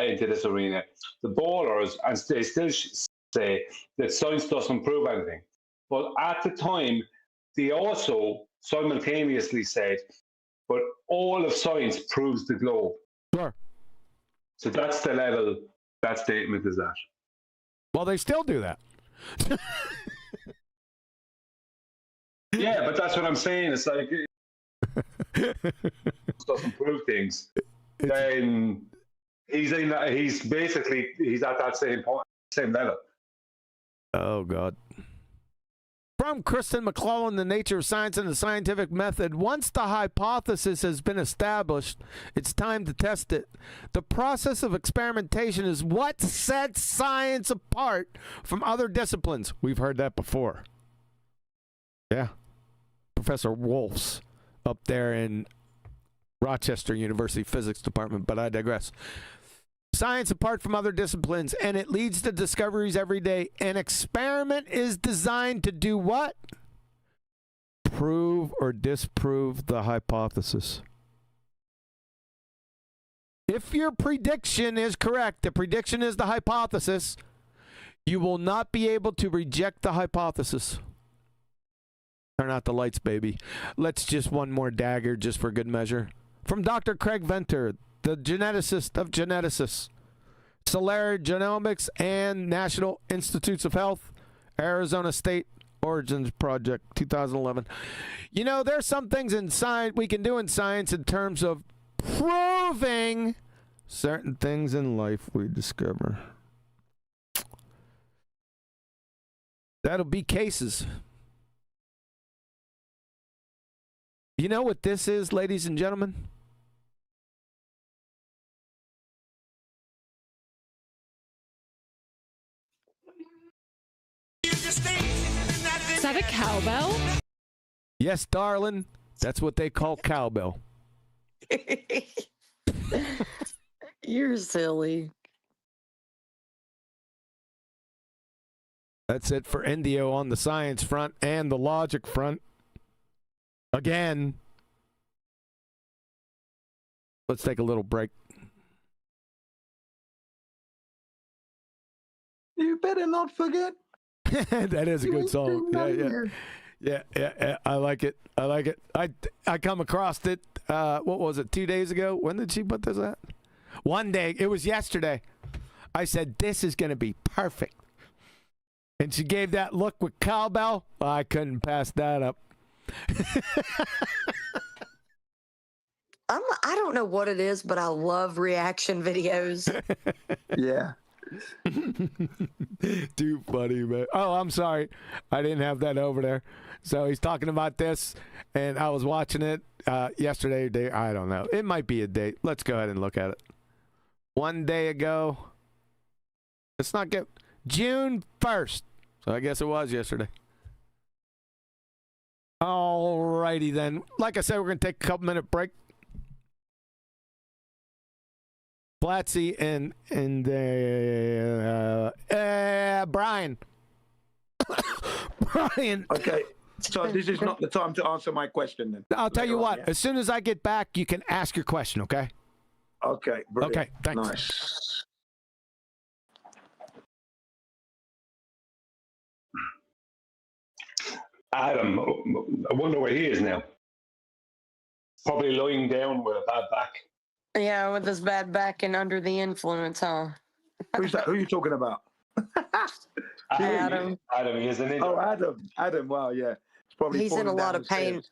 into this arena, the ballers, and they still say that science doesn't prove anything. But at the time, they also simultaneously said, but all of science proves the globe. Sure. So that's the level that statement is at. Well, they still do that. Yeah, but that's what I'm saying. It's like, doesn't prove things. Then he's at that same point, same level. Oh, God. From Kristen McClellan, The Nature of Science and the Scientific Method. Once the hypothesis has been established, it's time to test it. The process of experimentation is what sets science apart from other disciplines. We've heard that before. Yeah. Professor Wolf's up there in Rochester University Physics Department, but I digress. Science apart from other disciplines, and it leads to discoveries every day. An experiment is designed to do what? Prove or disprove the hypothesis. If your prediction is correct, the prediction is the hypothesis, you will not be able to reject the hypothesis. Turn out the lights, baby. Let's just one more dagger just for good measure. From Dr. Craig Venter, the geneticist of geneticists, Celera Genomics and National Institutes of Health, Arizona State Origins Project, 2011. You know, there's some things in science we can do in science in terms of proving certain things in life we discover. That'll be cases. You know what this is, ladies and gentlemen? Is that a cowbell? Yes, darling. That's what they call cowbell. You're silly. That's it for Indio on the science front and the logic front. Again. Let's take a little break. You better not forget. That is a good song. Yeah. I like it. I come across it. What was it? 2 days ago? When did she put this at? One day. It was yesterday. I said, this is going to be perfect. And she gave that look with cowbell. I couldn't pass that up. I don't know what it is, but I love reaction videos. Yeah. Too funny, man. Oh, I'm sorry. I didn't have that over there. So he's talking about this, and I was watching it yesterday or day. I don't know. It might be a date. Let's go ahead and look at it. 1 day ago. Let's not get June 1st. So I guess it was yesterday. All righty then. Like I said, we're going to take a couple-minute break. Blatzy and Brian. Brian. Okay. So this is not the time to answer my question then. I'll tell you what. As soon as I get back, you can ask your question, okay? Okay. Brilliant. Okay, thanks. Nice. Adam, I wonder where he is now. Probably lying down with a bad back. Yeah, with his bad back and under the influence, huh? Who's that? Who are you talking about? Adam. Adam, he is an Indio. Oh, Adam. Adam, wow, yeah. It's probably He's in a falling lot down of the pain. stairs.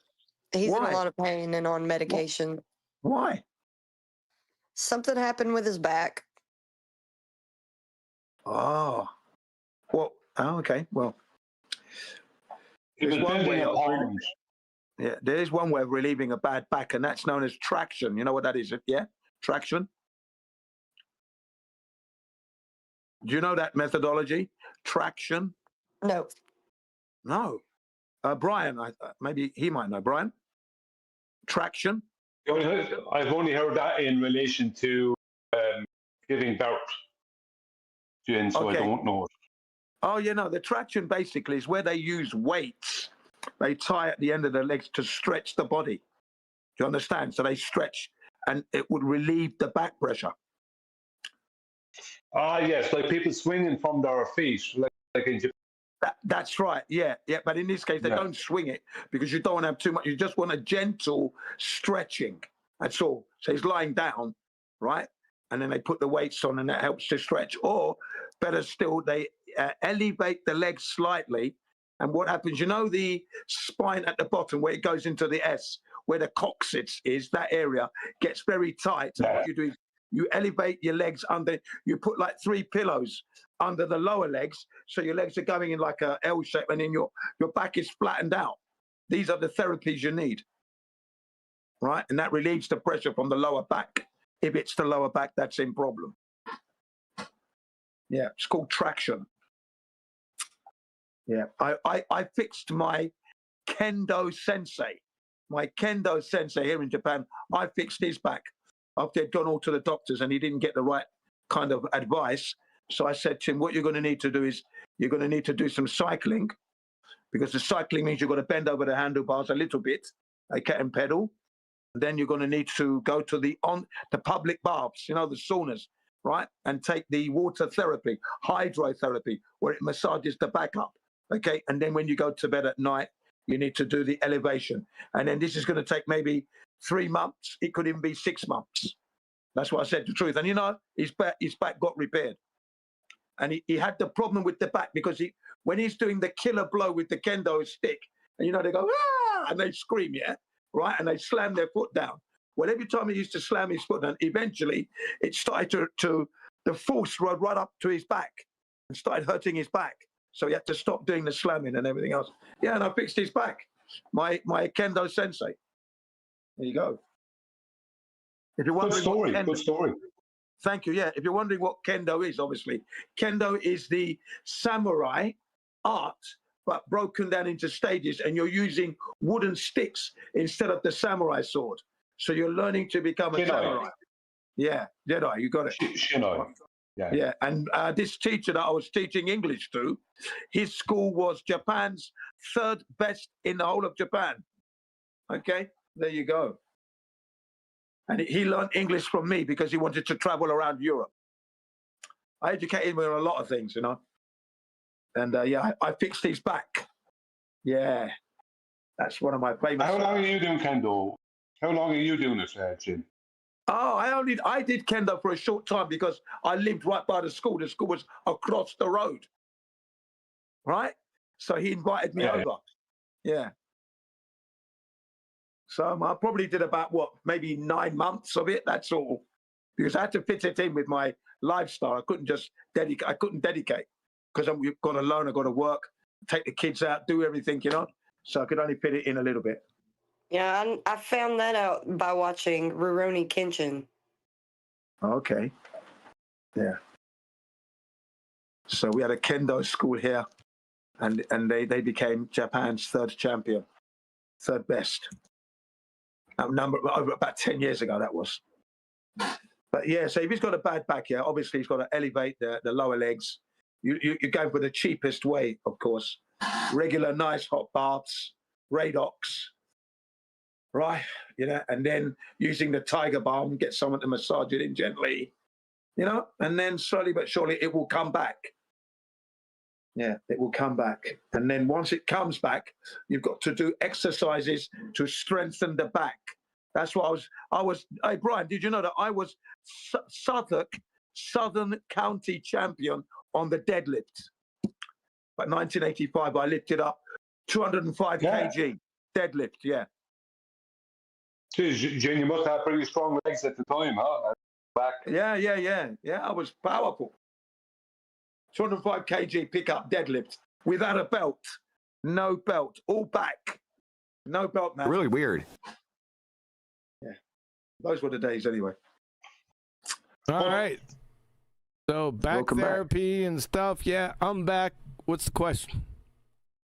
He's in Why? a lot of pain and on medication. Why? Something happened with his back. Oh. Well, okay. Well. He was building a pond. Yeah, there is one way of relieving a bad back, and that's known as traction. You know what that is? Yeah? Traction? Do you know that methodology? Traction? No. No. Brian, maybe he might know. Brian? Traction? I've only heard that in relation to giving birth. Jen, so Okay. I don't know it. Oh, you know, the traction basically is where they use weights. They tie at the end of the legs to stretch the body. Do you understand? So they stretch, and it would relieve the back pressure. Ah, yes, like people swinging from their feet, like in Japan. That's right. Yeah, yeah. But in this case, they don't swing it because you don't want to have too much. You just want a gentle stretching. That's all. So he's lying down, right? And then they put the weights on, and that helps to stretch. Or better still, they elevate the legs slightly. And what happens? You know the spine at the bottom where it goes into the S, where the coccyx is. That area gets very tight. So what you do is you elevate your legs under. You put like 3 pillows under the lower legs, so your legs are going in like a L shape, and then your back is flattened out. These are the therapies you need, right? And that relieves the pressure from the lower back. If it's the lower back that's in problem. Yeah, it's called traction. Yeah, I fixed my kendo sensei. My kendo sensei here in Japan, I fixed his back after he'd gone all to the doctors and he didn't get the right kind of advice. So I said to him, what you're going to need to do is you're going to need to do some cycling, because the cycling means you've got to bend over the handlebars a little bit, okay, and pedal. Then you're going to need to go to the public baths, you know, the saunas, right? And take the water therapy, hydrotherapy, where it massages the back up, okay? And then when you go to bed at night, you need to do the elevation. And then this is going to take maybe 3 months. It could even be 6 months. That's what I said, the truth. And you know, his back got repaired. And he had the problem with the back because when he's doing the killer blow with the kendo stick, and you know, they go, ah, and they scream, yeah, right? And they slam their foot down. Well, every time he used to slam his foot down, eventually it started the force rode right up to his back and started hurting his back. So he had to stop doing the slamming and everything else. Yeah, and I fixed his back. My kendo sensei. There you go. If you're wondering good story. Thank you. Yeah, if you're wondering what kendo is, obviously, kendo is the samurai art, but broken down into stages, and you're using wooden sticks instead of the samurai sword. So you're learning to become a samurai. Yeah, Jedi, you got it. Shinai. Yeah. Yeah, and this teacher that I was teaching English to, his school was Japan's 3rd best in the whole of Japan. Okay, there you go. And he learned English from me because he wanted to travel around Europe. I educated him on a lot of things, you know. And yeah, I fixed his back. Yeah, that's one of my famous. How long are you doing kendo? How long are you doing it, Jim? Oh, I did kendo for a short time because I lived right by the school. The school was across the road, right? So he invited me over. Yeah. So I probably did about maybe 9 months of it. That's all, because I had to fit it in with my lifestyle. I couldn't just dedicate. I couldn't dedicate because I've got to learn. I've got to work, take the kids out, do everything, So I could only fit it in a little bit. Yeah, I found that out by watching Rurouni Kenshin. Okay. Yeah. So we had a kendo school here, and they became Japan's third champion, third best. About 10 years ago that was. But yeah, so if he's got a bad back here, obviously he's got to elevate the lower legs. You're going for the cheapest way, of course. Regular nice hot baths, Radox, right? And then using the tiger balm, get someone to massage it in gently, and then slowly but surely it will come back. Yeah, it will come back. And then once it comes back, you've got to do exercises to strengthen the back. That's what I was. Hey, Brian, did you know that I was Southern County champion on the deadlift? By 1985, I lifted up 205 kg deadlift. Yeah. Jeez, Jane, you must have pretty strong legs at the time, huh? Back. Yeah. I was powerful. 205 kg pickup deadlift without a belt. No belt. All back. No belt, man. Really weird. Yeah. Those were the days anyway. All right. So back therapy and stuff. Yeah, I'm back. What's the question?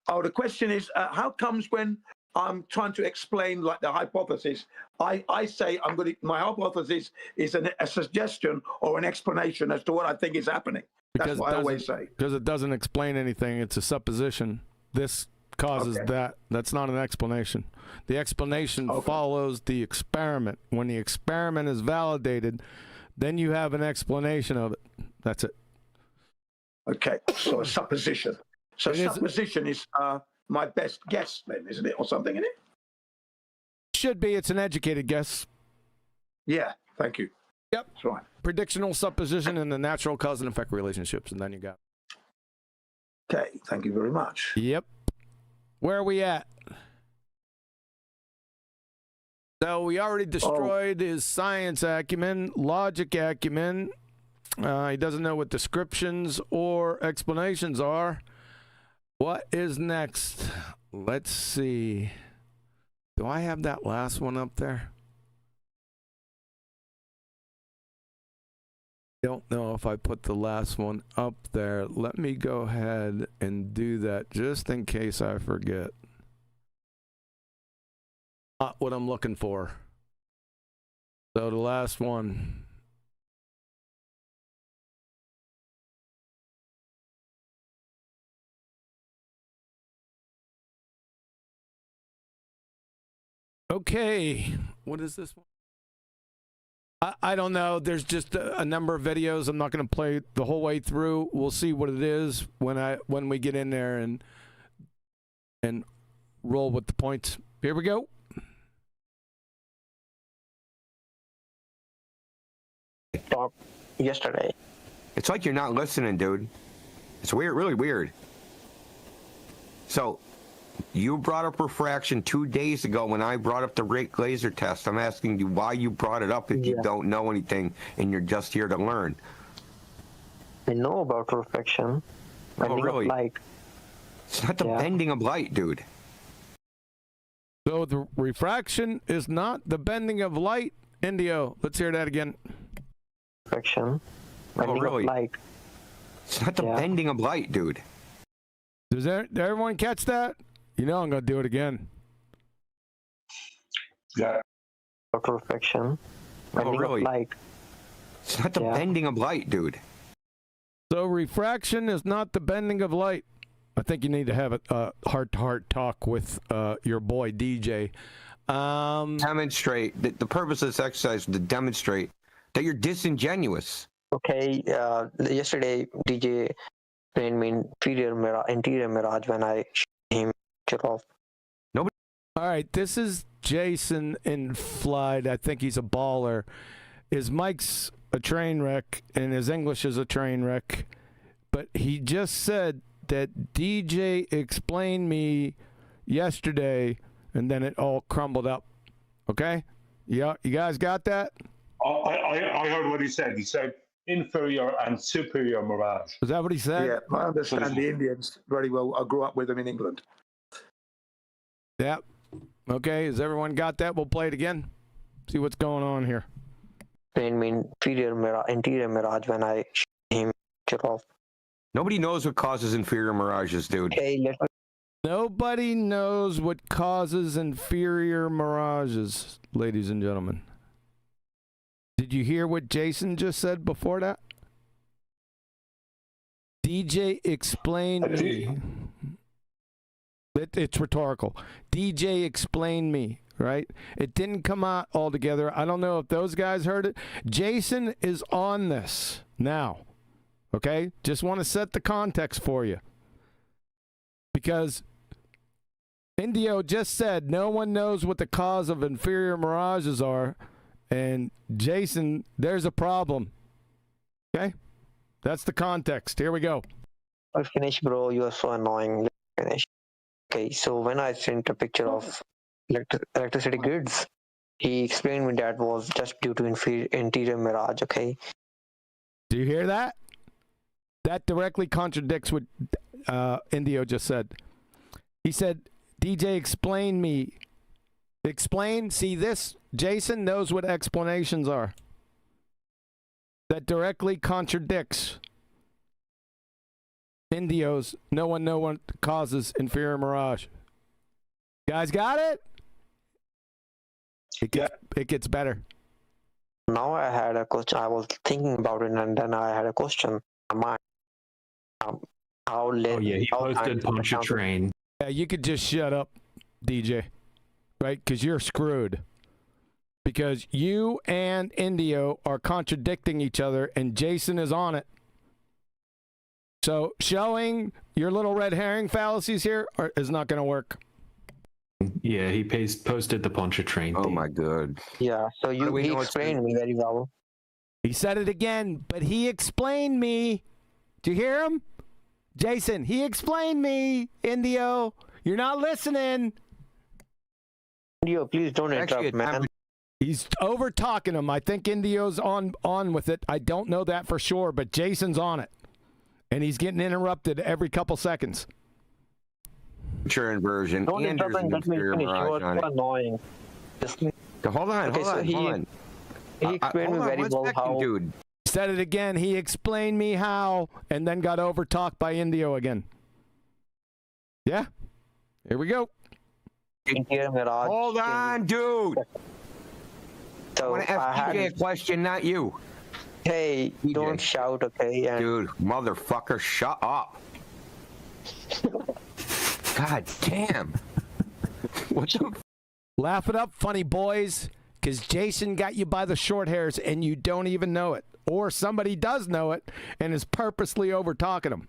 Oh, the question is, how comes when I'm trying to explain like the hypothesis, I say my hypothesis is a suggestion or an explanation as to what I think is happening. That's what I always say. Because it doesn't explain anything. It's a supposition. This causes that. That's not an explanation. The explanation follows the experiment. When the experiment is validated, then you have an explanation of it. That's it. Okay, so a supposition. So supposition is my best guess then, isn't it? Or something in it? Should be. It's an educated guess. Yeah, thank you. Yep. That's right. Predictional supposition in the natural cause and effect relationships, and then you got it. Okay, thank you very much. Yep. Where are we at? So we already destroyed his science acumen, logic acumen. He doesn't know what descriptions or explanations are. What is next? Let's see. Do I have that last one up there? Don't know if I put the last one up there. Let me go ahead and do that just in case I forget. Not what I'm looking for. So the last one. Okay, what is this one? I don't know. There's just a number of videos. I'm not going to play the whole way through. We'll see what it is when we get in there and roll with the points. Here we go. Talk yesterday. It's like you're not listening, dude. It's weird, really weird. So, you brought up refraction 2 days ago when I brought up the rate laser test. I'm asking you why you brought it up if you don't know anything and you're just here to learn. I know about refraction. Oh, really? Light. It's not the bending of light, dude. So the refraction is not the bending of light? Indio, let's hear that again. Refraction. Oh, really? Light. It's not the bending of light, dude. Does everyone catch that? You know I'm going to do it again. Yeah. Refraction. Oh, really? Light. It's not the bending of light, dude. So refraction is not the bending of light. I think you need to have a heart-to-heart talk with your boy DJ. Demonstrate. The purpose of this exercise is to demonstrate that you're disingenuous. Okay, yesterday DJ explained me interior mirage when I him get off. Nobody. All right, this is Jason in flight. I think he's a baller. His mic's a train wreck and his English is a train wreck. But he just said that DJ explained me yesterday and then it all crumbled up. Okay? Yeah, you guys got that? I heard what he said. He said inferior and superior mirage. Is that what he said? Yeah, I understand the Indians very well. I grew up with them in England. Yep. Okay, has everyone got that? We'll play it again. See what's going on here. Explain me interior mirage when I him kill off. Nobody knows what causes inferior mirages, dude. Hey, Nobody knows what causes inferior mirages, ladies and gentlemen. Did you hear what Jason just said before that? DJ, explain me. It's rhetorical. DJ, explain me, right? It didn't come out all together. I don't know if those guys heard it. Jason is on this now, okay? Just want to set the context for you. Because Indio just said no one knows what the cause of inferior mirages are. And Jason, there's a problem. Okay? That's the context. Here we go. Finish, bro. You are so annoying. Finish. Okay, so when I sent a picture of electricity grids, he explained me that was just due to interior mirage, okay? Do you hear that? That directly contradicts what Indio just said. He said, DJ, explain me. Explain? See this? Jason knows what explanations are. That directly contradicts Indio's no one causes inferior mirage. Guys got it? It gets better. Now I had a question. I was thinking about it, and then I had a question. How late? Oh yeah, he posted punch a train. Yeah, you could just shut up, DJ, right? Because you're screwed. Because you and Indio are contradicting each other, and Jason is on it. So showing your little red herring fallacies here is not going to work. Yeah, he posted the punch a train. Oh my god. Yeah, so he explained me very well. He said it again, but he explained me. Do you hear him? Jason, he explained me. Indio, you're not listening. Indio, please don't interrupt, man. He's over talking him. I think Indio's on with it. I don't know that for sure, but Jason's on it. And he's getting interrupted every couple seconds. Picture inversion. Don't interrupt and let me finish. You are so annoying. Hold on. He explained me very well how. Dude. Said it again. He explained me how, and then got over-talked by Indio again. Yeah. Here we go. Hold on, dude. So I want to ask DJ a question, not you. Hey, don't shout, okay? And dude, motherfucker, shut up. God damn. What the? Laugh it up, funny boys, because Jason got you by the short hairs and you don't even know it. Or somebody does know it and is purposely over-talking him.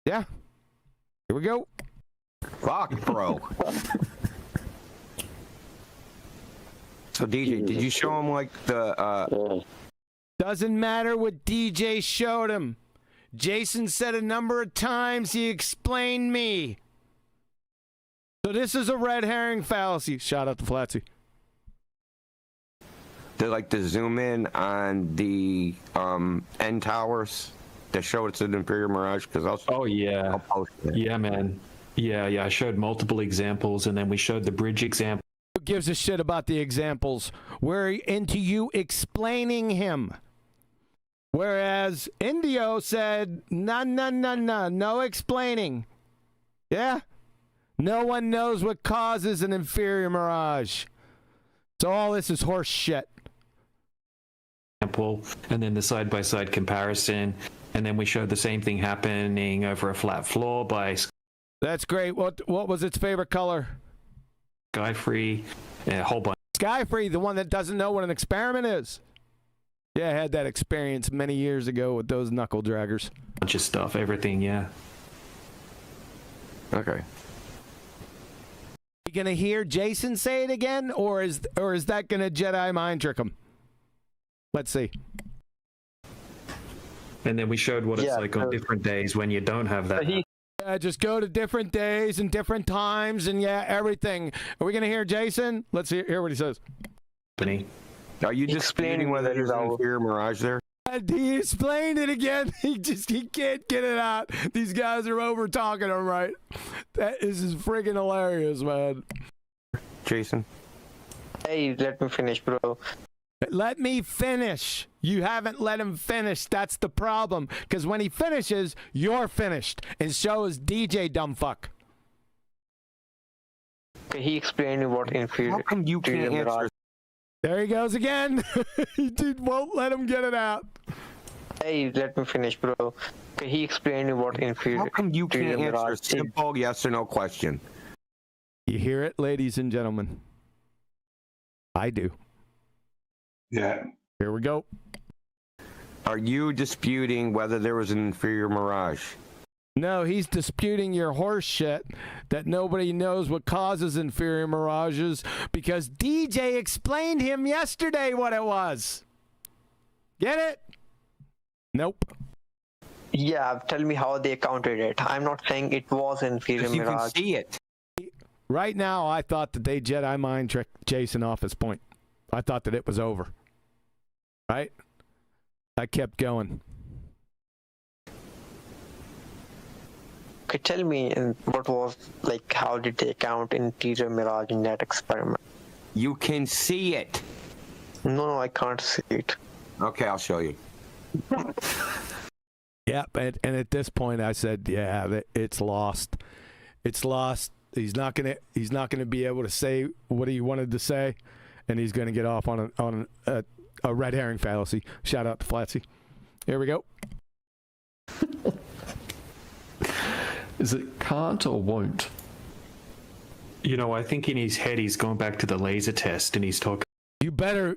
Yeah. Here we go. Fuck, bro. So, DJ, did you show him, like, the, Doesn't matter what DJ showed him. Jason said a number of times he explained me. So this is a red herring fallacy. Shout out to Flatsy. They like to zoom in on the end towers that show it's an inferior mirage? Because oh yeah, yeah, man, yeah. I showed multiple examples, and then we showed the bridge example. Who gives a shit about the examples? We're into you explaining him. Whereas Indio said, no explaining. Yeah? No one knows what causes an inferior mirage. So all this is horse shit. And then the side-by-side comparison. And then we showed the same thing happening over a flat floor by... That's great. What was its favorite color? Sky-free, a whole bunch. Sky-free, the one that doesn't know what an experiment is. Yeah, I had that experience many years ago with those knuckle draggers. Bunch of stuff, everything, yeah. Okay. You gonna hear Jason say it again, or is that gonna Jedi mind trick him? Let's see. And then we showed what it's like on different days when you don't have that. Just go to different days and different times and everything. Are we going to hear Jason? Let's hear what he says. Are you disputing whether there's an inferior mirage there? He explained it again. He can't get it out. These guys are over talking him, right? This is friggin' hilarious, man. Jason? Hey, let me finish, bro. Let me finish. You haven't let him finish. That's the problem. Because when he finishes, you're finished. And so is DJ Dumbfuck. Okay, he explained what inferior. How come you can't answer? There he goes again. He won't let him get it out. Hey, let me finish, bro. Okay, he explained what inferior. How come you can't answer a simple yes or no question? You hear it, ladies and gentlemen? I do. Yeah. Here we go. Are you disputing whether there was an inferior mirage? No, he's disputing your horse shit that nobody knows what causes inferior mirages because DJ explained him yesterday what it was. Get it? Nope. Yeah, tell me how they counted it. I'm not saying it was inferior mirage. You can see it. Right now, I thought that they Jedi mind tricked Jason off his point. I thought that it was over. Right? I kept going. Okay, tell me what was, like, how did they count interior mirage in that experiment? You can see it. No, I can't see it. Okay, I'll show you. Yep, and at this point I said, yeah, it's lost. It's lost. He's not gonna be able to say what he wanted to say, and he's gonna get off on a red herring fallacy. Shout out to Flatsy. Here we go. Is it can't or won't? You know, I think in his head he's going back to the laser test and he's talking. You better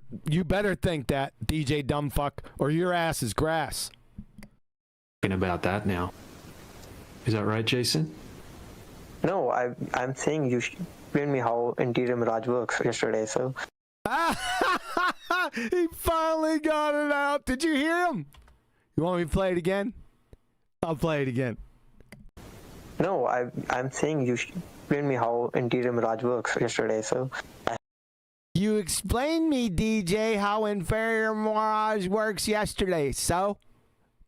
think that, DJ Dumbfuck, or your ass is grass. About that now. Is that right, Jason? No, I'm saying you explained me how interior mirage works yesterday, so. He finally got it out. Did you hear him? You want me to play it again? I'll play it again. No, I'm saying you explained me how interior mirage works yesterday, so. You explained me, DJ, how inferior mirage works yesterday, so.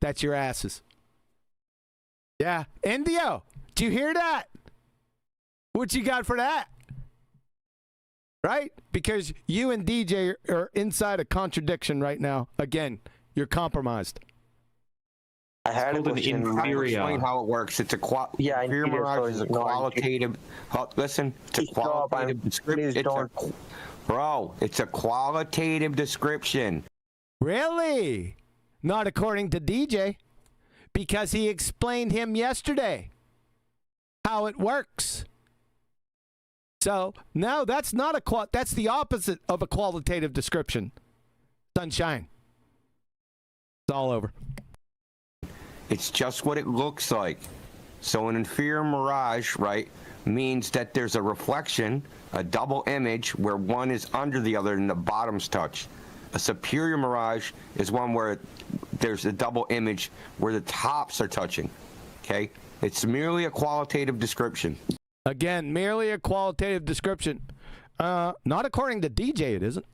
That's your asses. Yeah. Indio, did you hear that? What you got for that? Right? Because you and DJ are inside a contradiction right now. Again, you're compromised. I had a question. Explain how it works. It's a inferior mirage is a qualitative. Listen, it's a qualitative description. Bro, it's a qualitative description. Really? Not according to DJ, because he explained him yesterday how it works. So, no, that's not that's the opposite of a qualitative description. Sunshine. It's all over. It's just what it looks like. So an inferior mirage, right, means that there's a reflection, a double image, where one is under the other and the bottoms touch. A superior mirage is one where there's a double image where the tops are touching. Okay? It's merely a qualitative description. Again, merely a qualitative description. Not according to DJ, it isn't.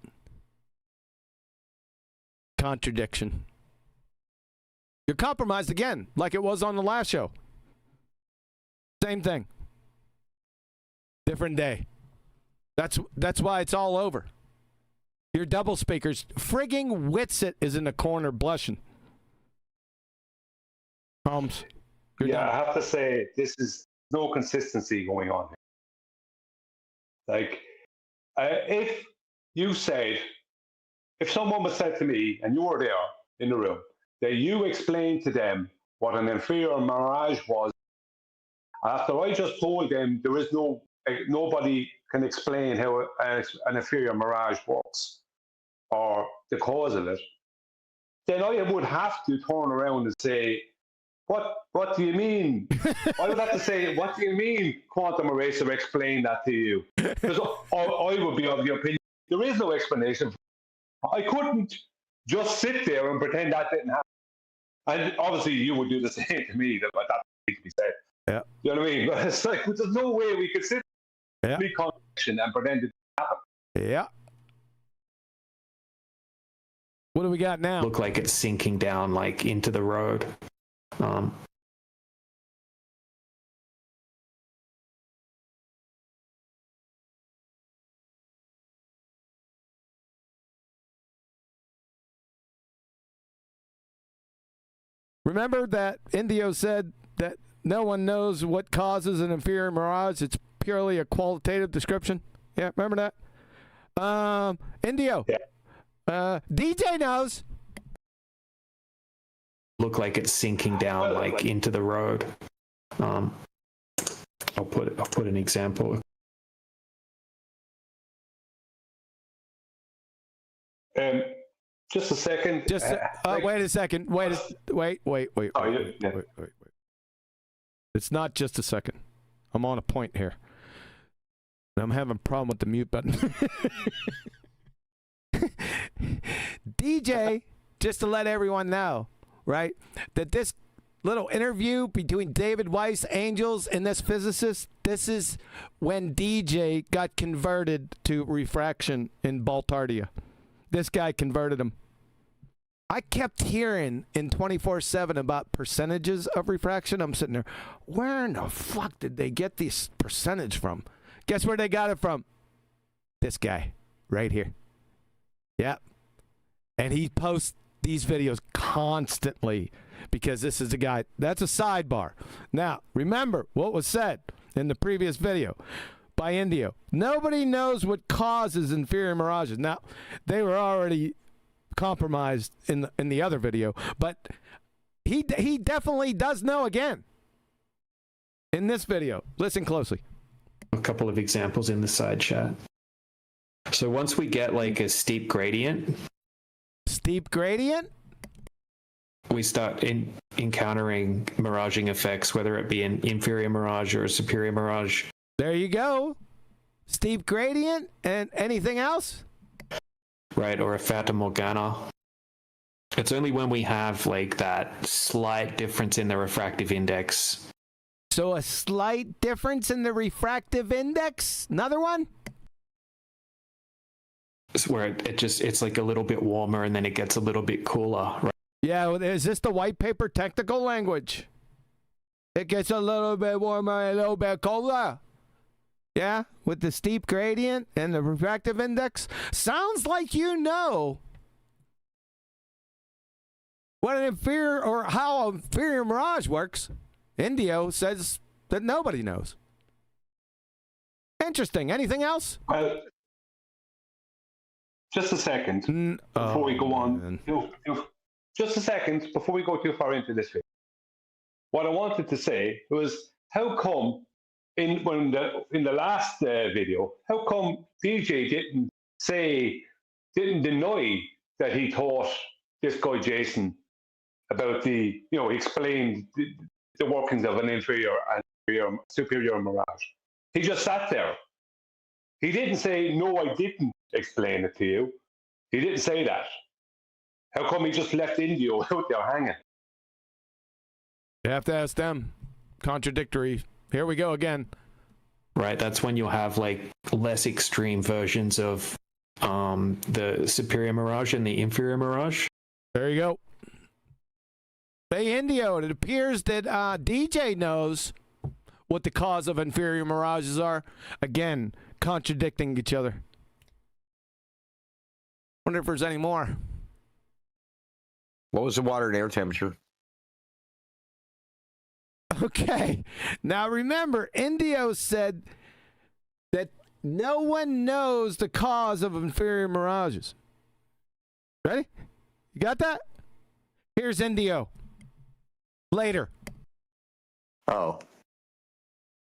Contradiction. You're compromised again, like it was on the last show. Same thing. Different day. That's why it's all over. Your double speakers. Frigging Witsit is in the corner blushing. Holmes. Yeah, I have to say, this is no consistency going on here. Like, if someone was said to me, and you were there in the room, that you explained to them what an inferior mirage was, after I just told them there is nobody can explain how an inferior mirage works, or the cause of it, then I would have to turn around and say, what do you mean? I would have to say, what do you mean, Quantum Eraser explained that to you? Because I would be of the opinion, there is no explanation. I couldn't just sit there and pretend that didn't happen. And obviously you would do the same to me, that needs to be said. Yeah. You know what I mean? It's like there's no way we could sit yeah. contradiction and pretend it didn't happen. Yeah. What do we got now? Look like it's sinking down like into the road. Remember that Indio said that no one knows what causes an inferior mirage. It's purely a qualitative description. Yeah, remember that? Indio. Yeah. DJ knows. Look like it's sinking down like into the road. I'll put an example. Just a second. Just wait a second. Wait. It's not just a second. I'm on a point here. I'm having a problem with the mute button. DJ, just to let everyone know, right, that this little interview between David Weiss, Angels, and this physicist, this is when DJ got converted to refraction in Baltardia. This guy converted him. I kept hearing in 24/7 about percentages of refraction. I'm sitting there, where in the fuck did they get this percentage from? Guess where they got it from? This guy right here. Yep. And he posts these videos constantly because this is the guy. That's a sidebar. Now, remember what was said in the previous video by Indio. Nobody knows what causes inferior mirages. Now, they were already compromised in the other video, but he definitely does know again in this video. Listen closely. A couple of examples in the side chat. So once we get like a steep gradient, we start encountering miraging effects, whether it be an inferior mirage or a superior mirage. There you go. Steep gradient and anything else? Right, or a Fata Morgana. It's only when we have like that slight difference in the refractive index. So a slight difference in the refractive index? Another one? It's where it's like a little bit warmer and then it gets a little bit cooler. Right? Yeah, well, is this the white paper technical language? It gets a little bit warmer, a little bit colder. Yeah, with the steep gradient and the refractive index. Sounds like you know what an inferior or how an inferior mirage works. Indio says that nobody knows. Interesting. Anything else? Just a second before we go on. Just a second before we go too far into this video. What I wanted to say was, how come in the last video, how come DJ didn't deny that he taught this guy Jason about he explained the workings of an inferior and superior mirage? He just sat there. He didn't say, no, I didn't explain it to you. He didn't say that. How come he just left Indio out there hanging? You have to ask them. Contradictory. Here we go again. Right, that's when you'll have like less extreme versions of the superior mirage and the inferior mirage. There you go. Hey, Indio, it appears that DJ knows what the cause of inferior mirages are. Again, contradicting each other. Wonder if there's any more. What was the water and air temperature? Okay. Now remember, Indio said that no one knows the cause of inferior mirages. Ready? You got that? Here's Indio. Later. Oh.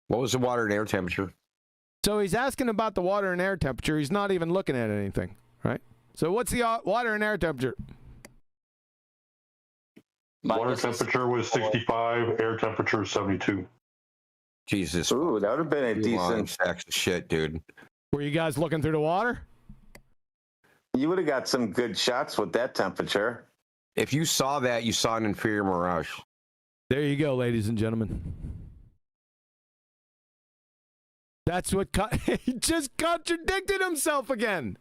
What was the water and air temperature? So he's asking about the water and air temperature. He's not even looking at anything, right? So what's the water and air temperature? Water temperature was 65, air temperature 72. Jesus. Ooh, that would have been a decent stacks of shit, dude. Were you guys looking through the water? You would have got some good shots with that temperature. If you saw that, you saw an inferior mirage. There you go, ladies and gentlemen. That's what he just contradicted himself again.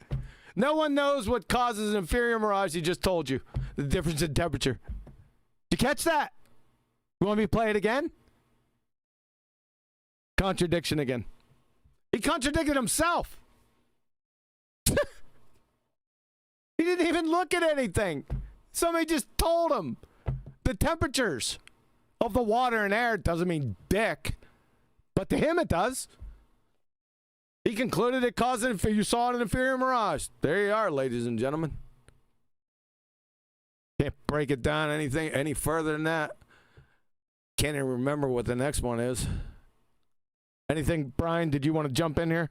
No one knows what causes an inferior mirage. He just told you the difference in temperature. Did you catch that? You want me to play it again? Contradiction again. He contradicted himself. He didn't even look at anything. Somebody just told him the temperatures of the water and air doesn't mean dick, but to him it does. He concluded it caused an inferior. You saw an inferior mirage. There you are, ladies and gentlemen. Can't break it down any further than that. Can't even remember what the next one is. Anything, Brian? Did you want to jump in here?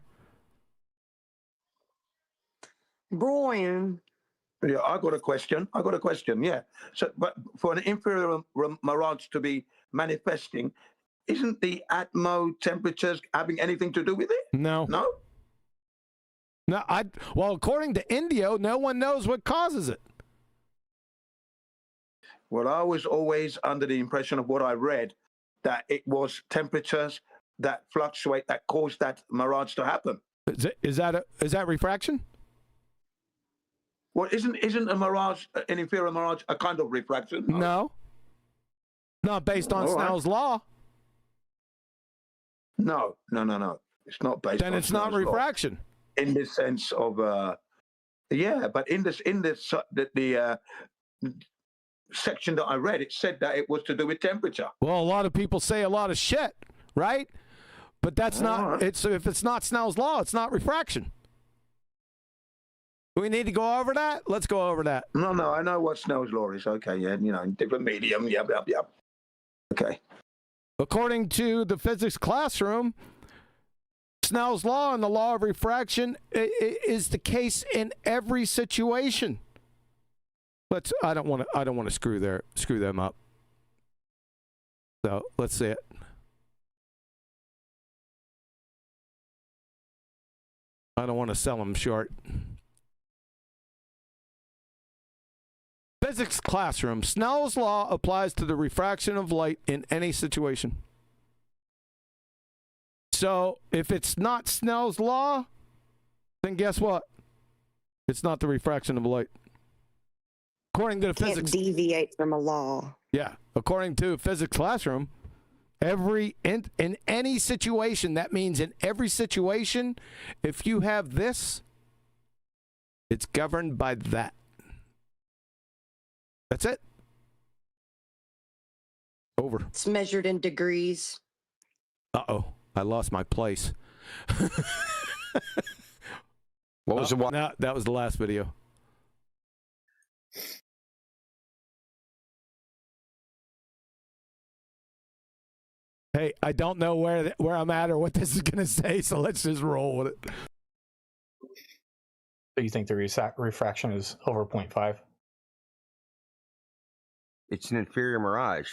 Brian. Yeah, I got a question. Yeah. So, but for an inferior mirage to be manifesting, isn't the atmo temperatures having anything to do with it? No. No? No. Well, according to Indio, no one knows what causes it. Well, I was always under the impression of what I read that it was temperatures that fluctuate that cause that mirage to happen. Is that refraction? Well, isn't a mirage, an inferior mirage, a kind of refraction? No. Not based on Snell's law. No. It's not based on Then it's not refraction. Law. In the sense of, yeah, but in the section that I read, it said that it was to do with temperature. Well, a lot of people say a lot of shit, right? But that's not. It's if it's not Snell's law, it's not refraction. Do we need to go over that? Let's go over that. No, I know what Snell's law is. Okay, yeah, different medium. Yep. Okay. According to the physics classroom, Snell's law and the law of refraction is the case in every situation. I don't want to screw them up. So let's see it. I don't want to sell them short. Physics classroom. Snell's law applies to the refraction of light in any situation. So if it's not Snell's law, then guess what? It's not the refraction of light. According to the physics, can't deviate from a law. Yeah, according to physics classroom, in any situation, that means in every situation, if you have this, it's governed by that. That's it. Over. It's measured in degrees. Uh-oh, I lost my place. What was the one? No, that was the last video. Hey, I don't know where I'm at or what this is going to say, so let's just roll with it. So you think the refraction is over 0.5? It's an inferior mirage.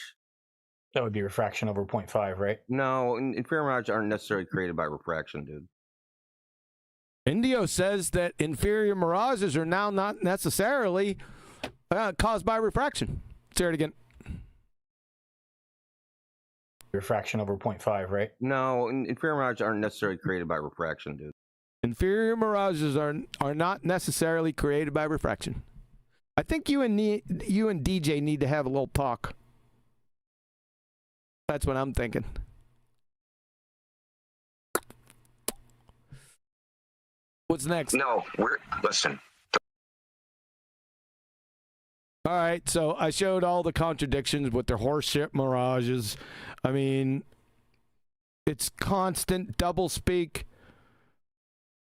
That would be refraction over 0.5, right? No, inferior mirages aren't necessarily created by refraction, dude. Indio says that inferior mirages are now not necessarily caused by refraction. Say it again. Refraction over 0.5, right? No, inferior mirages aren't necessarily created by refraction, dude. Inferior mirages are not necessarily created by refraction. I think you and DJ need to have a little talk. That's what I'm thinking. What's next? No, listen. All right, so I showed all the contradictions with their horseshit mirages. I mean, it's constant doublespeak.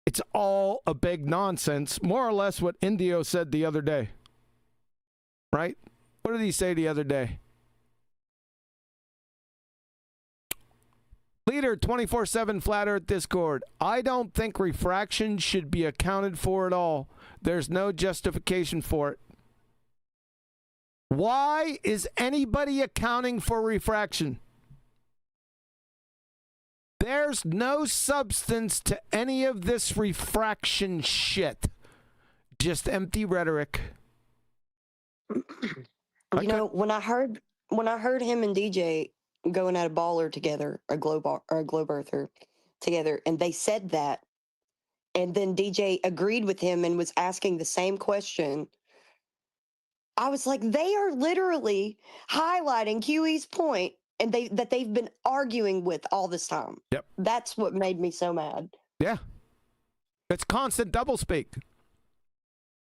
It's all a big nonsense. More or less what Indio said the other day. Right? What did he say the other day? Leader 24/7 Flat Earth Discord. I don't think refraction should be accounted for at all. There's no justification for it. Why is anybody accounting for refraction? There's no substance to any of this refraction shit. Just empty rhetoric. You know, when I heard him and DJ going at a baller together, a globe earther, together, and they said that. And then DJ agreed with him and was asking the same question. I was like, they are literally highlighting QE's point, and that they've been arguing with all this time. Yep. That's what made me so mad. Yeah. It's constant doublespeak.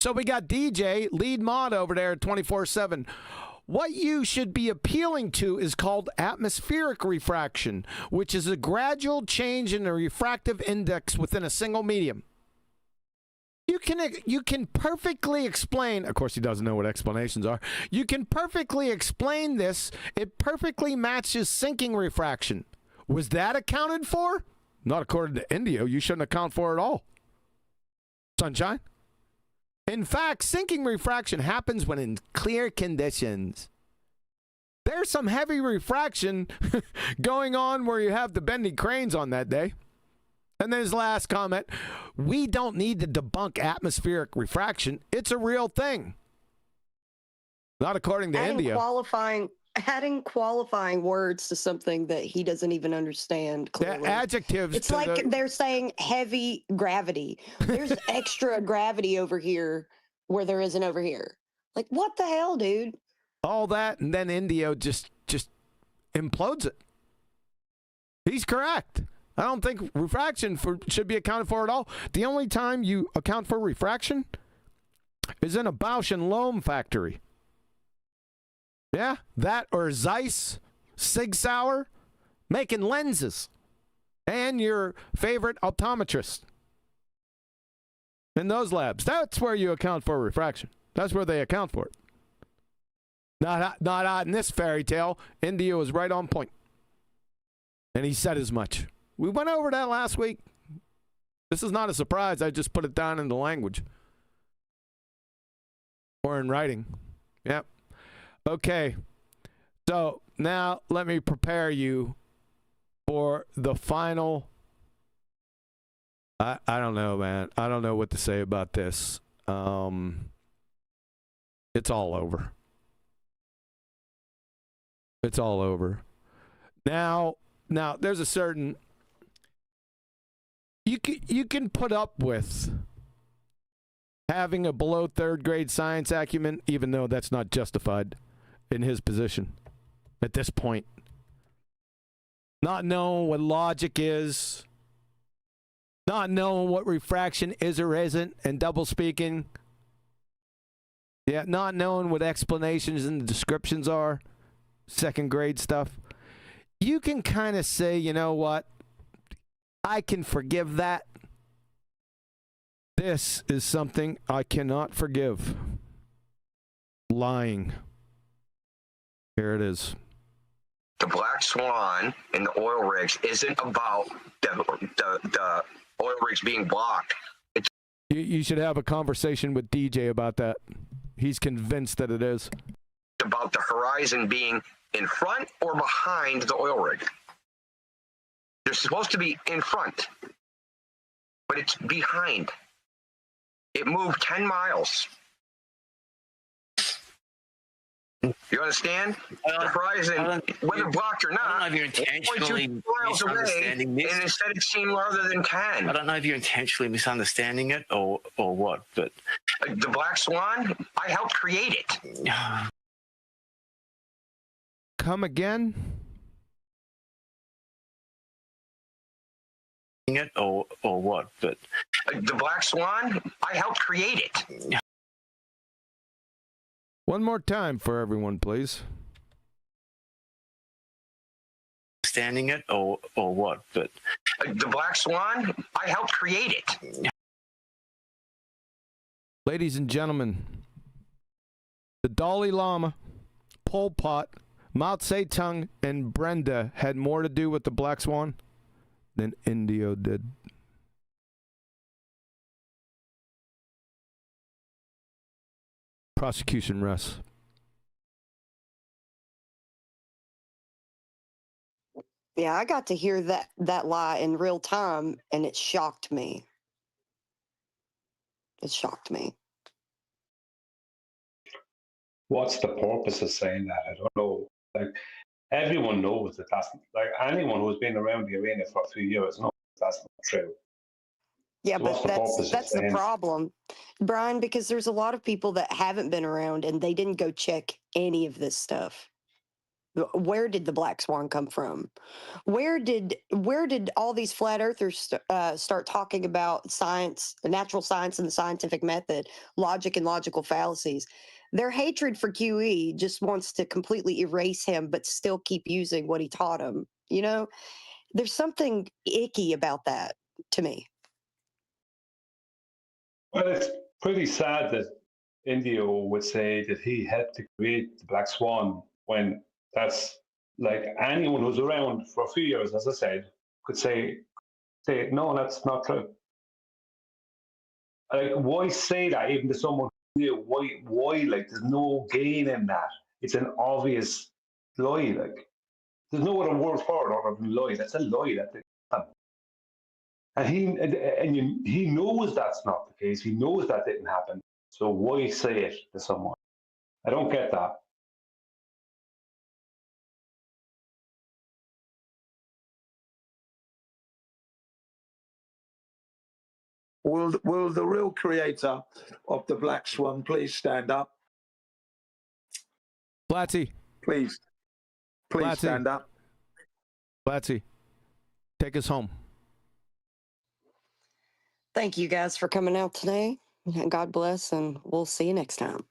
So we got DJ, lead mod over there at 24/7. What you should be appealing to is called atmospheric refraction, which is a gradual change in the refractive index within a single medium. You can perfectly explain, of course he doesn't know what explanations are, you can perfectly explain this. It perfectly matches sinking refraction. Was that accounted for? Not according to Indio. You shouldn't account for it at all. Sunshine? In fact, sinking refraction happens when in clear conditions. There's some heavy refraction going on where you have the bendy cranes on that day. And then his last comment, we don't need to debunk atmospheric refraction. It's a real thing. Not according to India. Adding qualifying words to something that he doesn't even understand clearly. Yeah, adjectives. It's like they're saying heavy gravity. There's extra gravity over here where there isn't over here. Like, what the hell, dude? All that, and then Indio just implodes it. He's correct. I don't think refraction should be accounted for at all. The only time you account for refraction is in a Bausch and Lomb factory. Yeah, that or Zeiss, Sig Sauer, making lenses. And your favorite optometrist. In those labs, that's where you account for refraction. That's where they account for it. Not in this fairy tale. Indio is right on point. And he said as much. We went over that last week. This is not a surprise. I just put it down in the language. Or in writing. Yep. Okay. So now let me prepare you for the final. I don't know, man. I don't know what to say about this. It's all over. It's all over. Now there's a certain you can put up with having a below third grade science acumen, even though that's not justified in his position at this point. Not knowing what logic is, not knowing what refraction is or isn't, and double speaking. Yeah, not knowing what explanations and descriptions are, second grade stuff. You can kind of say, you know what? I can forgive that. This is something I cannot forgive. Lying. Here it is. The black swan in the oil rigs isn't about the oil rigs being blocked. It's you should have a conversation with DJ about that. He's convinced that it is. About the horizon being in front or behind the oil rig. They're supposed to be in front, but it's behind. It moved 10 miles. You understand? The horizon, whether blocked or not, I don't know if you're intentionally misunderstanding this. And instead it seemed rather than 10. I don't know if you're intentionally misunderstanding it or what, but... The black swan, I helped create it. Come again? It or what, but... The black swan, I helped create it. One more time for everyone, please. Standing it or what, but... The black swan, I helped create it. Ladies and gentlemen, the Dalai Lama, Pol Pot, Mao Zedong, and Brenda had more to do with the black swan than Indio did. Prosecution rests. Yeah, I got to hear that lie in real time, and it shocked me. It shocked me. What's the purpose of saying that? I don't know. Like, everyone knows that that's like anyone who's been around the arena for a few years knows that's not true. Yeah, So but what's the purpose of that's the saying- problem, Brian, because there's a lot of people that haven't been around and they didn't go check any of this stuff. Where did the black swan come from? Where did all these flat earthers start talking about science, natural science and the scientific method, logic and logical fallacies? Their hatred for QE just wants to completely erase him, but still keep using what he taught him. You know, there's something icky about that to me. Well, it's pretty sad that Indio would say that he helped to create the black swan when that's like anyone who's around for a few years, as I said, could say no, that's not true. Like, why say that even to someone who knew? Why? Like, there's no gain in that. It's an obvious lie. Like, there's no other word for it other than lie. That's a lie. That didn't happen. And he knows that's not the case. He knows that didn't happen. So why say it to someone? I don't get that. Will the real creator of the black swan please stand up? Platzi. Please Platzi. stand up. Platzi, take us home. Thank you guys for coming out today. God bless, and we'll see you next time.